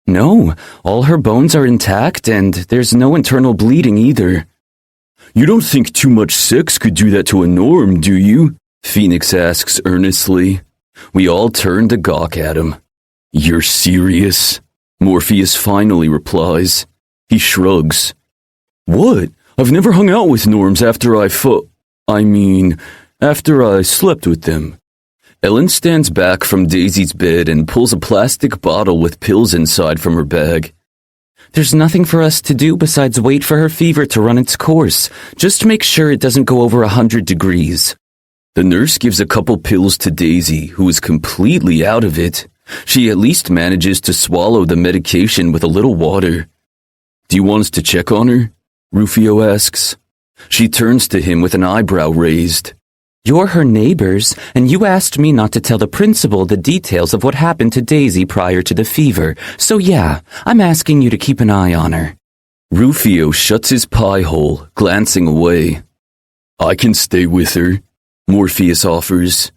No, all her bones are intact and there's no internal bleeding either. You don't think too much sex could do that to a Norm, do you? Phoenix asks earnestly. We all turn to gawk at him. You're serious? Morpheus finally replies. He shrugs. What? I've never hung out with Norms after after I slept with them. Ellen stands back from Daisy's bed and pulls a plastic bottle with pills inside from her bag. There's nothing for us to do besides wait for her fever to run its course. Just make sure it doesn't go over 100 degrees. The nurse gives a couple pills to Daisy, who is completely out of it. She at least manages to swallow the medication with a little water. Do you want us to check on her? Rufio asks. She turns to him with an eyebrow raised. You're her neighbors, and you asked me not to tell the principal the details of what happened to Daisy prior to the fever, so yeah, I'm asking you to keep an eye on her. Rufio shuts his pie hole, glancing away. I can stay with her, Morpheus offers.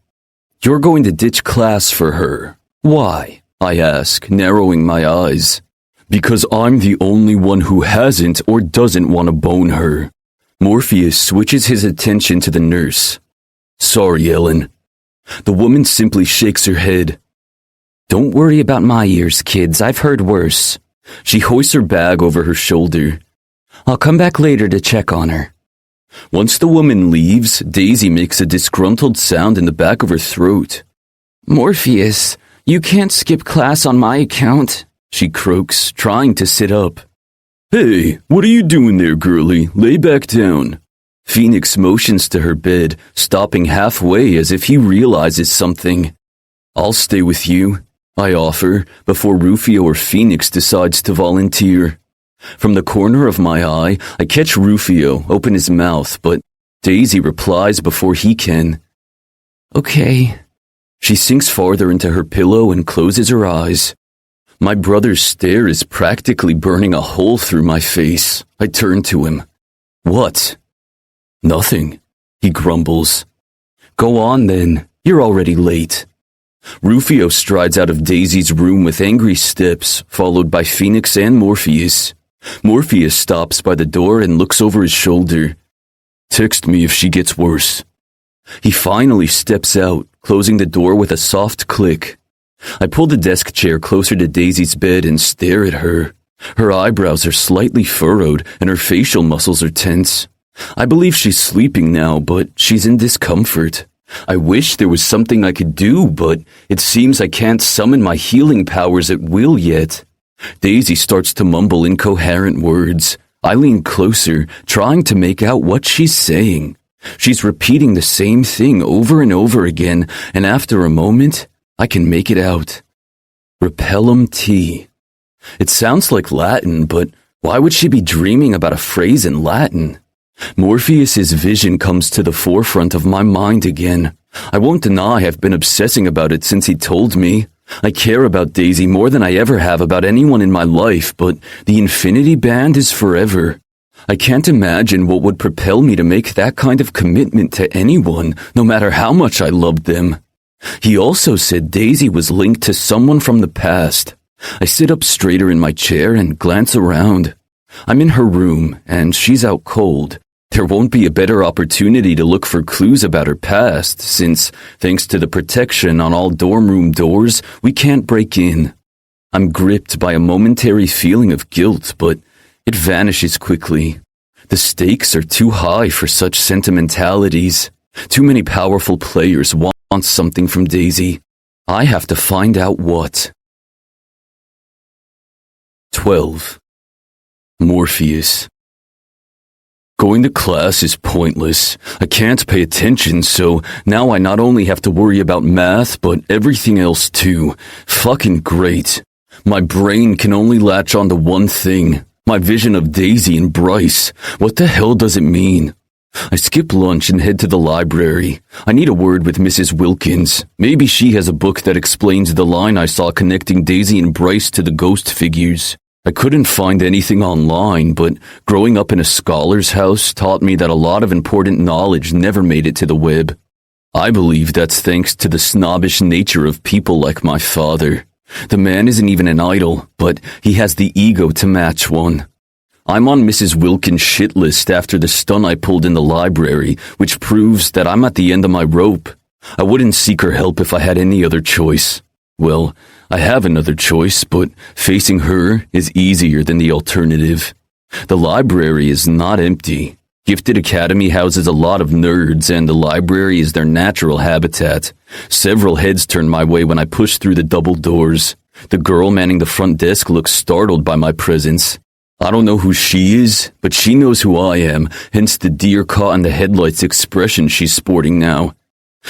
You're going to ditch class for her. Why? I ask, narrowing my eyes. Because I'm the only one who hasn't or doesn't want to bone her. Morpheus switches his attention to the nurse. Sorry, Ellen. The woman simply shakes her head. Don't worry about my ears, kids. I've heard worse. She hoists her bag over her shoulder. I'll come back later to check on her. Once the woman leaves, Daisy makes a disgruntled sound in the back of her throat. Morpheus, you can't skip class on my account, she croaks, trying to sit up. Hey, what are you doing there, girlie? Lay back down. Phoenix motions to her bed, stopping halfway as if he realizes something. I'll stay with you, I offer, before Rufio or Phoenix decides to volunteer. From the corner of my eye, I catch Rufio open his mouth, but Daisy replies before he can. Okay. She sinks farther into her pillow and closes her eyes. My brother's stare is practically burning a hole through my face. I turn to him. What? Nothing, he grumbles. Go on then, you're already late. Rufio strides out of Daisy's room with angry steps, followed by Phoenix and Morpheus. Morpheus stops by the door and looks over his shoulder. Text me if she gets worse. He finally steps out, closing the door with a soft click. I pull the desk chair closer to Daisy's bed and stare at her. Her eyebrows are slightly furrowed and her facial muscles are tense. I believe she's sleeping now, but she's in discomfort. I wish there was something I could do, but it seems I can't summon my healing powers at will yet. Daisy starts to mumble incoherent words. I lean closer, trying to make out what she's saying. She's repeating the same thing over and over again, and after a moment, I can make it out. Repellum T. It sounds like Latin, but why would she be dreaming about a phrase in Latin? Morpheus's vision comes to the forefront of my mind again. I won't deny I've been obsessing about it since he told me. I care about Daisy more than I ever have about anyone in my life, but the Infinity Band is forever. I can't imagine what would propel me to make that kind of commitment to anyone, no matter how much I loved them. He also said Daisy was linked to someone from the past. I sit up straighter in my chair and glance around. I'm in her room, and she's out cold. There won't be a better opportunity to look for clues about her past, since, thanks to the protection on all dorm room doors, we can't break in. I'm gripped by a momentary feeling of guilt, but it vanishes quickly. The stakes are too high for such sentimentalities. Too many powerful players want something from Daisy. I have to find out what. 12. Morpheus. Going to class is pointless. I can't pay attention, so now I not only have to worry about math, but everything else too. Fucking great. My brain can only latch on to one thing. My vision of Daisy and Bryce. What the hell does it mean? I skip lunch and head to the library. I need a word with Mrs. Wilkins. Maybe she has a book that explains the line I saw connecting Daisy and Bryce to the ghost figures. I couldn't find anything online, but growing up in a scholar's house taught me that a lot of important knowledge never made it to the web. I believe that's thanks to the snobbish nature of people like my father. The man isn't even an idol, but he has the ego to match one. I'm on Mrs. Wilkins' shit list after the stunt I pulled in the library, which proves that I'm at the end of my rope. I wouldn't seek her help if I had any other choice. Well, I have another choice, but facing her is easier than the alternative. The library is not empty. Gifted Academy houses a lot of nerds, and the library is their natural habitat. Several heads turn my way when I push through the double doors. The girl manning the front desk looks startled by my presence. I don't know who she is, but she knows who I am, hence the deer caught in the headlights expression she's sporting now.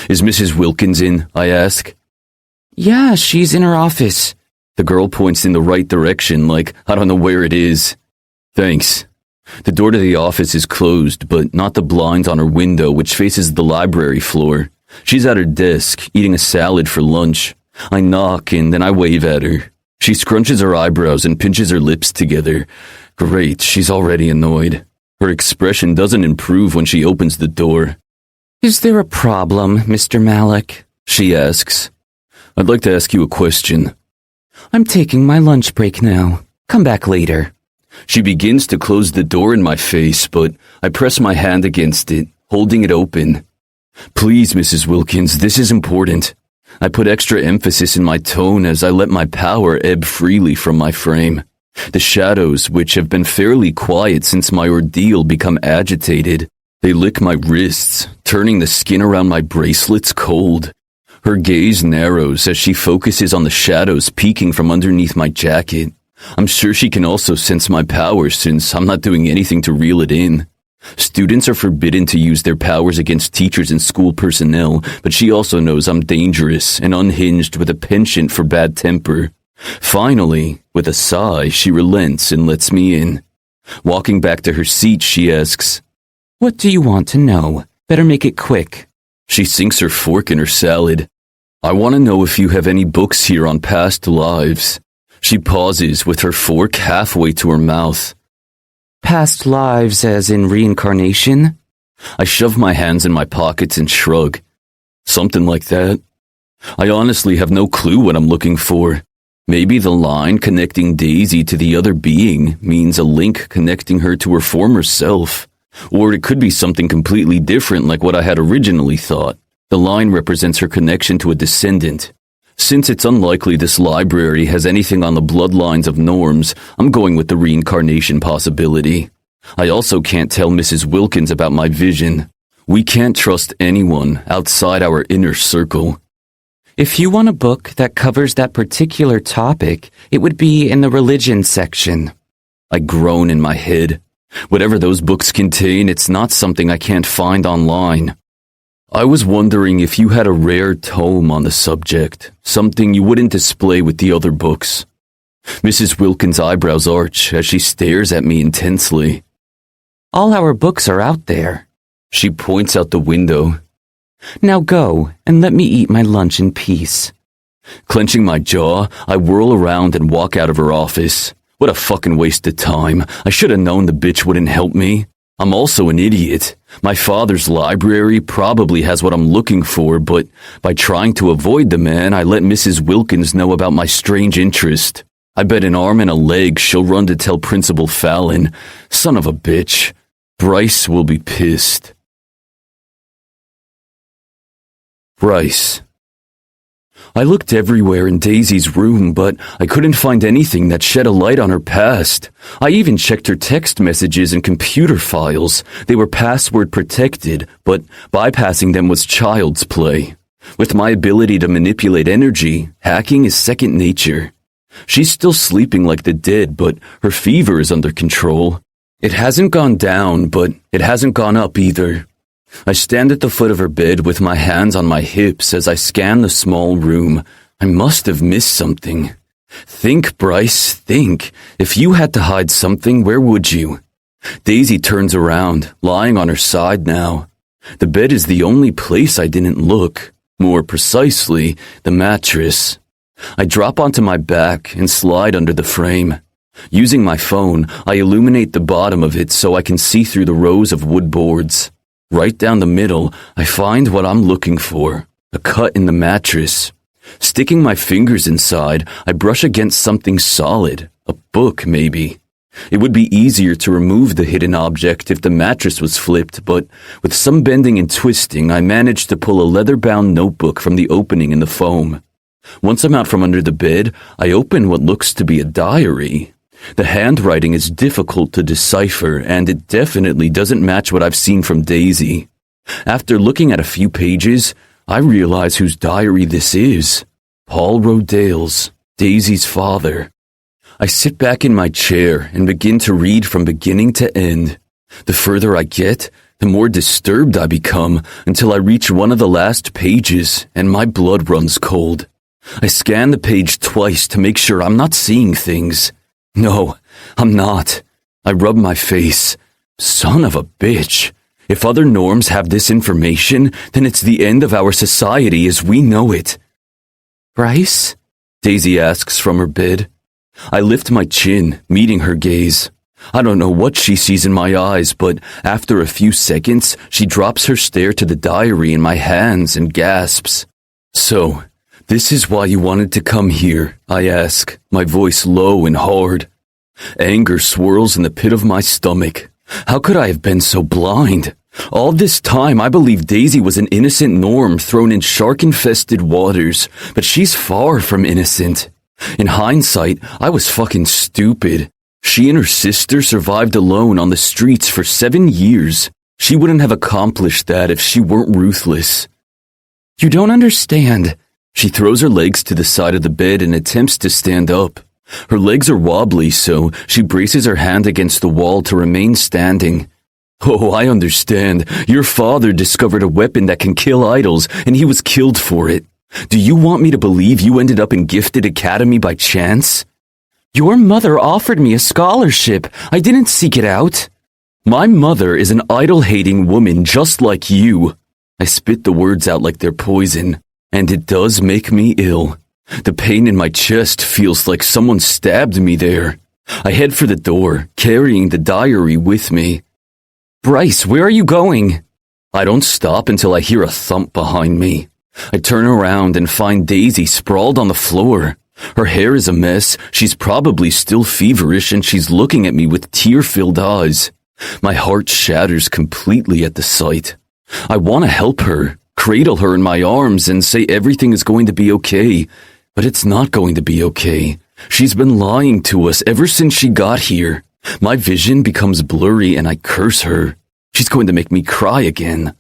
Is Mrs. Wilkins in? I ask. Yeah, she's in her office. The girl points in the right direction, like I don't know where it is. Thanks. The door to the office is closed, but not the blinds on her window, which faces the library floor. She's at her desk, eating a salad for lunch. I knock, and then I wave at her. She scrunches her eyebrows and pinches her lips together. Great, she's already annoyed. Her expression doesn't improve when she opens the door. Is there a problem, Mr. Malik? She asks. I'd like to ask you a question. I'm taking my lunch break now. Come back later. She begins to close the door in my face, but I press my hand against it, holding it open. Please, Mrs. Wilkins, this is important. I put extra emphasis in my tone as I let my power ebb freely from my frame. The shadows, which have been fairly quiet since my ordeal, become agitated. They lick my wrists, turning the skin around my bracelets cold. Her gaze narrows as she focuses on the shadows peeking from underneath my jacket. I'm sure she can also sense my power since I'm not doing anything to reel it in. Students are forbidden to use their powers against teachers and school personnel, but she also knows I'm dangerous and unhinged with a penchant for bad temper. Finally, with a sigh, she relents and lets me in. Walking back to her seat, she asks, What do you want to know? Better make it quick. She sinks her fork in her salad. I want to know if you have any books here on past lives. She pauses with her fork halfway to her mouth. Past lives as in reincarnation? I shove my hands in my pockets and shrug. Something like that. I honestly have no clue what I'm looking for. Maybe the line connecting Daisy to the other being means a link connecting her to her former self. Or it could be something completely different like what I had originally thought. The line represents her connection to a descendant. Since it's unlikely this library has anything on the bloodlines of Norms, I'm going with the reincarnation possibility. I also can't tell Mrs. Wilkins about my vision. We can't trust anyone outside our inner circle. If you want a book that covers that particular topic, it would be in the religion section. I groan in my head. Whatever those books contain, it's not something I can't find online. I was wondering if you had a rare tome on the subject, something you wouldn't display with the other books. Mrs. Wilkins' eyebrows arch as she stares at me intensely. All our books are out there. She points out the window. Now go and let me eat my lunch in peace. Clenching my jaw, I whirl around and walk out of her office. What a fucking waste of time. I should have known the bitch wouldn't help me. I'm also an idiot. My father's library probably has what I'm looking for, but by trying to avoid the man, I let Mrs. Wilkins know about my strange interest. I bet an arm and a leg she'll run to tell Principal Fallon. Son of a bitch. Bryce will be pissed. Bryce. I looked everywhere in Daisy's room, but I couldn't find anything that shed a light on her past. I even checked her text messages and computer files. They were password protected, but bypassing them was child's play. With my ability to manipulate energy, hacking is second nature. She's still sleeping like the dead, but her fever is under control. It hasn't gone down, but it hasn't gone up either. I stand at the foot of her bed with my hands on my hips as I scan the small room. I must have missed something. Think, Bryce, think. If you had to hide something, where would you? Daisy turns around, lying on her side now. The bed is the only place I didn't look. More precisely, the mattress. I drop onto my back and slide under the frame. Using my phone, I illuminate the bottom of it so I can see through the rows of wood boards. Right down the middle, I find what I'm looking for, a cut in the mattress. Sticking my fingers inside, I brush against something solid, a book maybe. It would be easier to remove the hidden object if the mattress was flipped, but with some bending and twisting, I managed to pull a leather-bound notebook from the opening in the foam. Once I'm out from under the bed, I open what looks to be a diary. The handwriting is difficult to decipher, and it definitely doesn't match what I've seen from Daisy. After looking at a few pages, I realize whose diary this is. Paul Rodale's, Daisy's father. I sit back in my chair and begin to read from beginning to end. The further I get, the more disturbed I become until I reach one of the last pages and my blood runs cold. I scan the page twice to make sure I'm not seeing things. No, I'm not. I rub my face. Son of a bitch. If other norms have this information, then it's the end of our society as we know it. Bryce? Daisy asks from her bed. I lift my chin, meeting her gaze. I don't know what she sees in my eyes, but after a few seconds, she drops her stare to the diary in my hands and gasps. So, this is why you wanted to come here, I ask, my voice low and hard. Anger swirls in the pit of my stomach. How could I have been so blind? All this time, I believed Daisy was an innocent norm thrown in shark-infested waters, but she's far from innocent. In hindsight, I was fucking stupid. She and her sister survived alone on the streets for 7 years. She wouldn't have accomplished that if she weren't ruthless. You don't understand. She throws her legs to the side of the bed and attempts to stand up. Her legs are wobbly, so she braces her hand against the wall to remain standing. Oh, I understand. Your father discovered a weapon that can kill idols, and he was killed for it. Do you want me to believe you ended up in Gifted Academy by chance? Your mother offered me a scholarship. I didn't seek it out. My mother is an idol-hating woman just like you. I spit the words out like they're poison. And it does make me ill. The pain in my chest feels like someone stabbed me there. I head for the door, carrying the diary with me. Bryce, where are you going? I don't stop until I hear a thump behind me. I turn around and find Daisy sprawled on the floor. Her hair is a mess, she's probably still feverish, and she's looking at me with tear-filled eyes. My heart shatters completely at the sight. I want to help her, cradle her in my arms, and say everything is going to be okay. But it's not going to be okay. She's been lying to us ever since she got here. My vision becomes blurry and I curse her. She's going to make me cry again.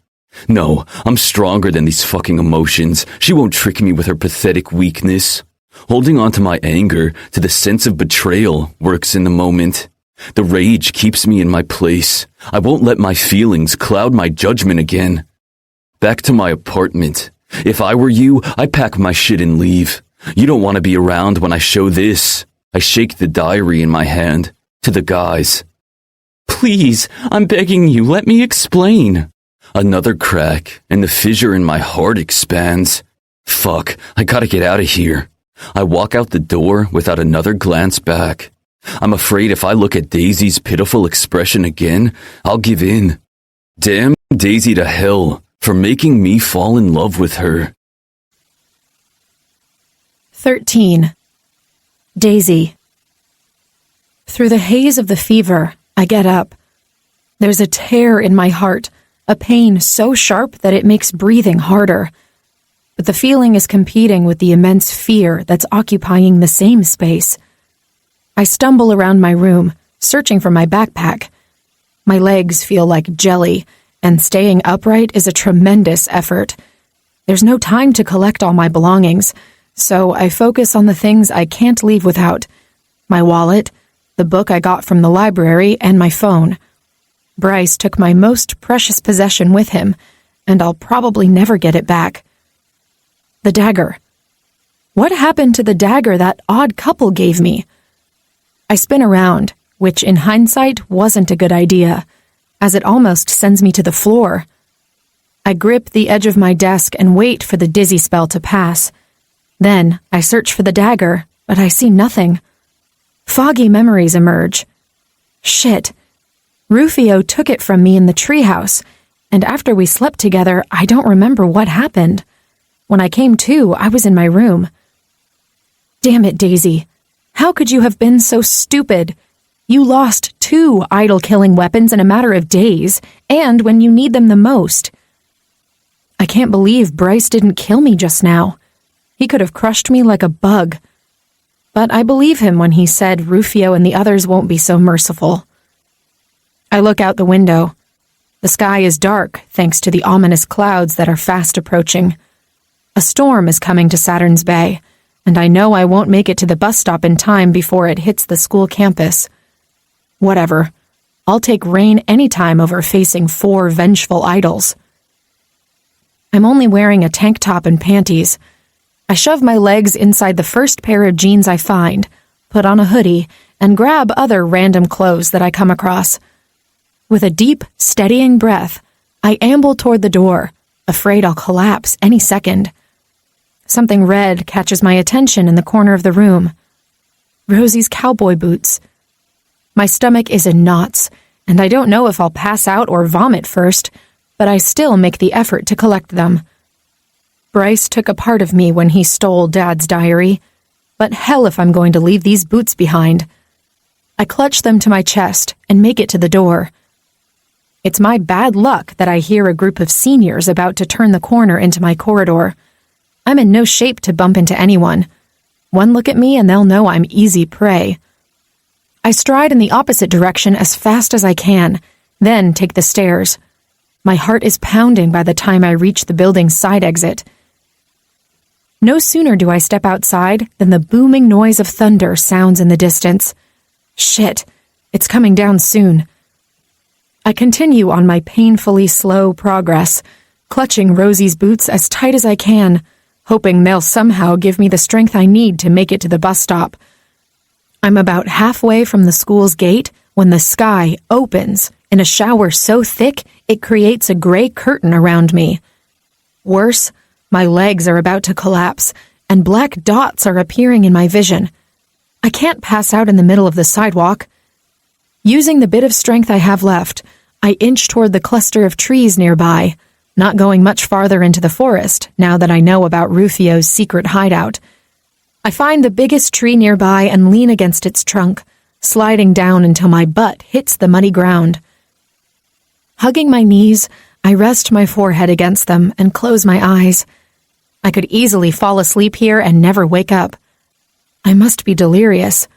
No, I'm stronger than these fucking emotions. She won't trick me with her pathetic weakness. Holding on to my anger, to the sense of betrayal, works in the moment. The rage keeps me in my place. I won't let my feelings cloud my judgment again. Back to my apartment. If I were you, I'd pack my shit and leave. You don't want to be around when I show this. I shake the diary in my hand. To the guys. Please, I'm begging you, let me explain. Another crack, and the fissure in my heart expands. Fuck, I gotta get out of here. I walk out the door without another glance back. I'm afraid if I look at Daisy's pitiful expression again, I'll give in. Damn Daisy to hell for making me fall in love with her. 13. Daisy. Through the haze of the fever, I get up. There's a tear in my heart, a pain so sharp that it makes breathing harder. But the feeling is competing with the immense fear that's occupying the same space. I stumble around my room, searching for my backpack. My legs feel like jelly, and staying upright is a tremendous effort. There's no time to collect all my belongings, so I focus on the things I can't leave without. My wallet, the book I got from the library, and my phone. Bryce took my most precious possession with him, and I'll probably never get it back. The dagger. What happened to the dagger that odd couple gave me? I spin around, which in hindsight wasn't a good idea, as it almost sends me to the floor. I grip the edge of my desk and wait for the dizzy spell to pass. Then I search for the dagger, but I see nothing. Foggy memories emerge. Shit. Rufio took it from me in the treehouse, and after we slept together, I don't remember what happened. When I came to, I was in my room. Damn it, Daisy. How could you have been so stupid? You lost 2 idol-killing weapons in a matter of days, and when you need them the most. I can't believe Bryce didn't kill me just now. He could have crushed me like a bug. But I believe him when he said Rufio and the others won't be so merciful. I look out the window. The sky is dark, thanks to the ominous clouds that are fast approaching. A storm is coming to Saturn's Bay, and I know I won't make it to the bus stop in time before it hits the school campus. Whatever. I'll take rain any time over facing 4 vengeful idols. I'm only wearing a tank top and panties. I shove my legs inside the first pair of jeans I find, put on a hoodie, and grab other random clothes that I come across. With a deep, steadying breath, I amble toward the door, afraid I'll collapse any second. Something red catches my attention in the corner of the room. Rosie's cowboy boots. My stomach is in knots, and I don't know if I'll pass out or vomit first, but I still make the effort to collect them. Bryce took a part of me when he stole Dad's diary, but hell if I'm going to leave these boots behind. I clutch them to my chest and make it to the door. It's my bad luck that I hear a group of seniors about to turn the corner into my corridor. I'm in no shape to bump into anyone. One look at me and they'll know I'm easy prey. I stride in the opposite direction as fast as I can, then take the stairs. My heart is pounding by the time I reach the building's side exit. No sooner do I step outside than the booming noise of thunder sounds in the distance. Shit, it's coming down soon. I continue on my painfully slow progress, clutching Rosie's boots as tight as I can, hoping they'll somehow give me the strength I need to make it to the bus stop. I'm about halfway from the school's gate when the sky opens in a shower so thick it creates a gray curtain around me. Worse, My legs are about to collapse, and black dots are appearing in my vision. I can't pass out in the middle of the sidewalk. Using the bit of strength I have left, I inch toward the cluster of trees nearby, not going much farther into the forest now that I know about Rufio's secret hideout. I find the biggest tree nearby and lean against its trunk, sliding down until my butt hits the muddy ground. Hugging my knees, I rest my forehead against them and close my eyes. I could easily fall asleep here and never wake up. I must be delirious.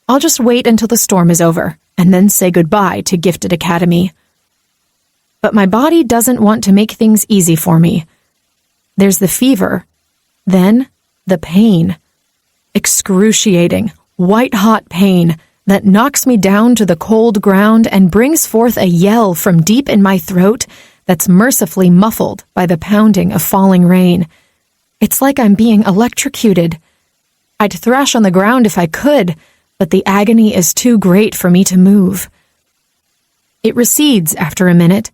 I'll just wait until the storm is over and then say goodbye to Gifted Academy. But my body doesn't want to make things easy for me. There's the fever, then the pain. Excruciating, white-hot pain that knocks me down to the cold ground and brings forth a yell from deep in my throat that's mercifully muffled by the pounding of falling rain. It's like I'm being electrocuted. I'd thrash on the ground if I could, but the agony is too great for me to move. It recedes after a minute,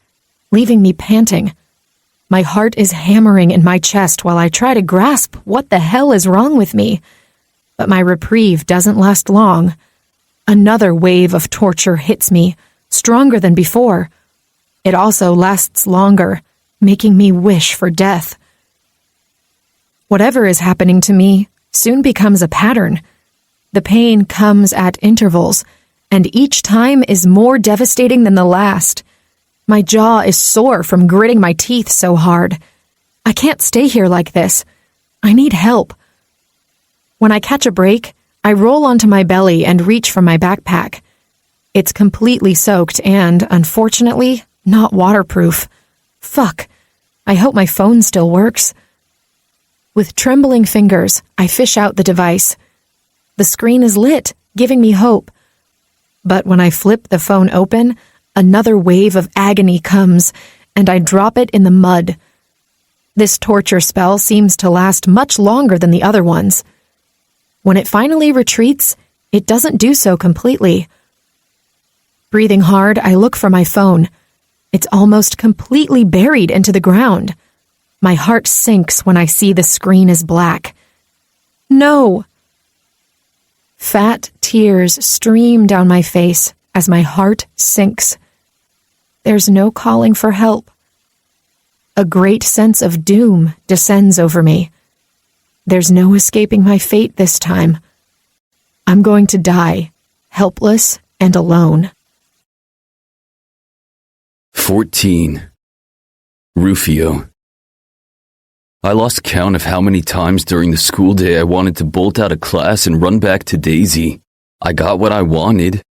leaving me panting. My heart is hammering in my chest while I try to grasp what the hell is wrong with me. But my reprieve doesn't last long. Another wave of torture hits me, stronger than before. It also lasts longer, making me wish for death. Whatever is happening to me soon becomes a pattern. The pain comes at intervals, and each time is more devastating than the last. My jaw is sore from gritting my teeth so hard. I can't stay here like this. I need help. When I catch a break, I roll onto my belly and reach for my backpack. It's completely soaked and, unfortunately, not waterproof. Fuck. I hope my phone still works. With trembling fingers, I fish out the device. The screen is lit, giving me hope. But when I flip the phone open, another wave of agony comes, and I drop it in the mud. This torture spell seems to last much longer than the other ones. When it finally retreats, it doesn't do so completely. Breathing hard, I look for my phone. It's almost completely buried into the ground. My heart sinks when I see the screen is black. No! Fat tears stream down my face as my heart sinks. There's no calling for help. A great sense of doom descends over me. There's no escaping my fate this time. I'm going to die, helpless and alone. 14. Rufio. I lost count of how many times during the school day I wanted to bolt out of class and run back to Daisy. I got what I wanted.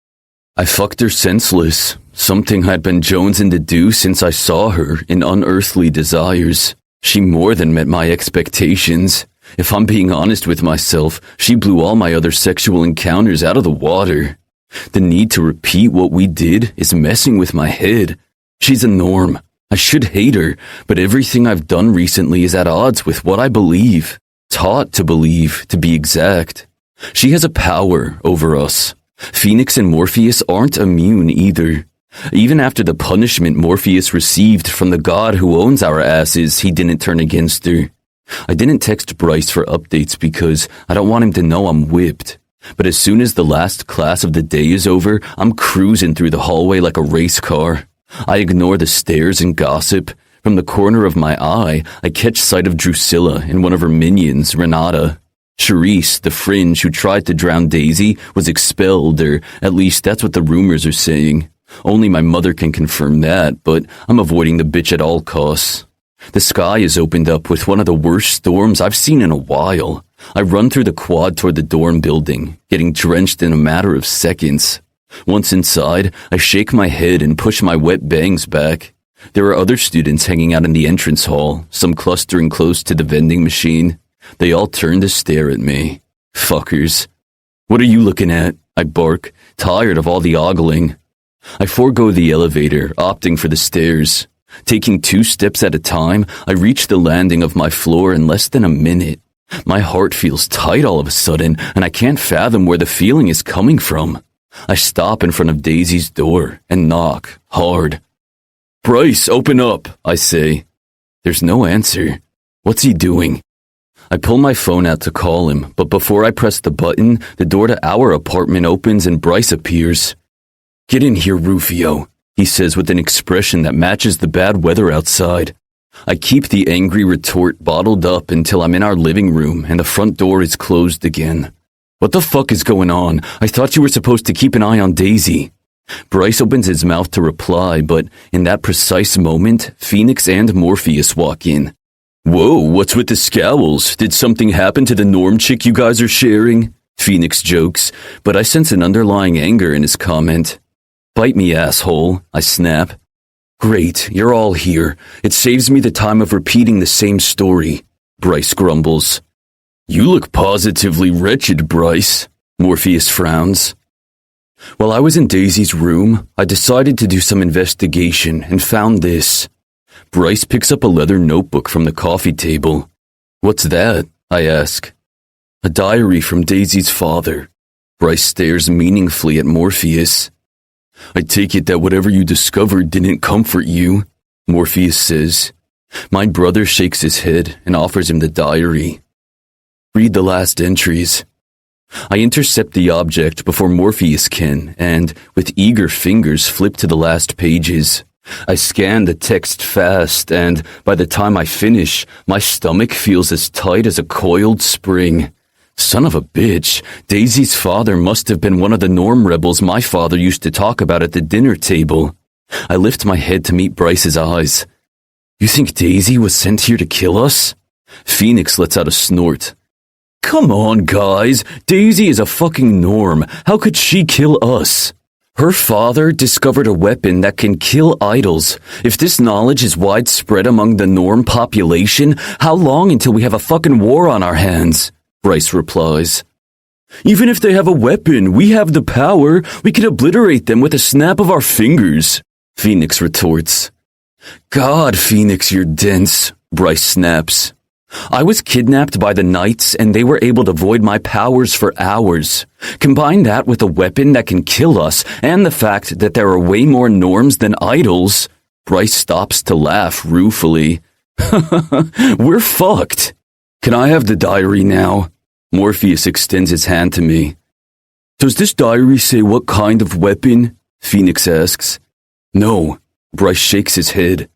I fucked her senseless, something I'd been jonesing to do since I saw her in unearthly desires. She more than met my expectations. If I'm being honest with myself, she blew all my other sexual encounters out of the water. The need to repeat what we did is messing with my head. She's a norm. I should hate her, but everything I've done recently is at odds with what I believe. Taught to believe, to be exact. She has a power over us. Phoenix and Morpheus aren't immune either. Even after the punishment Morpheus received from the god who owns our asses, he didn't turn against her. I didn't text Bryce for updates because I don't want him to know I'm whipped. But as soon as the last class of the day is over, I'm cruising through the hallway like a race car. I ignore the stares and gossip. From the corner of my eye, I catch sight of Drusilla and one of her minions, Renata. Charisse, the fringe who tried to drown Daisy, was expelled, or at least that's what the rumors are saying. Only my mother can confirm that, but I'm avoiding the bitch at all costs. The sky is opened up with one of the worst storms I've seen in a while. I run through the quad toward the dorm building, getting drenched in a matter of seconds. Once inside, I shake my head and push my wet bangs back. There are other students hanging out in the entrance hall, some clustering close to the vending machine. They all turn to stare at me. Fuckers. What are you looking at? I bark, tired of all the ogling. I forego the elevator, opting for the stairs. Taking 2 steps at a time, I reach the landing of my floor in less than a minute. My heart feels tight all of a sudden, and I can't fathom where the feeling is coming from. I stop in front of Daisy's door and knock, hard. "Bryce, open up," I say. There's no answer. What's he doing? I pull my phone out to call him, but before I press the button, the door to our apartment opens and Bryce appears. Get in here, Rufio, he says with an expression that matches the bad weather outside. I keep the angry retort bottled up until I'm in our living room and the front door is closed again. What the fuck is going on? I thought you were supposed to keep an eye on Daisy. Bryce opens his mouth to reply, but in that precise moment, Phoenix and Morpheus walk in. Whoa, what's with the scowls? Did something happen to the norm chick you guys are sharing? Phoenix jokes, but I sense an underlying anger in his comment. Bite me, asshole, I snap. Great, you're all here. It saves me the time of repeating the same story, Bryce grumbles. You look positively wretched, Bryce, Morpheus frowns. While I was in Daisy's room, I decided to do some investigation and found this. Bryce picks up a leather notebook from the coffee table. What's that? I ask. A diary from Daisy's father. Bryce stares meaningfully at Morpheus. I take it that whatever you discovered didn't comfort you, Morpheus says. My brother shakes his head and offers him the diary. Read the last entries. I intercept the object before Morpheus can, and, with eager fingers, flip to the last pages. I scan the text fast, and by the time I finish, my stomach feels as tight as a coiled spring. Son of a bitch, Daisy's father must have been one of the norm rebels my father used to talk about at the dinner table. I lift my head to meet Bryce's eyes. You think Daisy was sent here to kill us? Phoenix lets out a snort. Come on, guys. Daisy is a fucking norm. How could she kill us? Her father discovered a weapon that can kill idols. If this knowledge is widespread among the norm population, how long until we have a fucking war on our hands? Bryce replies. Even if they have a weapon, we have the power. We can obliterate them with a snap of our fingers, Phoenix retorts. God, Phoenix, you're dense, Bryce snaps. I was kidnapped by the Knights and they were able to void my powers for hours. Combine that with a weapon that can kill us and the fact that there are way more norms than idols. Bryce stops to laugh ruefully. We're fucked. Can I have the diary now? Morpheus extends his hand to me. Does this diary say what kind of weapon? Phoenix asks. No. Bryce shakes his head.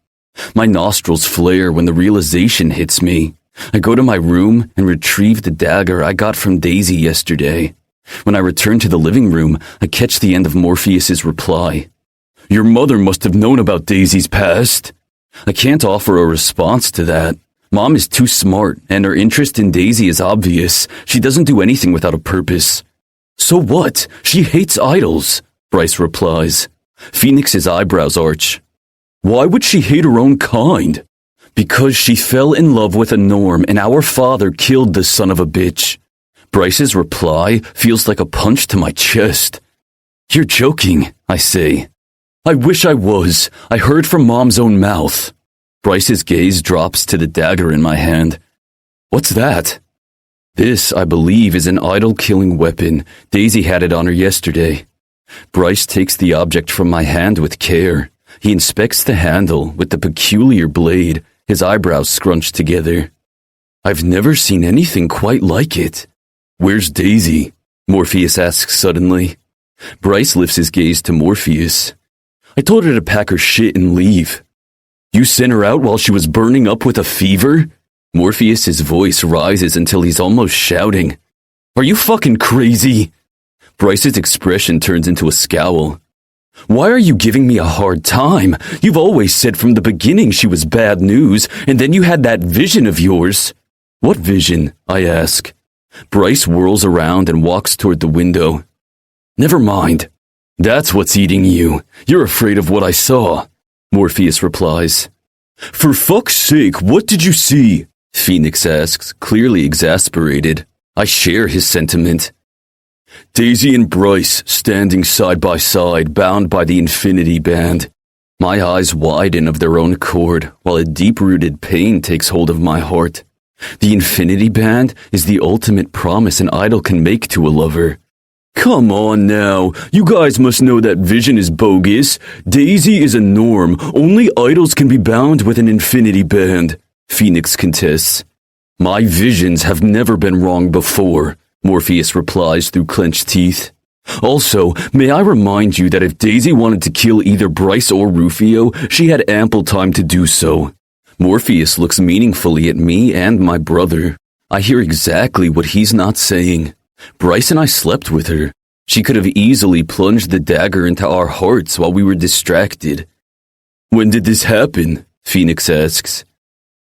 My nostrils flare when the realization hits me. I go to my room and retrieve the dagger I got from Daisy yesterday. When I return to the living room, I catch the end of Morpheus's reply. Your mother must have known about Daisy's past. I can't offer a response to that. Mom is too smart, and her interest in Daisy is obvious. She doesn't do anything without a purpose. So what? She hates idols, Bryce replies. Phoenix's eyebrows arch. Why would she hate her own kind? Because she fell in love with a norm and our father killed the son of a bitch. Bryce's reply feels like a punch to my chest. You're joking, I say. I wish I was. I heard from Mom's own mouth. Bryce's gaze drops to the dagger in my hand. What's that? This, I believe, is an idol-killing weapon. Daisy had it on her yesterday. Bryce takes the object from my hand with care. He inspects the handle with the peculiar blade, his eyebrows scrunched together. I've never seen anything quite like it. Where's Daisy? Morpheus asks suddenly. Bryce lifts his gaze to Morpheus. I told her to pack her shit and leave. You sent her out while she was burning up with a fever? Morpheus's voice rises until he's almost shouting. Are you fucking crazy? Bryce's expression turns into a scowl. Why are you giving me a hard time? You've always said from the beginning she was bad news, and then you had that vision of yours. What vision? I ask. Bryce whirls around and walks toward the window. Never mind. That's what's eating you. You're afraid of what I saw, Morpheus replies. For fuck's sake, what did you see? Phoenix asks, clearly exasperated. I share his sentiment. Daisy and Bryce standing side by side, bound by the infinity band. My eyes widen of their own accord, while a deep-rooted pain takes hold of my heart. The infinity band is the ultimate promise an idol can make to a lover. Come on now, you guys must know that vision is bogus. Daisy is a norm. Only idols can be bound with an infinity band, Phoenix contests. My visions have never been wrong before, Morpheus replies through clenched teeth. Also, may I remind you that if Daisy wanted to kill either Bryce or Rufio, she had ample time to do so. Morpheus looks meaningfully at me and my brother. I hear exactly what he's not saying. Bryce and I slept with her. She could have easily plunged the dagger into our hearts while we were distracted. When did this happen? Phoenix asks.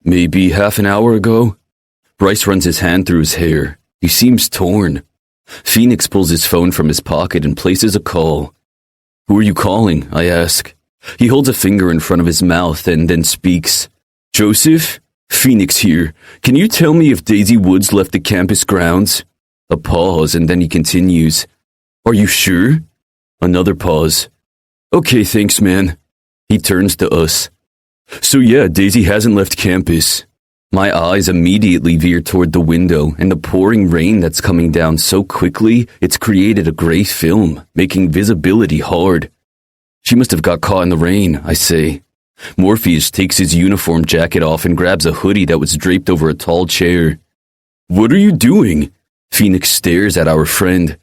Maybe half an hour ago. Bryce runs his hand through his hair. He seems torn. Phoenix pulls his phone from his pocket and places a call. Who are you calling? I ask. He holds a finger in front of his mouth and then speaks. Joseph? Phoenix here. Can you tell me if Daisy Woods left the campus grounds? A pause and then he continues. Are you sure? Another pause. Okay, thanks, man. He turns to us. So yeah, Daisy hasn't left campus. My eyes immediately veer toward the window and the pouring rain that's coming down so quickly it's created a gray film, making visibility hard. She must have got caught in the rain, I say. Morpheus takes his uniform jacket off and grabs a hoodie that was draped over a tall chair. What are you doing? Phoenix stares at our friend.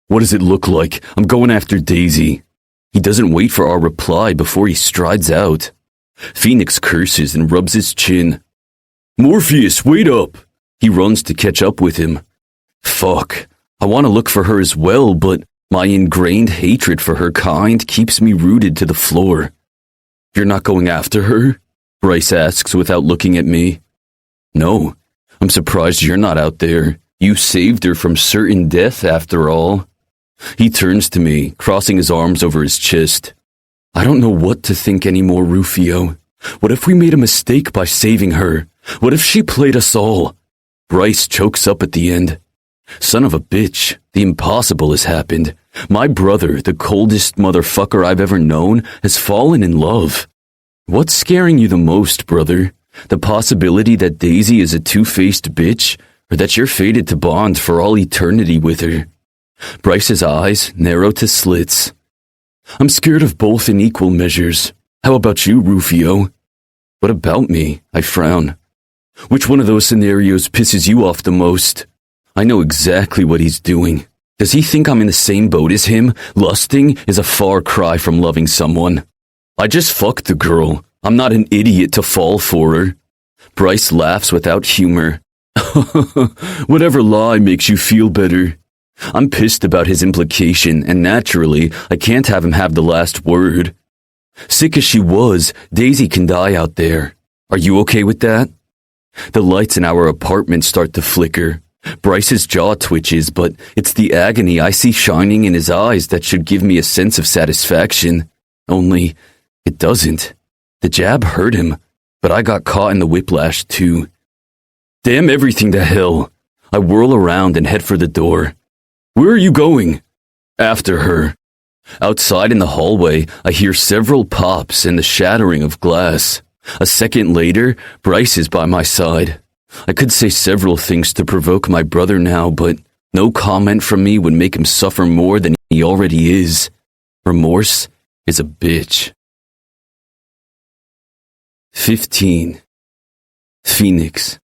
What does it look like? I'm going after Daisy. He doesn't wait for our reply before he strides out. Phoenix curses and rubs his chin. Morpheus, wait up! He runs to catch up with him. Fuck. I want to look for her as well, but my ingrained hatred for her kind keeps me rooted to the floor. You're not going after her? Bryce asks without looking at me. No. I'm surprised you're not out there. You saved her from certain death after all. He turns to me, crossing his arms over his chest. I don't know what to think anymore, Rufio. What if we made a mistake by saving her? What if she played us all? Bryce chokes up at the end. Son of a bitch, the impossible has happened. My brother, the coldest motherfucker I've ever known, has fallen in love. What's scaring you the most, brother? The possibility that Daisy is a two-faced bitch, or that you're fated to bond for all eternity with her? Bryce's eyes narrow to slits. I'm scared of both in equal measures. How about you, Rufio? What about me? I frown. Which one of those scenarios pisses you off the most? I know exactly what he's doing. Does he think I'm in the same boat as him? Lusting is a far cry from loving someone. I just fucked the girl. I'm not an idiot to fall for her. Bryce laughs without humor. Whatever lie makes you feel better. I'm pissed about his implication, and naturally, I can't have him have the last word. Sick as she was, Daisy can die out there. Are you okay with that? The lights in our apartment start to flicker. Bryce's jaw twitches, but it's the agony I see shining in his eyes that should give me a sense of satisfaction. Only, it doesn't. The jab hurt him, but I got caught in the whiplash too. Damn everything to hell. I whirl around and head for the door. Where are you going? After her. Outside in the hallway, I hear several pops and the shattering of glass. A second later, Bryce is by my side. I could say several things to provoke my brother now, but no comment from me would make him suffer more than he already is. Remorse is a bitch. 15. Phoenix.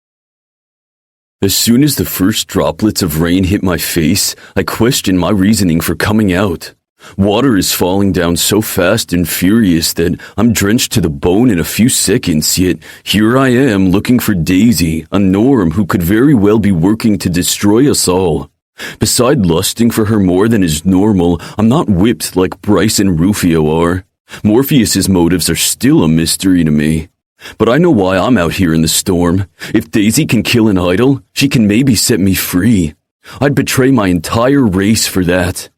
As soon as the first droplets of rain hit my face, I questioned my reasoning for coming out. Water is falling down so fast and furious that I'm drenched to the bone in a few seconds, yet here I am looking for Daisy, a norm who could very well be working to destroy us all. Beside lusting for her more than is normal, I'm not whipped like Bryce and Rufio are. Morpheus's motives are still a mystery to me. But I know why I'm out here in the storm. If Daisy can kill an idol, she can maybe set me free. I'd betray my entire race for that.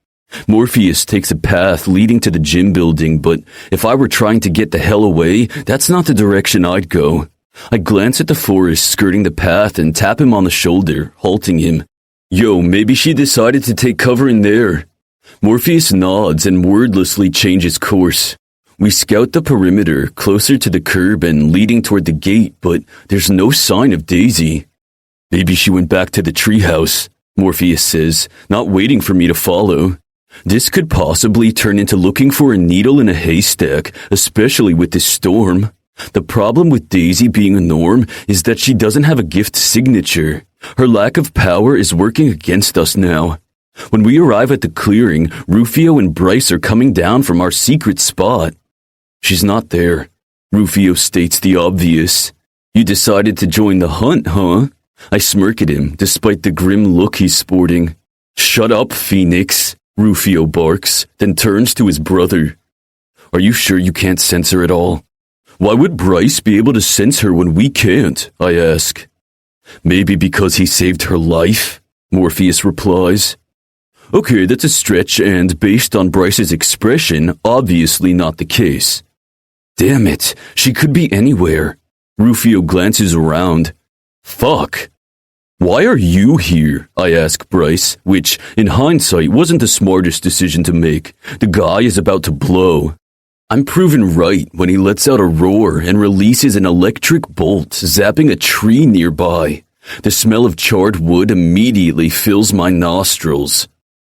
Morpheus takes a path leading to the gym building, but if I were trying to get the hell away, that's not the direction I'd go. I glance at the forest skirting the path and tap him on the shoulder, halting him. Yo, maybe she decided to take cover in there. Morpheus nods and wordlessly changes course. We scout the perimeter, closer to the curb and leading toward the gate, but there's no sign of Daisy. Maybe she went back to the treehouse, Morpheus says, not waiting for me to follow. This could possibly turn into looking for a needle in a haystack, especially with this storm. The problem with Daisy being a norm is that she doesn't have a gift signature. Her lack of power is working against us now. When we arrive at the clearing, Rufio and Bryce are coming down from our secret spot. She's not there. Rufio states the obvious. You decided to join the hunt, huh? I smirk at him, despite the grim look he's sporting. Shut up, Phoenix, Rufio barks, then turns to his brother. Are you sure you can't sense her at all? Why would Bryce be able to sense her when we can't? I ask. Maybe because he saved her life, Morpheus replies. Okay, that's a stretch, and based on Bryce's expression, obviously not the case. Damn it, she could be anywhere. Rufio glances around. Fuck. Why are you here? I ask Bryce, which, in hindsight, wasn't the smartest decision to make. The guy is about to blow. I'm proven right when he lets out a roar and releases an electric bolt, zapping a tree nearby. The smell of charred wood immediately fills my nostrils.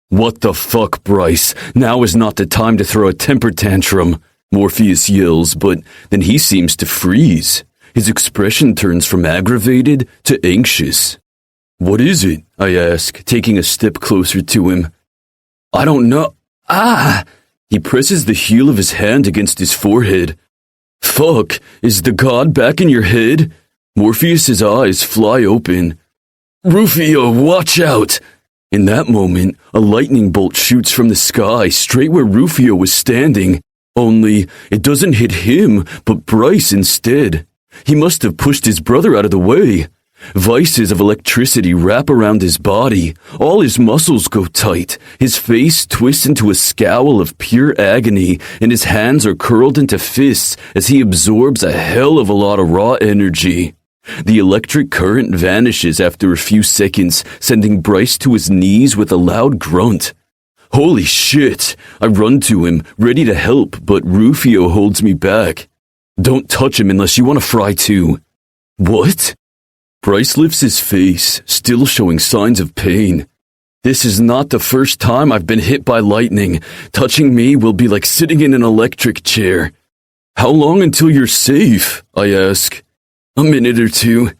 What the fuck, Bryce? Now is not the time to throw a temper tantrum, Morpheus yells, but then he seems to freeze. His expression turns from aggravated to anxious. What is it? I ask, taking a step closer to him. I don't know. Ah! He presses the heel of his hand against his forehead. Fuck, is the god back in your head? Morpheus's eyes fly open. Rufio, watch out! In that moment, a lightning bolt shoots from the sky straight where Rufio was standing. Only, it doesn't hit him, but Bryce instead. He must have pushed his brother out of the way. Vices of electricity wrap around his body. All his muscles go tight. His face twists into a scowl of pure agony, and his hands are curled into fists as he absorbs a hell of a lot of raw energy. The electric current vanishes after a few seconds, sending Bryce to his knees with a loud grunt. Holy shit! I run to him, ready to help, but Rufio holds me back. Don't touch him unless you want to fry too. What? Bryce lifts his face, still showing signs of pain. This is not the first time I've been hit by lightning. Touching me will be like sitting in an electric chair. How long until you're safe? I ask. A minute or two.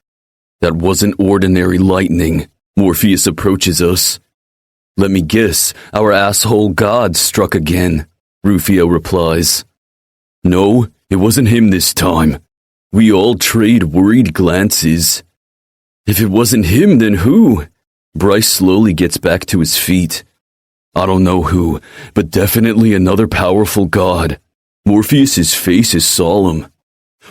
That wasn't ordinary lightning. Morpheus approaches us. Let me guess, our asshole god struck again. Rufio replies. No, it wasn't him this time. We all trade worried glances. If it wasn't him, then who? Bryce slowly gets back to his feet. I don't know who, but definitely another powerful god. Morpheus's face is solemn.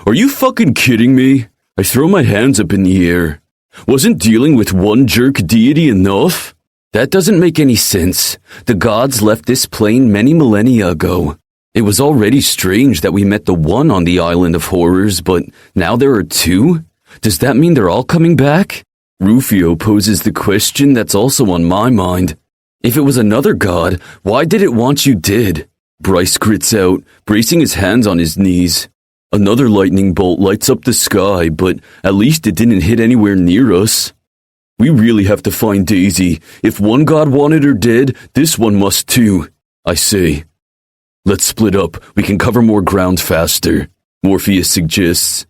Are you fucking kidding me? I throw my hands up in the air. Wasn't dealing with one jerk deity enough? That doesn't make any sense. The gods left this plane many millennia ago. It was already strange that we met the one on the Island of Horrors, but now there are two? Does that mean they're all coming back? Rufio poses the question that's also on my mind. If it was another god, why did it want you dead? Bryce grits out, bracing his hands on his knees. Another lightning bolt lights up the sky, but at least it didn't hit anywhere near us. We really have to find Daisy. If one god wanted her dead, this one must too, I say. Let's split up. We can cover more ground faster, Morpheus suggests.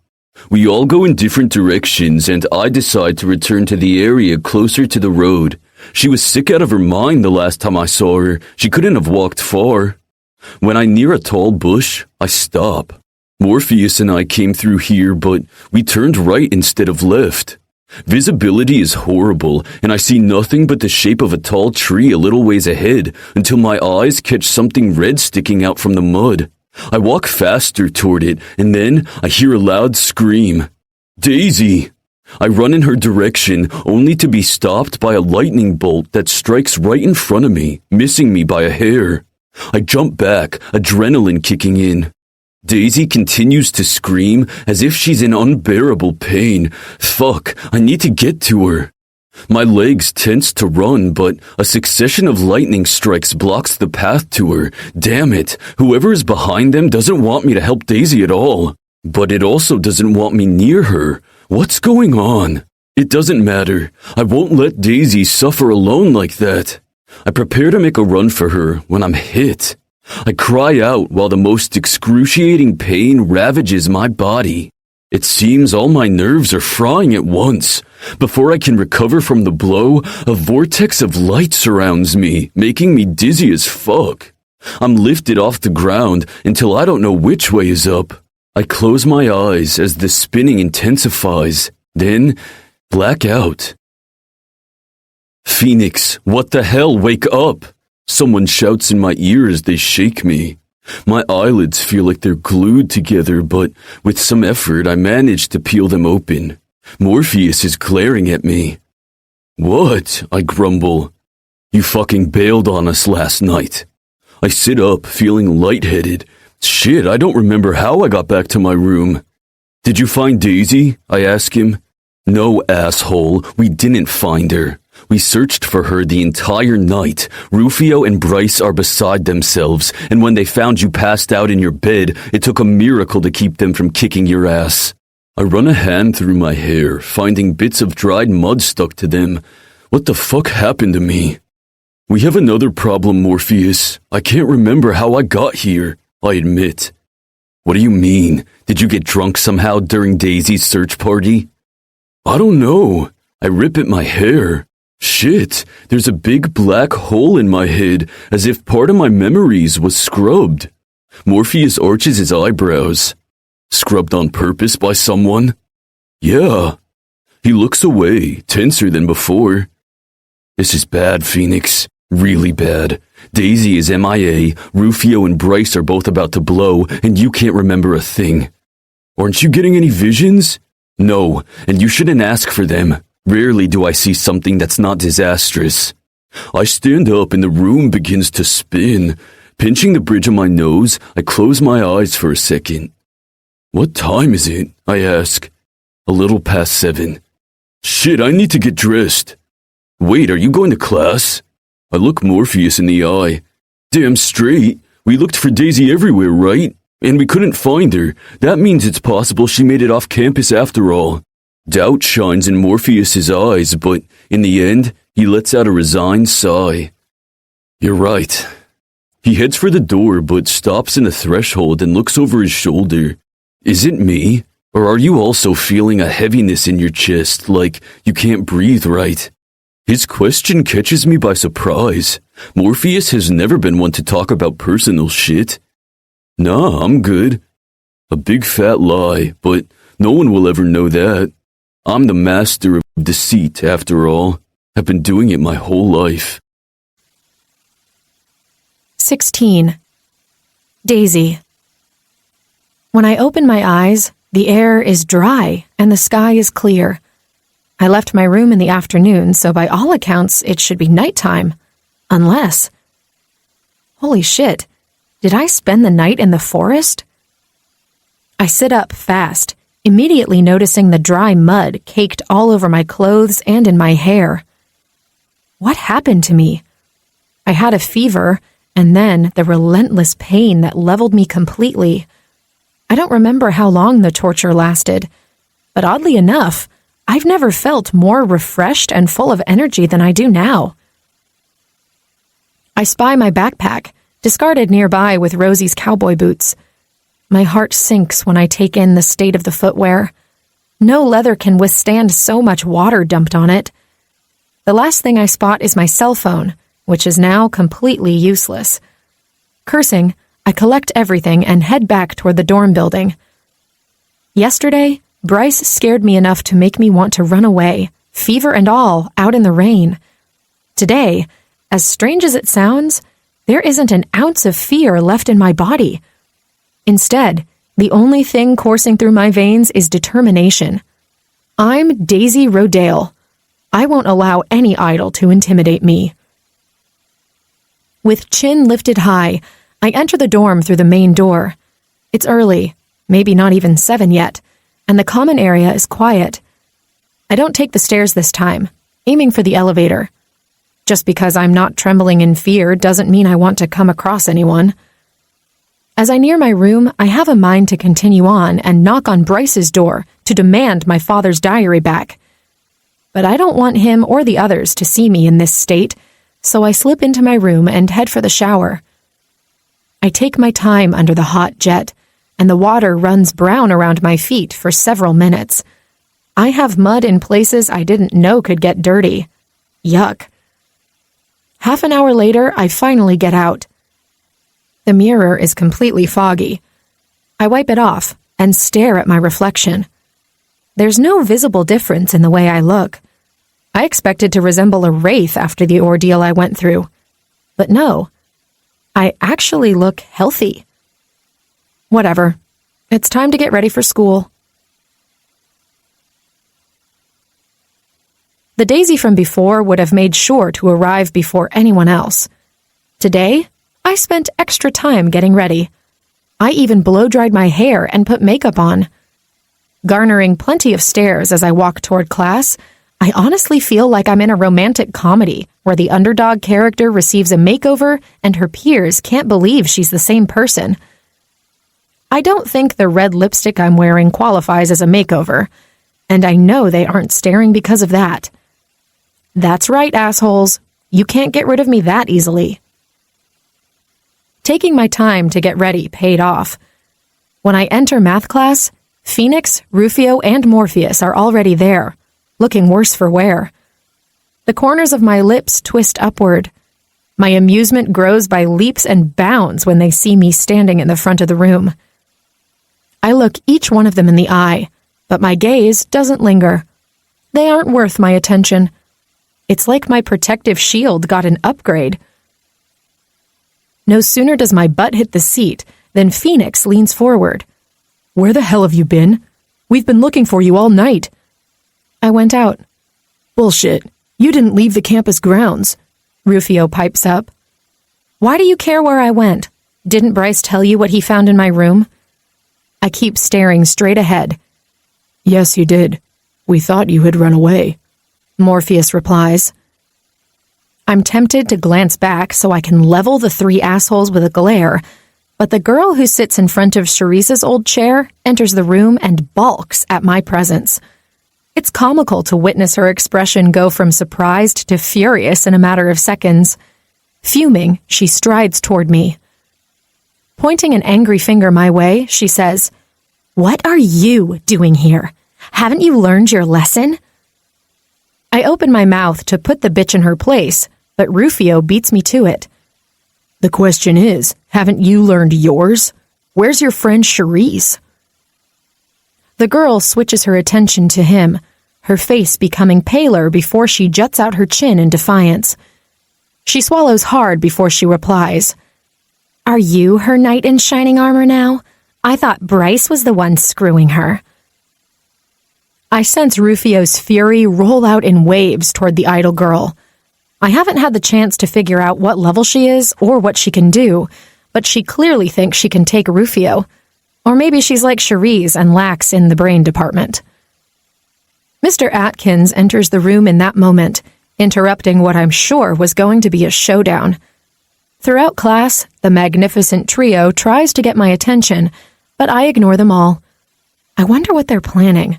We all go in different directions, and I decide to return to the area closer to the road. She was sick out of her mind the last time I saw her. She couldn't have walked far. When I near a tall bush, I stop. Morpheus and I came through here, but we turned right instead of left. Visibility is horrible, and I see nothing but the shape of a tall tree a little ways ahead until my eyes catch something red sticking out from the mud. I walk faster toward it, and then I hear a loud scream. Daisy! I run in her direction, only to be stopped by a lightning bolt that strikes right in front of me, missing me by a hair. I jump back, adrenaline kicking in. Daisy continues to scream as if she's in unbearable pain. Fuck, I need to get to her. My legs tense to run, but a succession of lightning strikes blocks the path to her. Damn it, whoever is behind them doesn't want me to help Daisy at all. But it also doesn't want me near her. What's going on? It doesn't matter. I won't let Daisy suffer alone like that. I prepare to make a run for her when I'm hit. I cry out while the most excruciating pain ravages my body. It seems all my nerves are frying at once. Before I can recover from the blow, a vortex of light surrounds me, making me dizzy as fuck. I'm lifted off the ground until I don't know which way is up. I close my eyes as the spinning intensifies, then black out. Phoenix, what the hell? Wake up! Someone shouts in my ear as they shake me. My eyelids feel like they're glued together, but with some effort I manage to peel them open. Morpheus is glaring at me. What? I grumble. You fucking bailed on us last night. I sit up, feeling lightheaded. Shit, I don't remember how I got back to my room. Did you find Daisy? I ask him. No, asshole, we didn't find her. We searched for her the entire night. Rufio and Bryce are beside themselves, and when they found you passed out in your bed, it took a miracle to keep them from kicking your ass. I run a hand through my hair, finding bits of dried mud stuck to them. What the fuck happened to me? We have another problem, Morpheus. I can't remember how I got here, I admit. What do you mean? Did you get drunk somehow during Daisy's search party? I don't know. I rip at my hair. Shit, there's a big black hole in my head, as if part of my memories was scrubbed. Morpheus arches his eyebrows. Scrubbed on purpose by someone? Yeah. He looks away, tenser than before. This is bad, Phoenix. Really bad. Daisy is MIA, Rufio and Bryce are both about to blow, and you can't remember a thing. Aren't you getting any visions? No, and you shouldn't ask for them. Rarely do I see something that's not disastrous. I stand up and the room begins to spin. Pinching the bridge of my nose, I close my eyes for a second. What time is it? I ask. A little past 7. Shit, I need to get dressed. Wait, are you going to class? I look Morpheus in the eye. Damn straight. We looked for Daisy everywhere, right? And we couldn't find her. That means it's possible she made it off campus after all. Doubt shines in Morpheus's eyes, but in the end, he lets out a resigned sigh. You're right. He heads for the door, but stops in the threshold and looks over his shoulder. Is it me? Or are you also feeling a heaviness in your chest, like you can't breathe right? His question catches me by surprise. Morpheus has never been one to talk about personal shit. Nah, I'm good. A big fat lie, but no one will ever know that. I'm the master of deceit, after all. I've been doing it my whole life. 16. Daisy. When I open my eyes, the air is dry and the sky is clear. I left my room in the afternoon, so by all accounts, it should be nighttime. Unless... Holy shit, did I spend the night in the forest? I sit up fast, immediately noticing the dry mud caked all over my clothes and in my hair. What happened to me? I had a fever, and then the relentless pain that leveled me completely. I don't remember how long the torture lasted, but oddly enough, I've never felt more refreshed and full of energy than I do now. I spy my backpack, discarded nearby with Rosie's cowboy boots. My heart sinks when I take in the state of the footwear. No leather can withstand so much water dumped on it. The last thing I spot is my cell phone, which is now completely useless. Cursing, I collect everything and head back toward the dorm building. Yesterday, Bryce scared me enough to make me want to run away, fever and all, out in the rain. Today, as strange as it sounds, there isn't an ounce of fear left in my body. Instead, the only thing coursing through my veins is determination. I'm Daisy Rodale. I won't allow any idol to intimidate me. With chin lifted high, I enter the dorm through the main door. It's early, maybe not even 7 yet, and the common area is quiet. I don't take the stairs this time, aiming for the elevator. Just because I'm not trembling in fear doesn't mean I want to come across anyone. As I near my room, I have a mind to continue on and knock on Bryce's door to demand my father's diary back. But I don't want him or the others to see me in this state, so I slip into my room and head for the shower. I take my time under the hot jet, and the water runs brown around my feet for several minutes. I have mud in places I didn't know could get dirty. Yuck. Half an hour later, I finally get out. The mirror is completely foggy. I wipe it off and stare at my reflection. There's no visible difference in the way I look. I expected to resemble a wraith after the ordeal I went through. But no, I actually look healthy. Whatever. It's time to get ready for school. The Daisy from before would have made sure to arrive before anyone else. Today, I spent extra time getting ready. I even blow-dried my hair and put makeup on. Garnering plenty of stares as I walk toward class, I honestly feel like I'm in a romantic comedy where the underdog character receives a makeover and her peers can't believe she's the same person. I don't think the red lipstick I'm wearing qualifies as a makeover, and I know they aren't staring because of that. That's right, assholes. You can't get rid of me that easily. Taking my time to get ready paid off. When I enter math class, Phoenix, Rufio, and Morpheus are already there, looking worse for wear. The corners of my lips twist upward. My amusement grows by leaps and bounds when they see me standing in the front of the room. I look each one of them in the eye, but my gaze doesn't linger. They aren't worth my attention. It's like my protective shield got an upgrade. No sooner does my butt hit the seat than Phoenix leans forward. Where the hell have you been? We've been looking for you all night. I went out. Bullshit. You didn't leave the campus grounds. Rufio pipes up. Why do you care where I went? Didn't Bryce tell you what he found in my room? I keep staring straight ahead. Yes, you did. We thought you had run away. Morpheus replies. I'm tempted to glance back so I can level the three assholes with a glare, but the girl who sits in front of Cherise's old chair enters the room and balks at my presence. It's comical to witness her expression go from surprised to furious in a matter of seconds. Fuming, she strides toward me. Pointing an angry finger my way, she says, "What are you doing here? Haven't you learned your lesson?" I open my mouth to put the bitch in her place, but Rufio beats me to it. The question is, haven't you learned yours? Where's your friend Cherise? The girl switches her attention to him, her face becoming paler before she juts out her chin in defiance. She swallows hard before she replies. Are you her knight in shining armor now? I thought Bryce was the one screwing her. I sense Rufio's fury roll out in waves toward the idle girl. I haven't had the chance to figure out what level she is or what she can do, but she clearly thinks she can take Rufio. Or maybe she's like Cherise and lacks in the brain department. Mr. Atkins enters the room in that moment, interrupting what I'm sure was going to be a showdown. Throughout class, the magnificent trio tries to get my attention, but I ignore them all. I wonder what they're planning.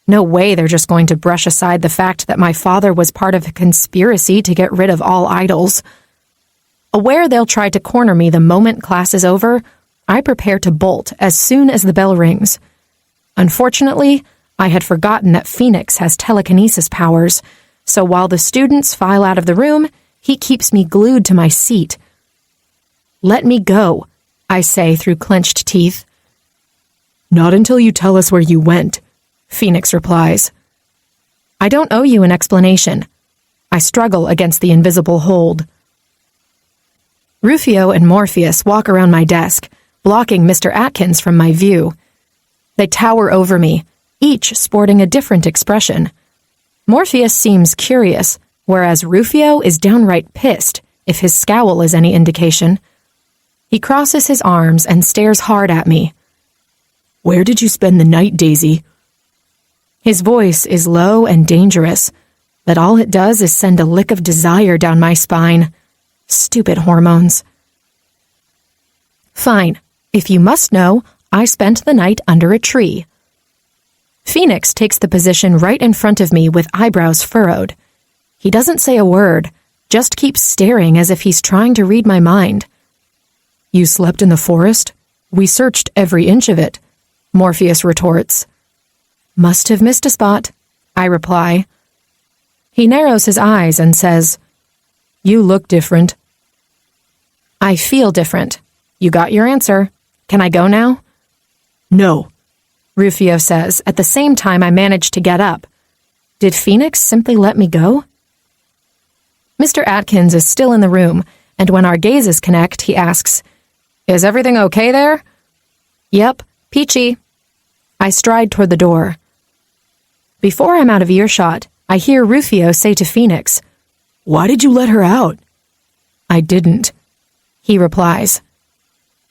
No way they're just going to brush aside the fact that my father was part of a conspiracy to get rid of all idols. Aware they'll try to corner me the moment class is over, I prepare to bolt as soon as the bell rings. Unfortunately, I had forgotten that Phoenix has telekinesis powers, so while the students file out of the room, he keeps me glued to my seat. Let me go, I say through clenched teeth. Not until you tell us where you went, Phoenix replies. I don't owe you an explanation. I struggle against the invisible hold. Rufio and Morpheus walk around my desk, blocking Mr. Atkins from my view. They tower over me, each sporting a different expression. Morpheus seems curious, whereas Rufio is downright pissed, if his scowl is any indication. He crosses his arms and stares hard at me. Where did you spend the night, Daisy? His voice is low and dangerous, but all it does is send a lick of desire down my spine. Stupid hormones. Fine. If you must know, I spent the night under a tree. Phoenix takes the position right in front of me with eyebrows furrowed. He doesn't say a word, just keeps staring as if he's trying to read my mind. You slept in the forest? We searched every inch of it, Morpheus retorts. Must have missed a spot, I reply. He narrows his eyes and says, You look different. I feel different. You got your answer. Can I go now? No, Rufio says, at the same time I manage to get up. Did Phoenix simply let me go? Mr. Atkins is still in the room, and when our gazes connect, he asks, Is everything okay there? Yep, peachy. I stride toward the door. Before I'm out of earshot, I hear Rufio say to Phoenix, Why did you let her out? I didn't, he replies.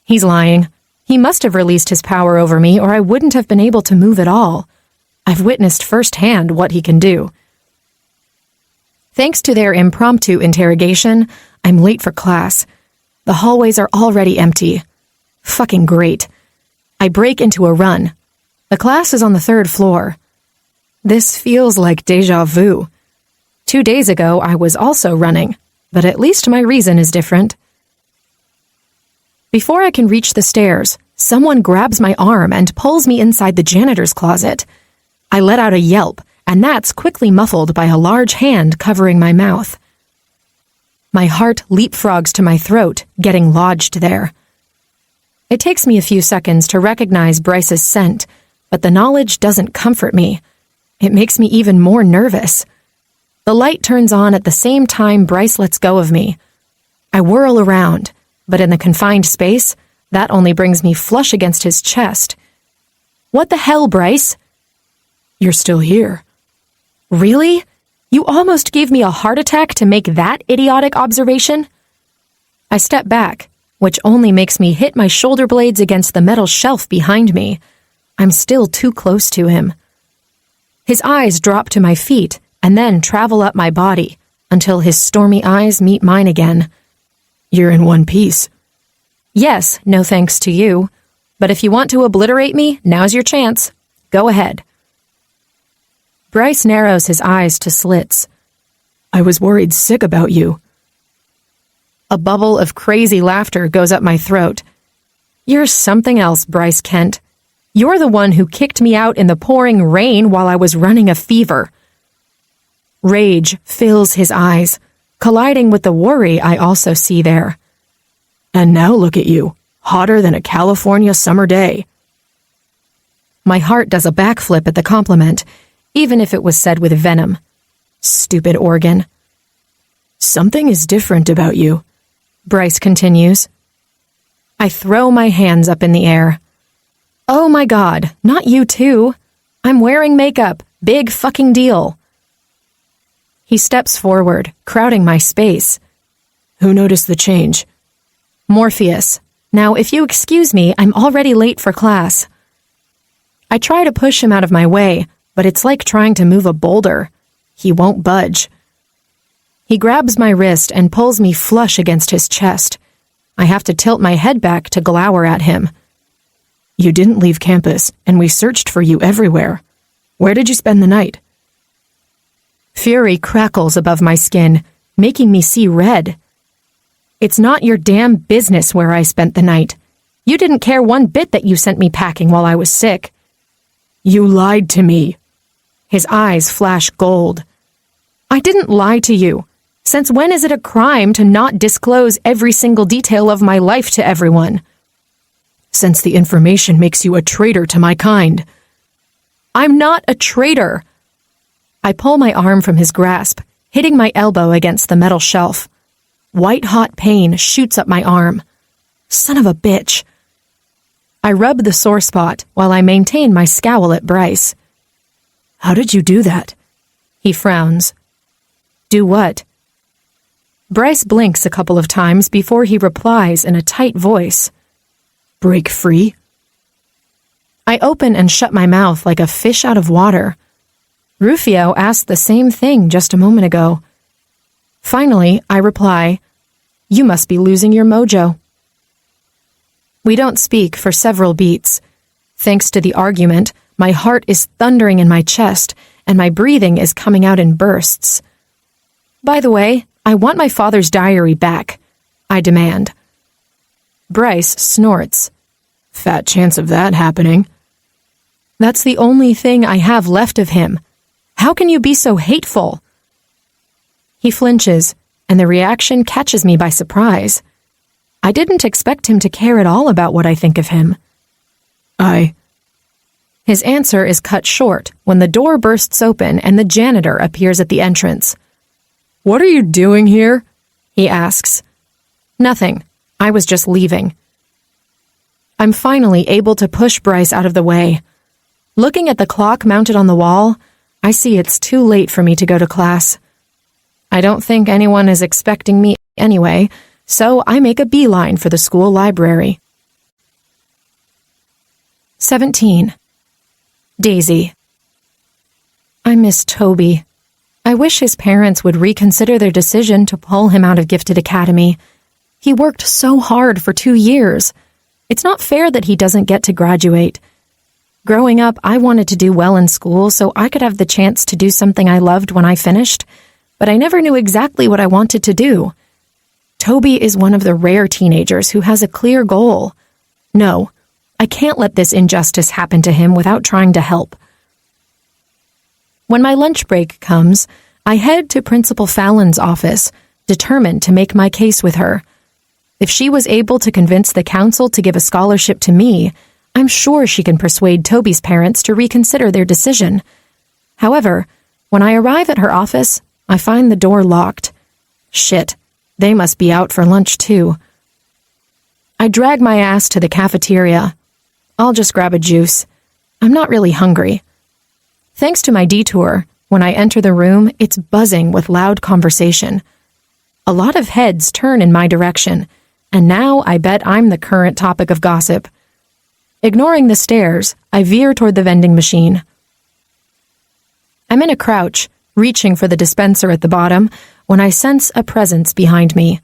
He's lying. He must have released his power over me, or I wouldn't have been able to move at all. I've witnessed firsthand what he can do. Thanks to their impromptu interrogation, I'm late for class. The hallways are already empty. Fucking great. I break into a run. The class is on the 3rd floor. This feels like déjà vu. 2 days ago, I was also running, but at least my reason is different. Before I can reach the stairs, someone grabs my arm and pulls me inside the janitor's closet. I let out a yelp, and that's quickly muffled by a large hand covering my mouth. My heart leapfrogs to my throat, getting lodged there. It takes me a few seconds to recognize Bryce's scent, but the knowledge doesn't comfort me. It makes me even more nervous. The light turns on at the same time Bryce lets go of me. I whirl around, but in the confined space, that only brings me flush against his chest. What the hell, Bryce? You're still here. Really? You almost gave me a heart attack to make that idiotic observation? I step back, which only makes me hit my shoulder blades against the metal shelf behind me. I'm still too close to him. His eyes drop to my feet and then travel up my body until his stormy eyes meet mine again. You're in one piece. Yes, no thanks to you. But if you want to obliterate me, now's your chance. Go ahead. Bryce narrows his eyes to slits. I was worried sick about you. A bubble of crazy laughter goes up my throat. You're something else, Bryce Kent. You're the one who kicked me out in the pouring rain while I was running a fever. Rage fills his eyes, colliding with the worry I also see there. And now look at you, hotter than a California summer day. My heart does a backflip at the compliment, even if it was said with venom. Stupid organ. Something is different about you, Bryce continues. I throw my hands up in the air. Oh my God, not you too. I'm wearing makeup. Big fucking deal. He steps forward, crowding my space. Who noticed the change? Morpheus. Now, if you excuse me, I'm already late for class. I try to push him out of my way, but it's like trying to move a boulder. He won't budge. He grabs my wrist and pulls me flush against his chest. I have to tilt my head back to glower at him. You didn't leave campus, and we searched for you everywhere. Where did you spend the night? Fury crackles above my skin, making me see red. It's not your damn business where I spent the night. You didn't care one bit that you sent me packing while I was sick. You lied to me. His eyes flash gold. I didn't lie to you. Since when is it a crime to not disclose every single detail of my life to everyone? Since the information makes you a traitor to my kind. I'm not a traitor. I pull my arm from his grasp, hitting my elbow against the metal shelf. White-hot pain shoots up my arm. Son of a bitch. I rub the sore spot while I maintain my scowl at Bryce. How did you do that? He frowns. Do what? Bryce blinks a couple of times before he replies in a tight voice. Break free? I open and shut my mouth like a fish out of water. Rufio asked the same thing just a moment ago. Finally, I reply, You must be losing your mojo. We don't speak for several beats. Thanks to the argument, my heart is thundering in my chest, and my breathing is coming out in bursts. By the way, I want my father's diary back, I demand. Bryce snorts. Fat chance of that happening. That's the only thing I have left of him. How can you be so hateful? He flinches, and the reaction catches me by surprise. I didn't expect him to care at all about what I think of him. His answer is cut short when the door bursts open and the janitor appears at the entrance. What are you doing here? He asks. Nothing. I was just leaving. I'm finally able to push Bryce out of the way. Looking at the clock mounted on the wall, I see it's too late for me to go to class. I don't think anyone is expecting me anyway, so I make a beeline for the school library. 17. Daisy. I miss Toby. I wish his parents would reconsider their decision to pull him out of Gifted Academy. He worked so hard for 2 years. It's not fair that he doesn't get to graduate. Growing up, I wanted to do well in school so I could have the chance to do something I loved when I finished, but I never knew exactly what I wanted to do. Toby is one of the rare teenagers who has a clear goal. No, I can't let this injustice happen to him without trying to help. When my lunch break comes, I head to Principal Fallon's office, determined to make my case with her. If she was able to convince the council to give a scholarship to me, I'm sure she can persuade Toby's parents to reconsider their decision. However, when I arrive at her office, I find the door locked. Shit, they must be out for lunch too. I drag my ass to the cafeteria. I'll just grab a juice. I'm not really hungry. Thanks to my detour, when I enter the room, it's buzzing with loud conversation. A lot of heads turn in my direction, and now I bet I'm the current topic of gossip. Ignoring the stares, I veer toward the vending machine. I'm in a crouch, reaching for the dispenser at the bottom, when I sense a presence behind me.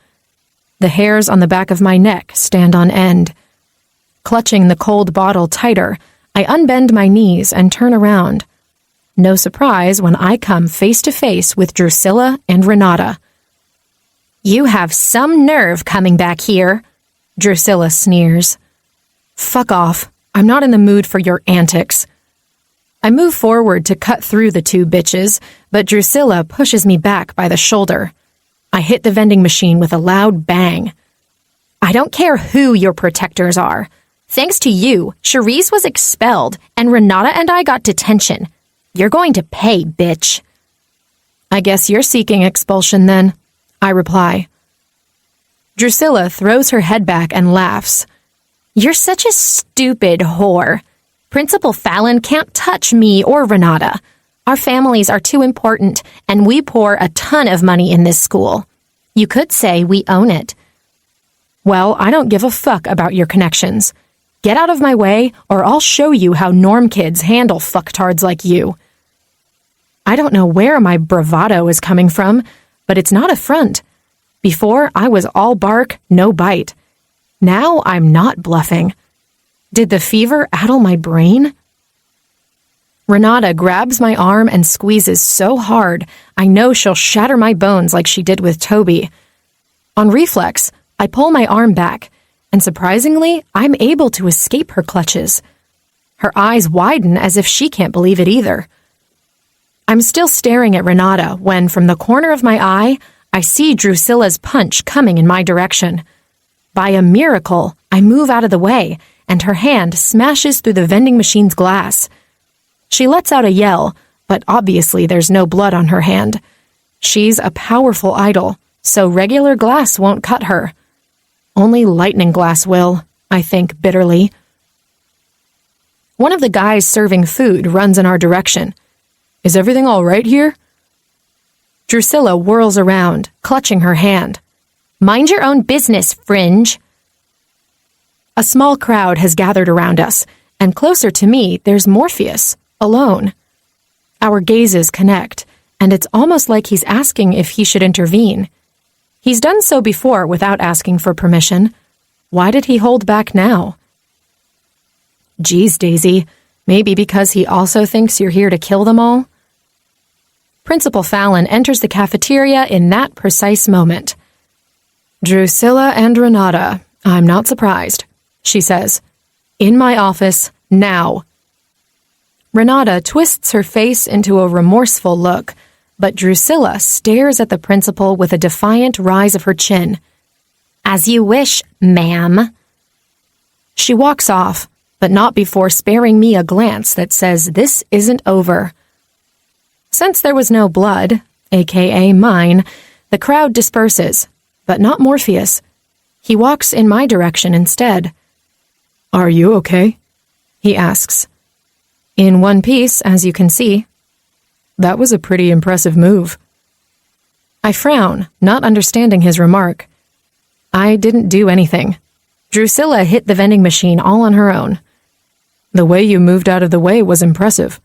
The hairs on the back of my neck stand on end. Clutching the cold bottle tighter, I unbend my knees and turn around. No surprise when I come face to face with Drusilla and Renata. "You have some nerve coming back here," Drusilla sneers. "Fuck off. I'm not in the mood for your antics." I move forward to cut through the two bitches, but Drusilla pushes me back by the shoulder. I hit the vending machine with a loud bang. "I don't care who your protectors are. Thanks to you, Charisse was expelled, and Renata and I got detention. You're going to pay, bitch." "I guess you're seeking expulsion then," I reply. Drusilla throws her head back and laughs. "You're such a stupid whore. Principal Fallon can't touch me or Renata. Our families are too important, and we pour a ton of money in this school. You could say we own it." "Well, I don't give a fuck about your connections. Get out of my way, or I'll show you how norm kids handle fucktards like you." I don't know where my bravado is coming from, but it's not a front. Before, I was all bark, no bite. Now I'm not bluffing. Did the fever addle my brain? Renata grabs my arm and squeezes so hard, I know she'll shatter my bones like she did with Toby. On reflex, I pull my arm back, and surprisingly, I'm able to escape her clutches. Her eyes widen as if she can't believe it either. I'm still staring at Renata when, from the corner of my eye, I see Drusilla's punch coming in my direction. By a miracle, I move out of the way, and her hand smashes through the vending machine's glass. She lets out a yell, but obviously there's no blood on her hand. She's a powerful idol, so regular glass won't cut her. Only lightning glass will, I think bitterly. One of the guys serving food runs in our direction. "Is everything all right here?" Drusilla whirls around, clutching her hand. "Mind your own business, Fringe." A small crowd has gathered around us, and closer to me, there's Morpheus, alone. Our gazes connect, and it's almost like he's asking if he should intervene. He's done so before without asking for permission. Why did he hold back now? Geez, Daisy, maybe because he also thinks you're here to kill them all? Principal Fallon enters the cafeteria in that precise moment. "Drusilla and Renata, I'm not surprised, she says. In my office, now. Renata twists her face into a remorseful look, but Drusilla stares at the principal with a defiant rise of her chin. As you wish, ma'am. She walks off, but not before sparing me a glance that says this isn't over. Since there was no blood, aka mine, the crowd disperses, but not Morpheus. He walks in my direction instead. Are you okay? He asks. In one piece, as you can see. That was a pretty impressive move. I frown, not understanding his remark. I didn't do anything. Drusilla hit the vending machine all on her own. The way you moved out of the way was impressive.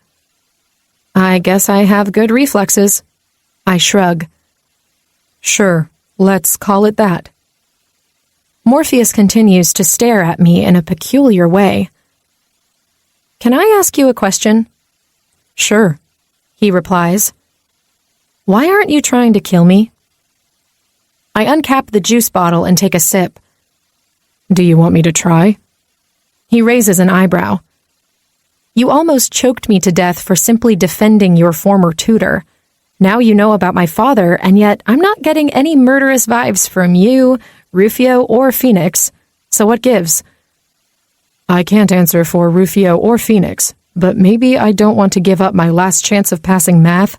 I guess I have good reflexes. I shrug. Sure, let's call it that. Morpheus continues to stare at me in a peculiar way. Can I ask you a question? Sure, he replies. Why aren't you trying to kill me? I uncap the juice bottle and take a sip. Do you want me to try? He raises an eyebrow. You almost choked me to death for simply defending your former tutor. Now you know about my father, and yet I'm not getting any murderous vibes from you, Rufio, or Phoenix. So what gives? I can't answer for Rufio or Phoenix, but maybe I don't want to give up my last chance of passing math.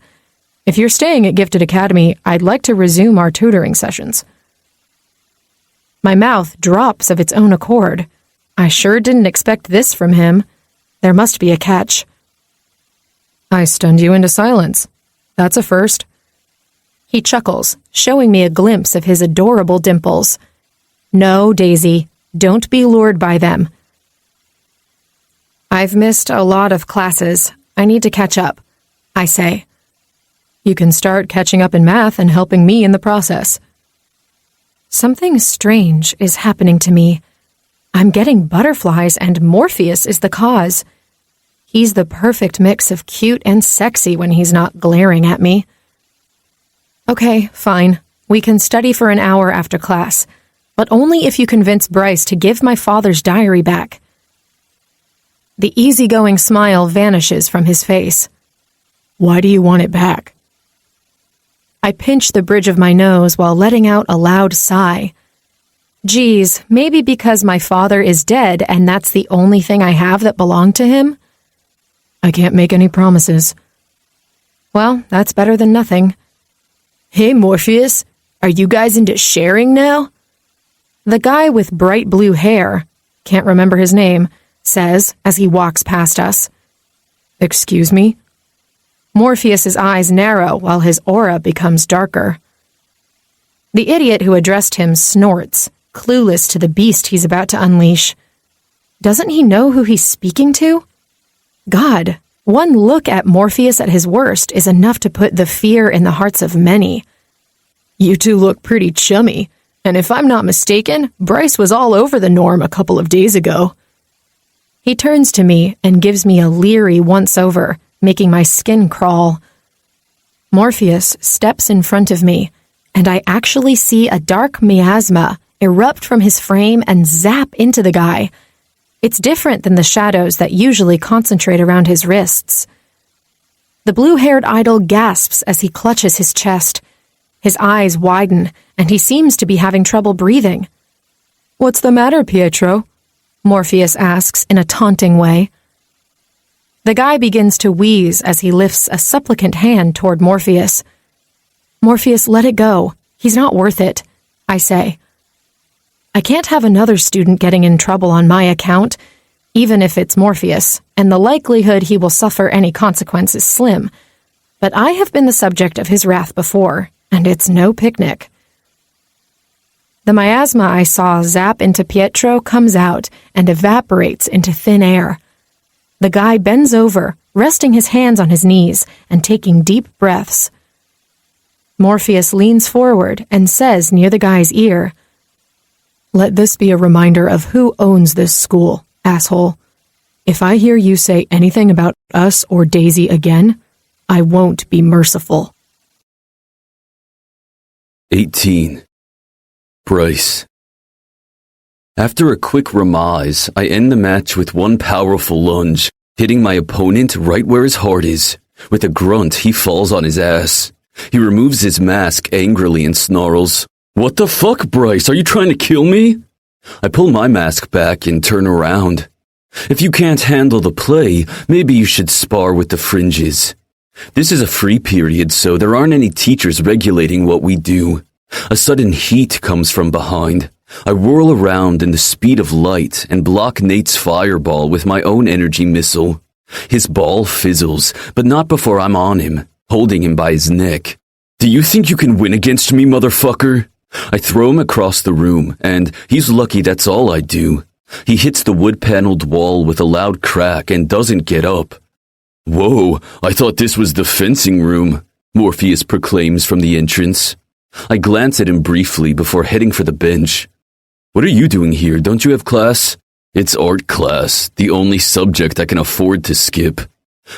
If you're staying at Gifted Academy, I'd like to resume our tutoring sessions. My mouth drops of its own accord. I sure didn't expect this from him. There must be a catch. I stunned you into silence. That's a first. He chuckles, showing me a glimpse of his adorable dimples. No, Daisy, don't be lured by them. I've missed a lot of classes. I need to catch up, I say. You can start catching up in math and helping me in the process. Something strange is happening to me. I'm getting butterflies, and Morpheus is the cause. He's the perfect mix of cute and sexy when he's not glaring at me. Okay, fine. We can study for an hour after class, but only if you convince Bryce to give my father's diary back. The easygoing smile vanishes from his face. Why do you want it back? I pinch the bridge of my nose while letting out a loud sigh. Geez, maybe because my father is dead and that's the only thing I have that belonged to him? I can't make any promises. Well, that's better than nothing. Hey, Morpheus, are you guys into sharing now? The guy with bright blue hair, can't remember his name, says as he walks past us. Excuse me? Morpheus's eyes narrow while his aura becomes darker. The idiot who addressed him snorts, clueless to the beast he's about to unleash. Doesn't he know who he's speaking to? God, one look at Morpheus at his worst is enough to put the fear in the hearts of many. You two look pretty chummy, and if I'm not mistaken, Bryce was all over the norm a couple of days ago. He turns to me and gives me a leery once-over, making my skin crawl. Morpheus steps in front of me, and I actually see a dark miasma erupt from his frame and zap into the guy. It's different than the shadows that usually concentrate around his wrists. The blue-haired idol gasps as he clutches his chest. His eyes widen, and he seems to be having trouble breathing. What's the matter, Pietro? Morpheus asks in a taunting way. The guy begins to wheeze as he lifts a supplicant hand toward Morpheus. Morpheus, let it go. He's not worth it, I say. I can't have another student getting in trouble on my account, even if it's Morpheus, and the likelihood he will suffer any consequence is slim. But I have been the subject of his wrath before, and it's no picnic. The miasma I saw zap into Pietro comes out and evaporates into thin air. The guy bends over, resting his hands on his knees and taking deep breaths. Morpheus leans forward and says near the guy's ear, "Let this be a reminder of who owns this school, asshole. If I hear you say anything about us or Daisy again, I won't be merciful." 18. Bryce. After a quick remise, I end the match with one powerful lunge, hitting my opponent right where his heart is. With a grunt, he falls on his ass. He removes his mask angrily and snarls, "What the fuck, Bryce? Are you trying to kill me?" I pull my mask back and turn around. "If you can't handle the play, maybe you should spar with the fringes." This is a free period, so there aren't any teachers regulating what we do. A sudden heat comes from behind. I whirl around in the speed of light and block Nate's fireball with my own energy missile. His ball fizzles, but not before I'm on him, holding him by his neck. "Do you think you can win against me, motherfucker?" I throw him across the room, and he's lucky that's all I do. He hits the wood-paneled wall with a loud crack and doesn't get up. "Whoa, I thought this was the fencing room," Morpheus proclaims from the entrance. I glance at him briefly before heading for the bench. "What are you doing here? Don't you have class?" "It's art class, the only subject I can afford to skip."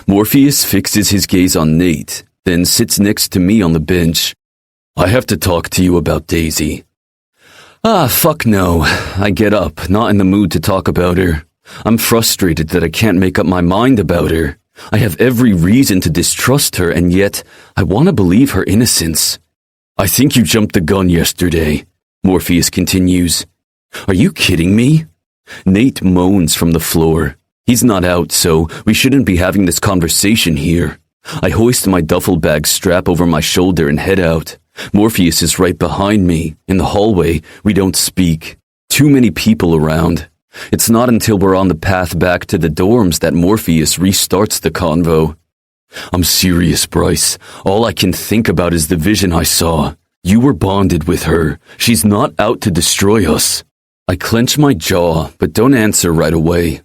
Morpheus fixes his gaze on Nate, then sits next to me on the bench. "I have to talk to you about Daisy." Fuck no. I get up, not in the mood to talk about her. I'm frustrated that I can't make up my mind about her. I have every reason to distrust her, and yet I want to believe her innocence. "I think you jumped the gun yesterday," Morpheus continues. "Are you kidding me?" Nate moans from the floor. He's not out, so we shouldn't be having this conversation here. I hoist my duffel bag strap over my shoulder and head out. Morpheus is right behind me. In the hallway, we don't speak. Too many people around. It's not until we're on the path back to the dorms that Morpheus restarts the convo. "I'm serious, Bryce. All I can think about is the vision I saw. You were bonded with her. She's not out to destroy us." I clench my jaw, but don't answer right away.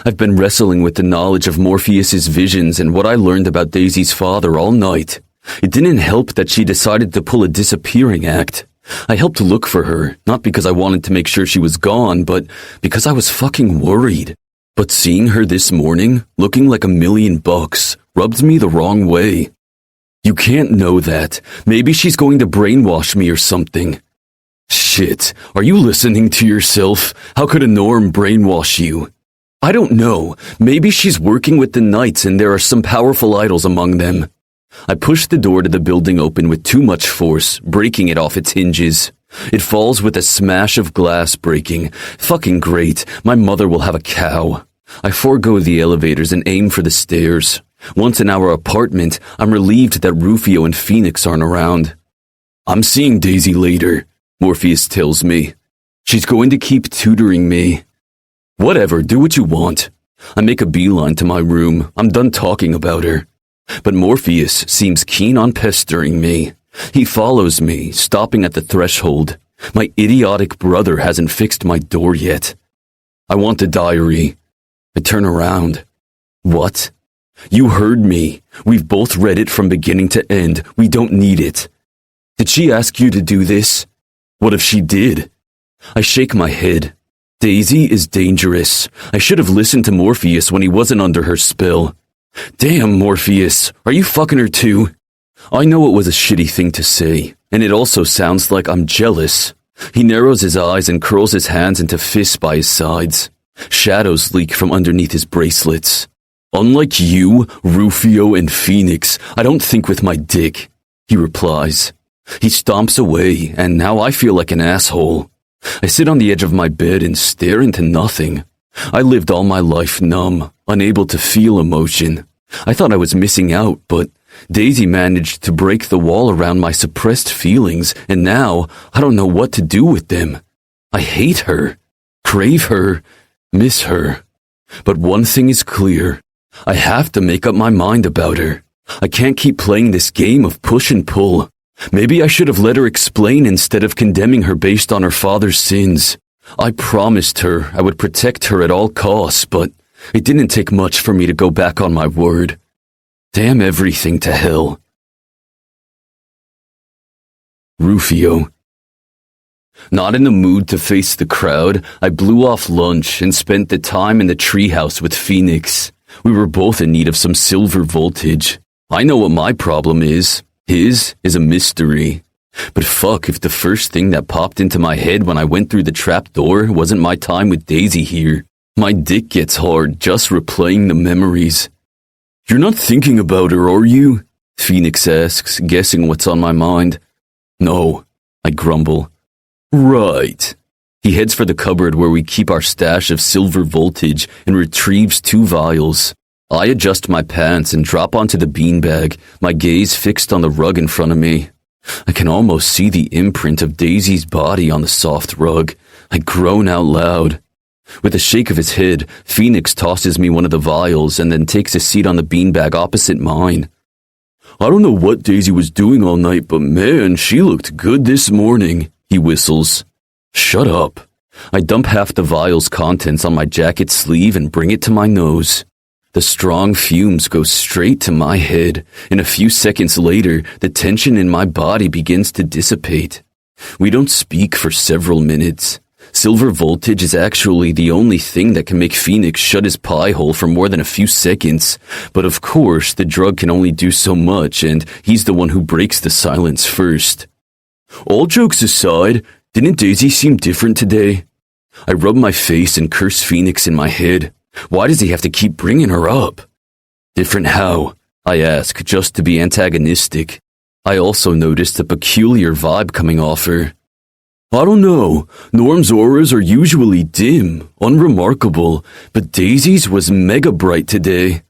I've been wrestling with the knowledge of Morpheus's visions and what I learned about Daisy's father all night. It didn't help that she decided to pull a disappearing act. I helped look for her, not because I wanted to make sure she was gone, but because I was fucking worried. But seeing her this morning, looking like $1,000,000, rubbed me the wrong way. "You can't know that. Maybe she's going to brainwash me or something." "Shit, are you listening to yourself? How could a norm brainwash you?" "I don't know. Maybe she's working with the knights and there are some powerful idols among them." I push the door to the building open with too much force, breaking it off its hinges. It falls with a smash of glass breaking. Fucking great. My mother will have a cow. I forego the elevators and aim for the stairs. Once in our apartment, I'm relieved that Rufio and Phoenix aren't around. "I'm seeing Daisy later," Morpheus tells me. "She's going to keep tutoring me." "Whatever, do what you want." I make a beeline to my room. I'm done talking about her. But Morpheus seems keen on pestering me. He follows me, stopping at the threshold. My idiotic brother hasn't fixed my door yet. "I want the diary." I turn around. "What?" "You heard me. We've both read it from beginning to end. We don't need it." "Did she ask you to do this?" "What if she did?" I shake my head. Daisy is dangerous. I should have listened to Morpheus when he wasn't under her spell. "Damn, Morpheus, are you fucking her too?" I know it was a shitty thing to say, and it also sounds like I'm jealous. He narrows his eyes and curls his hands into fists by his sides. Shadows leak from underneath his bracelets. "Unlike you, Rufio, and Phoenix, I don't think with my dick," he replies. He stomps away, and now I feel like an asshole. I sit on the edge of my bed and stare into nothing. I lived all my life numb, unable to feel emotion. I thought I was missing out, but Daisy managed to break the wall around my suppressed feelings, and now I don't know what to do with them. I hate her, crave her, miss her. But one thing is clear. I have to make up my mind about her. I can't keep playing this game of push and pull. Maybe I should have let her explain instead of condemning her based on her father's sins. I promised her I would protect her at all costs, but it didn't take much for me to go back on my word. Damn everything to hell. Rufio. Not in the mood to face the crowd, I blew off lunch and spent the time in the treehouse with Phoenix. We were both in need of some silver voltage. I know what my problem is. His is a mystery. But fuck if the first thing that popped into my head when I went through the trap door wasn't my time with Daisy here. My dick gets hard just replaying the memories. You're not thinking about her, are you? Phoenix asks, guessing what's on my mind. No, I grumble. Right. He heads for the cupboard where we keep our stash of silver voltage and retrieves 2 vials. I adjust my pants and drop onto the beanbag, my gaze fixed on the rug in front of me. I can almost see the imprint of Daisy's body on the soft rug. I groan out loud. With a shake of his head, Phoenix tosses me one of the vials and then takes a seat on the beanbag opposite mine. I don't know what Daisy was doing all night, but man, she looked good this morning, he whistles. Shut up. I dump half the vial's contents on my jacket sleeve and bring it to my nose. The strong fumes go straight to my head, and a few seconds later, the tension in my body begins to dissipate. We don't speak for several minutes. Silver voltage is actually the only thing that can make Phoenix shut his pie hole for more than a few seconds, but of course, the drug can only do so much, and he's the one who breaks the silence first. All jokes aside, didn't Daisy seem different today? I rub my face and curse Phoenix in my head. Why does he have to keep bringing her up? Different how? I ask, just to be antagonistic. I also noticed a peculiar vibe coming off her. I don't know. Norm's auras are usually dim, unremarkable, but Daisy's was mega bright today.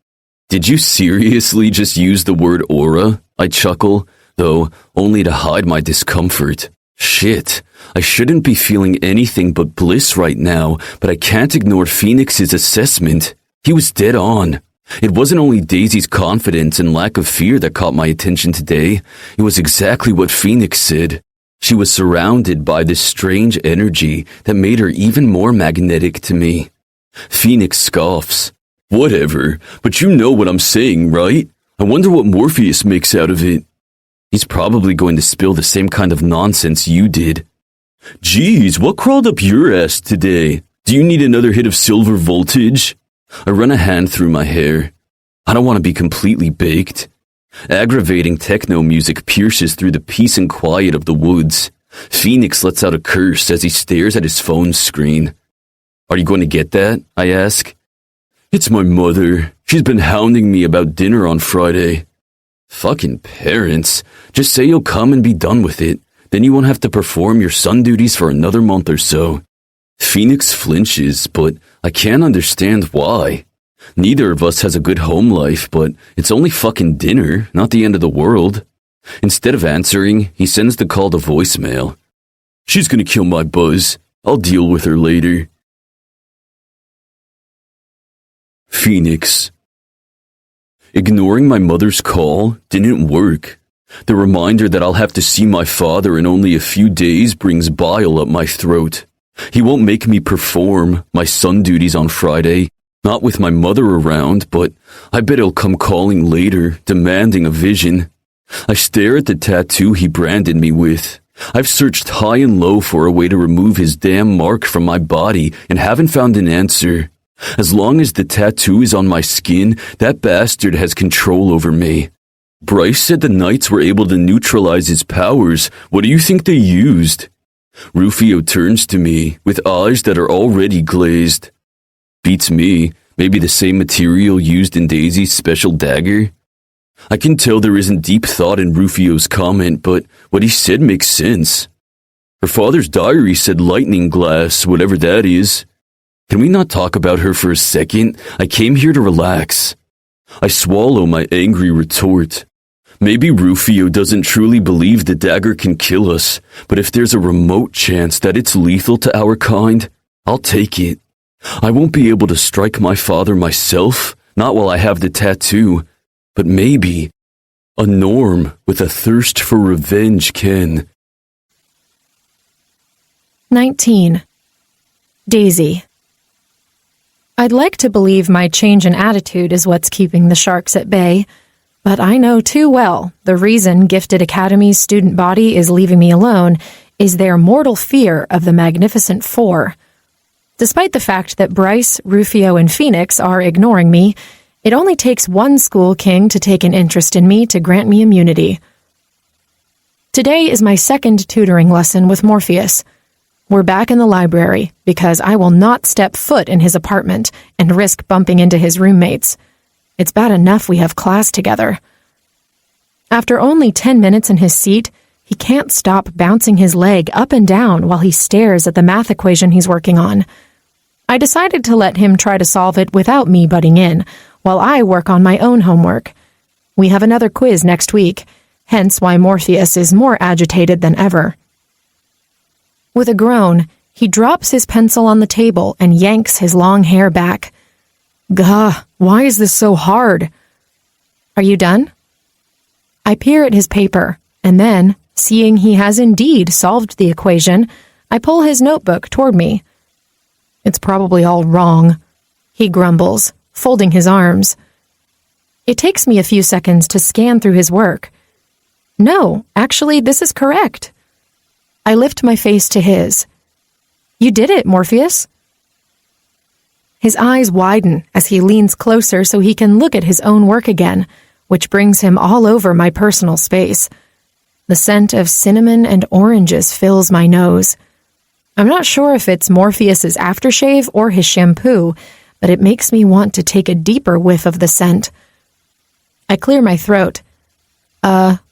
Did you seriously just use the word aura? I chuckle, though only to hide my discomfort. Shit, I shouldn't be feeling anything but bliss right now, but I can't ignore Phoenix's assessment. He was dead on. It wasn't only Daisy's confidence and lack of fear that caught my attention today. It was exactly what Phoenix said. She was surrounded by this strange energy that made her even more magnetic to me. Phoenix scoffs. Whatever, but you know what I'm saying, right? I wonder what Morpheus makes out of it. He's probably going to spill the same kind of nonsense you did. Geez, what crawled up your ass today? Do you need another hit of silver voltage? I run a hand through my hair. I don't want to be completely baked. Aggravating techno music pierces through the peace and quiet of the woods. Phoenix lets out a curse as he stares at his phone screen. Are you going to get that? I ask. It's my mother. She's been hounding me about dinner on Friday. Fucking parents. Just say you'll come and be done with it. Then you won't have to perform your son duties for another month or so. Phoenix flinches, but I can't understand why. Neither of us has a good home life, but it's only fucking dinner, not the end of the world. Instead of answering, he sends the call to voicemail. She's gonna kill my buzz. I'll deal with her later. Phoenix. Ignoring my mother's call didn't work. The reminder that I'll have to see my father in only a few days brings bile up my throat. He won't make me perform my son duties on Friday, not with my mother around, but I bet he'll come calling later, demanding a vision. I stare at the tattoo he branded me with. I've searched high and low for a way to remove his damn mark from my body and haven't found an answer. As long as the tattoo is on my skin, that bastard has control over me. Bryce said the knights were able to neutralize his powers. What do you think they used? Rufio turns to me with eyes that are already glazed. Beats me. Maybe the same material used in Daisy's special dagger? I can tell there isn't deep thought in Rufio's comment, but what he said makes sense. Her father's diary said lightning glass, whatever that is. Can we not talk about her for a second? I came here to relax. I swallow my angry retort. Maybe Rufio doesn't truly believe the dagger can kill us, but if there's a remote chance that it's lethal to our kind, I'll take it. I won't be able to strike my father myself, not while I have the tattoo, but maybe a Norm with a thirst for revenge can. 19. Daisy. I'd like to believe my change in attitude is what's keeping the sharks at bay, but I know too well the reason Gifted Academy's student body is leaving me alone is their mortal fear of the Magnificent Four. Despite the fact that Bryce, Rufio, and Phoenix are ignoring me, it only takes one school king to take an interest in me to grant me immunity. Today is my second tutoring lesson with Morpheus. We're back in the library because I will not step foot in his apartment and risk bumping into his roommates. It's bad enough we have class together. After only 10 minutes in his seat, he can't stop bouncing his leg up and down while he stares at the math equation he's working on. I decided to let him try to solve it without me butting in, while I work on my own homework. We have another quiz next week, hence why Morpheus is more agitated than ever. With a groan, he drops his pencil on the table and yanks his long hair back. Gah, why is this so hard? Are you done? I peer at his paper, and then, seeing he has indeed solved the equation, I pull his notebook toward me. It's probably all wrong, he grumbles, folding his arms. It takes me a few seconds to scan through his work. No, actually, this is correct. I lift my face to his. You did it, Morpheus. His eyes widen as he leans closer so he can look at his own work again, which brings him all over my personal space. The scent of cinnamon and oranges fills my nose. I'm not sure if it's Morpheus's aftershave or his shampoo, but it makes me want to take a deeper whiff of the scent. I clear my throat.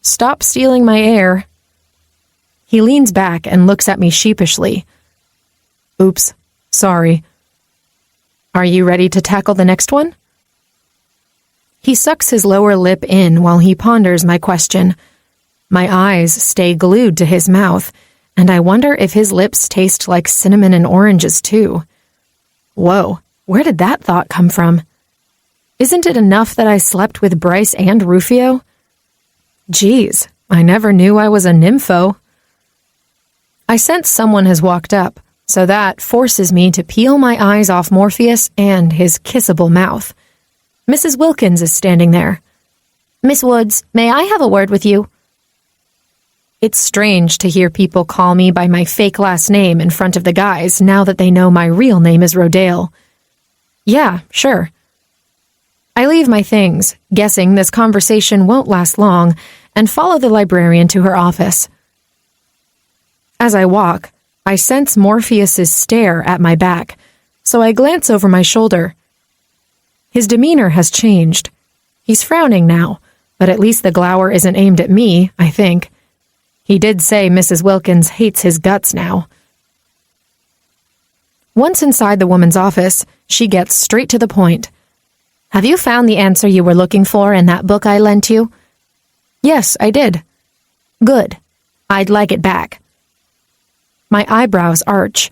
Stop stealing my air. He leans back and looks at me sheepishly. Oops, sorry. Are you ready to tackle the next one? He sucks his lower lip in while he ponders my question. My eyes stay glued to his mouth, and I wonder if his lips taste like cinnamon and oranges too. Whoa, where did that thought come from? Isn't it enough that I slept with Bryce and Rufio? Geez, I never knew I was a nympho. I sense someone has walked up, so that forces me to peel my eyes off Morpheus and his kissable mouth. Mrs. Wilkins is standing there. Miss Woods, may I have a word with you? It's strange to hear people call me by my fake last name in front of the guys now that they know my real name is Rodale. Yeah, sure. I leave my things, guessing this conversation won't last long, and follow the librarian to her office. As I walk, I sense Morpheus's stare at my back, so I glance over my shoulder. His demeanor has changed. He's frowning now, but at least the glower isn't aimed at me, I think. He did say Mrs. Wilkins hates his guts now. Once inside the woman's office, she gets straight to the point. Have you found the answer you were looking for in that book I lent you? Yes, I did. Good. I'd like it back. My eyebrows arch.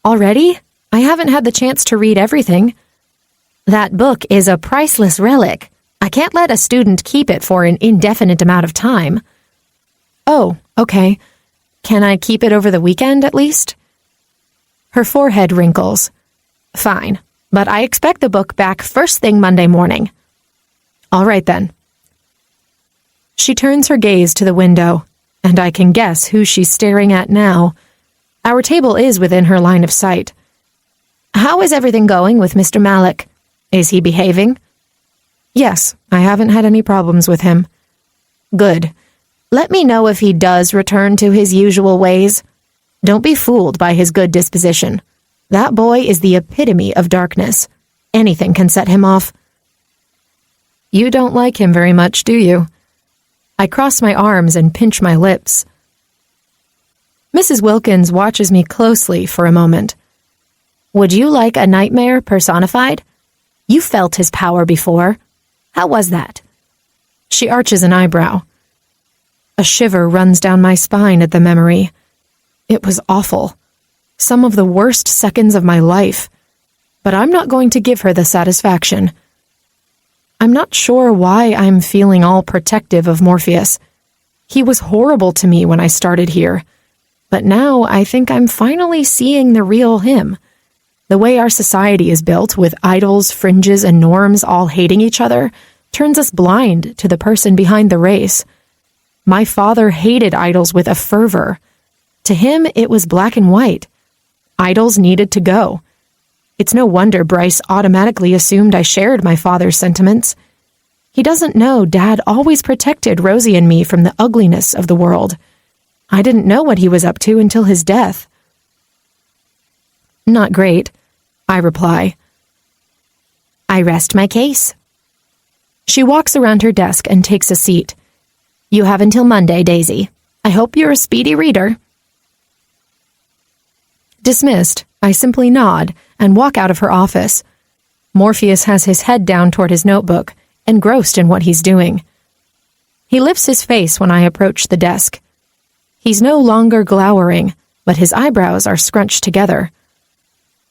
Already? I haven't had the chance to read everything. That book is a priceless relic. I can't let a student keep it for an indefinite amount of time. Oh, okay. Can I keep it over the weekend at least? Her forehead wrinkles. Fine, but I expect the book back first thing Monday morning. All right then. She turns her gaze to the window, and I can guess who she's staring at now. Our table is within her line of sight. How is everything going with Mr. Malik? Is he behaving? Yes, I haven't had any problems with him. Good. Let me know if he does return to his usual ways. Don't be fooled by his good disposition. That boy is the epitome of darkness. Anything can set him off. You don't like him very much, do you? I cross my arms and pinch my lips. Mrs. Wilkins watches me closely for a moment. Would you like a nightmare personified? You felt his power before. How was that? She arches an eyebrow. A shiver runs down my spine at the memory. It was awful. Some of the worst seconds of my life. But I'm not going to give her the satisfaction. I'm not sure why I'm feeling all protective of Morpheus. He was horrible to me when I started here. But now I think I'm finally seeing the real him. The way our society is built, with idols, fringes, and norms all hating each other, turns us blind to the person behind the race. My father hated idols with a fervor. To him, it was black and white. Idols needed to go. It's no wonder Bryce automatically assumed I shared my father's sentiments. He doesn't know Dad always protected Rosie and me from the ugliness of the world. I didn't know what he was up to until his death. Not great, I reply. I rest my case. She walks around her desk and takes a seat. You have until Monday, Daisy. I hope you're a speedy reader. Dismissed, I simply nod and walk out of her office. Morpheus has his head down toward his notebook, engrossed in what he's doing. He lifts his face when I approach the desk. He's no longer glowering, but his eyebrows are scrunched together.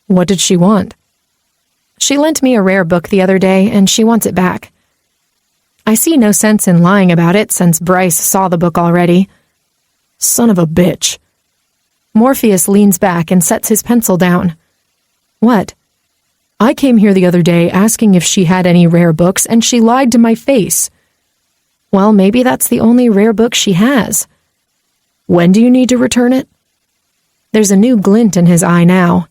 What did she want? She lent me a rare book the other day, and she wants it back. I see no sense in lying about it since Bryce saw the book already. Son of a bitch. Morpheus leans back and sets his pencil down. What? I came here the other day asking if she had any rare books, and she lied to my face. Well, maybe that's the only rare book she has. When do you need to return it? There's a new glint in his eye now.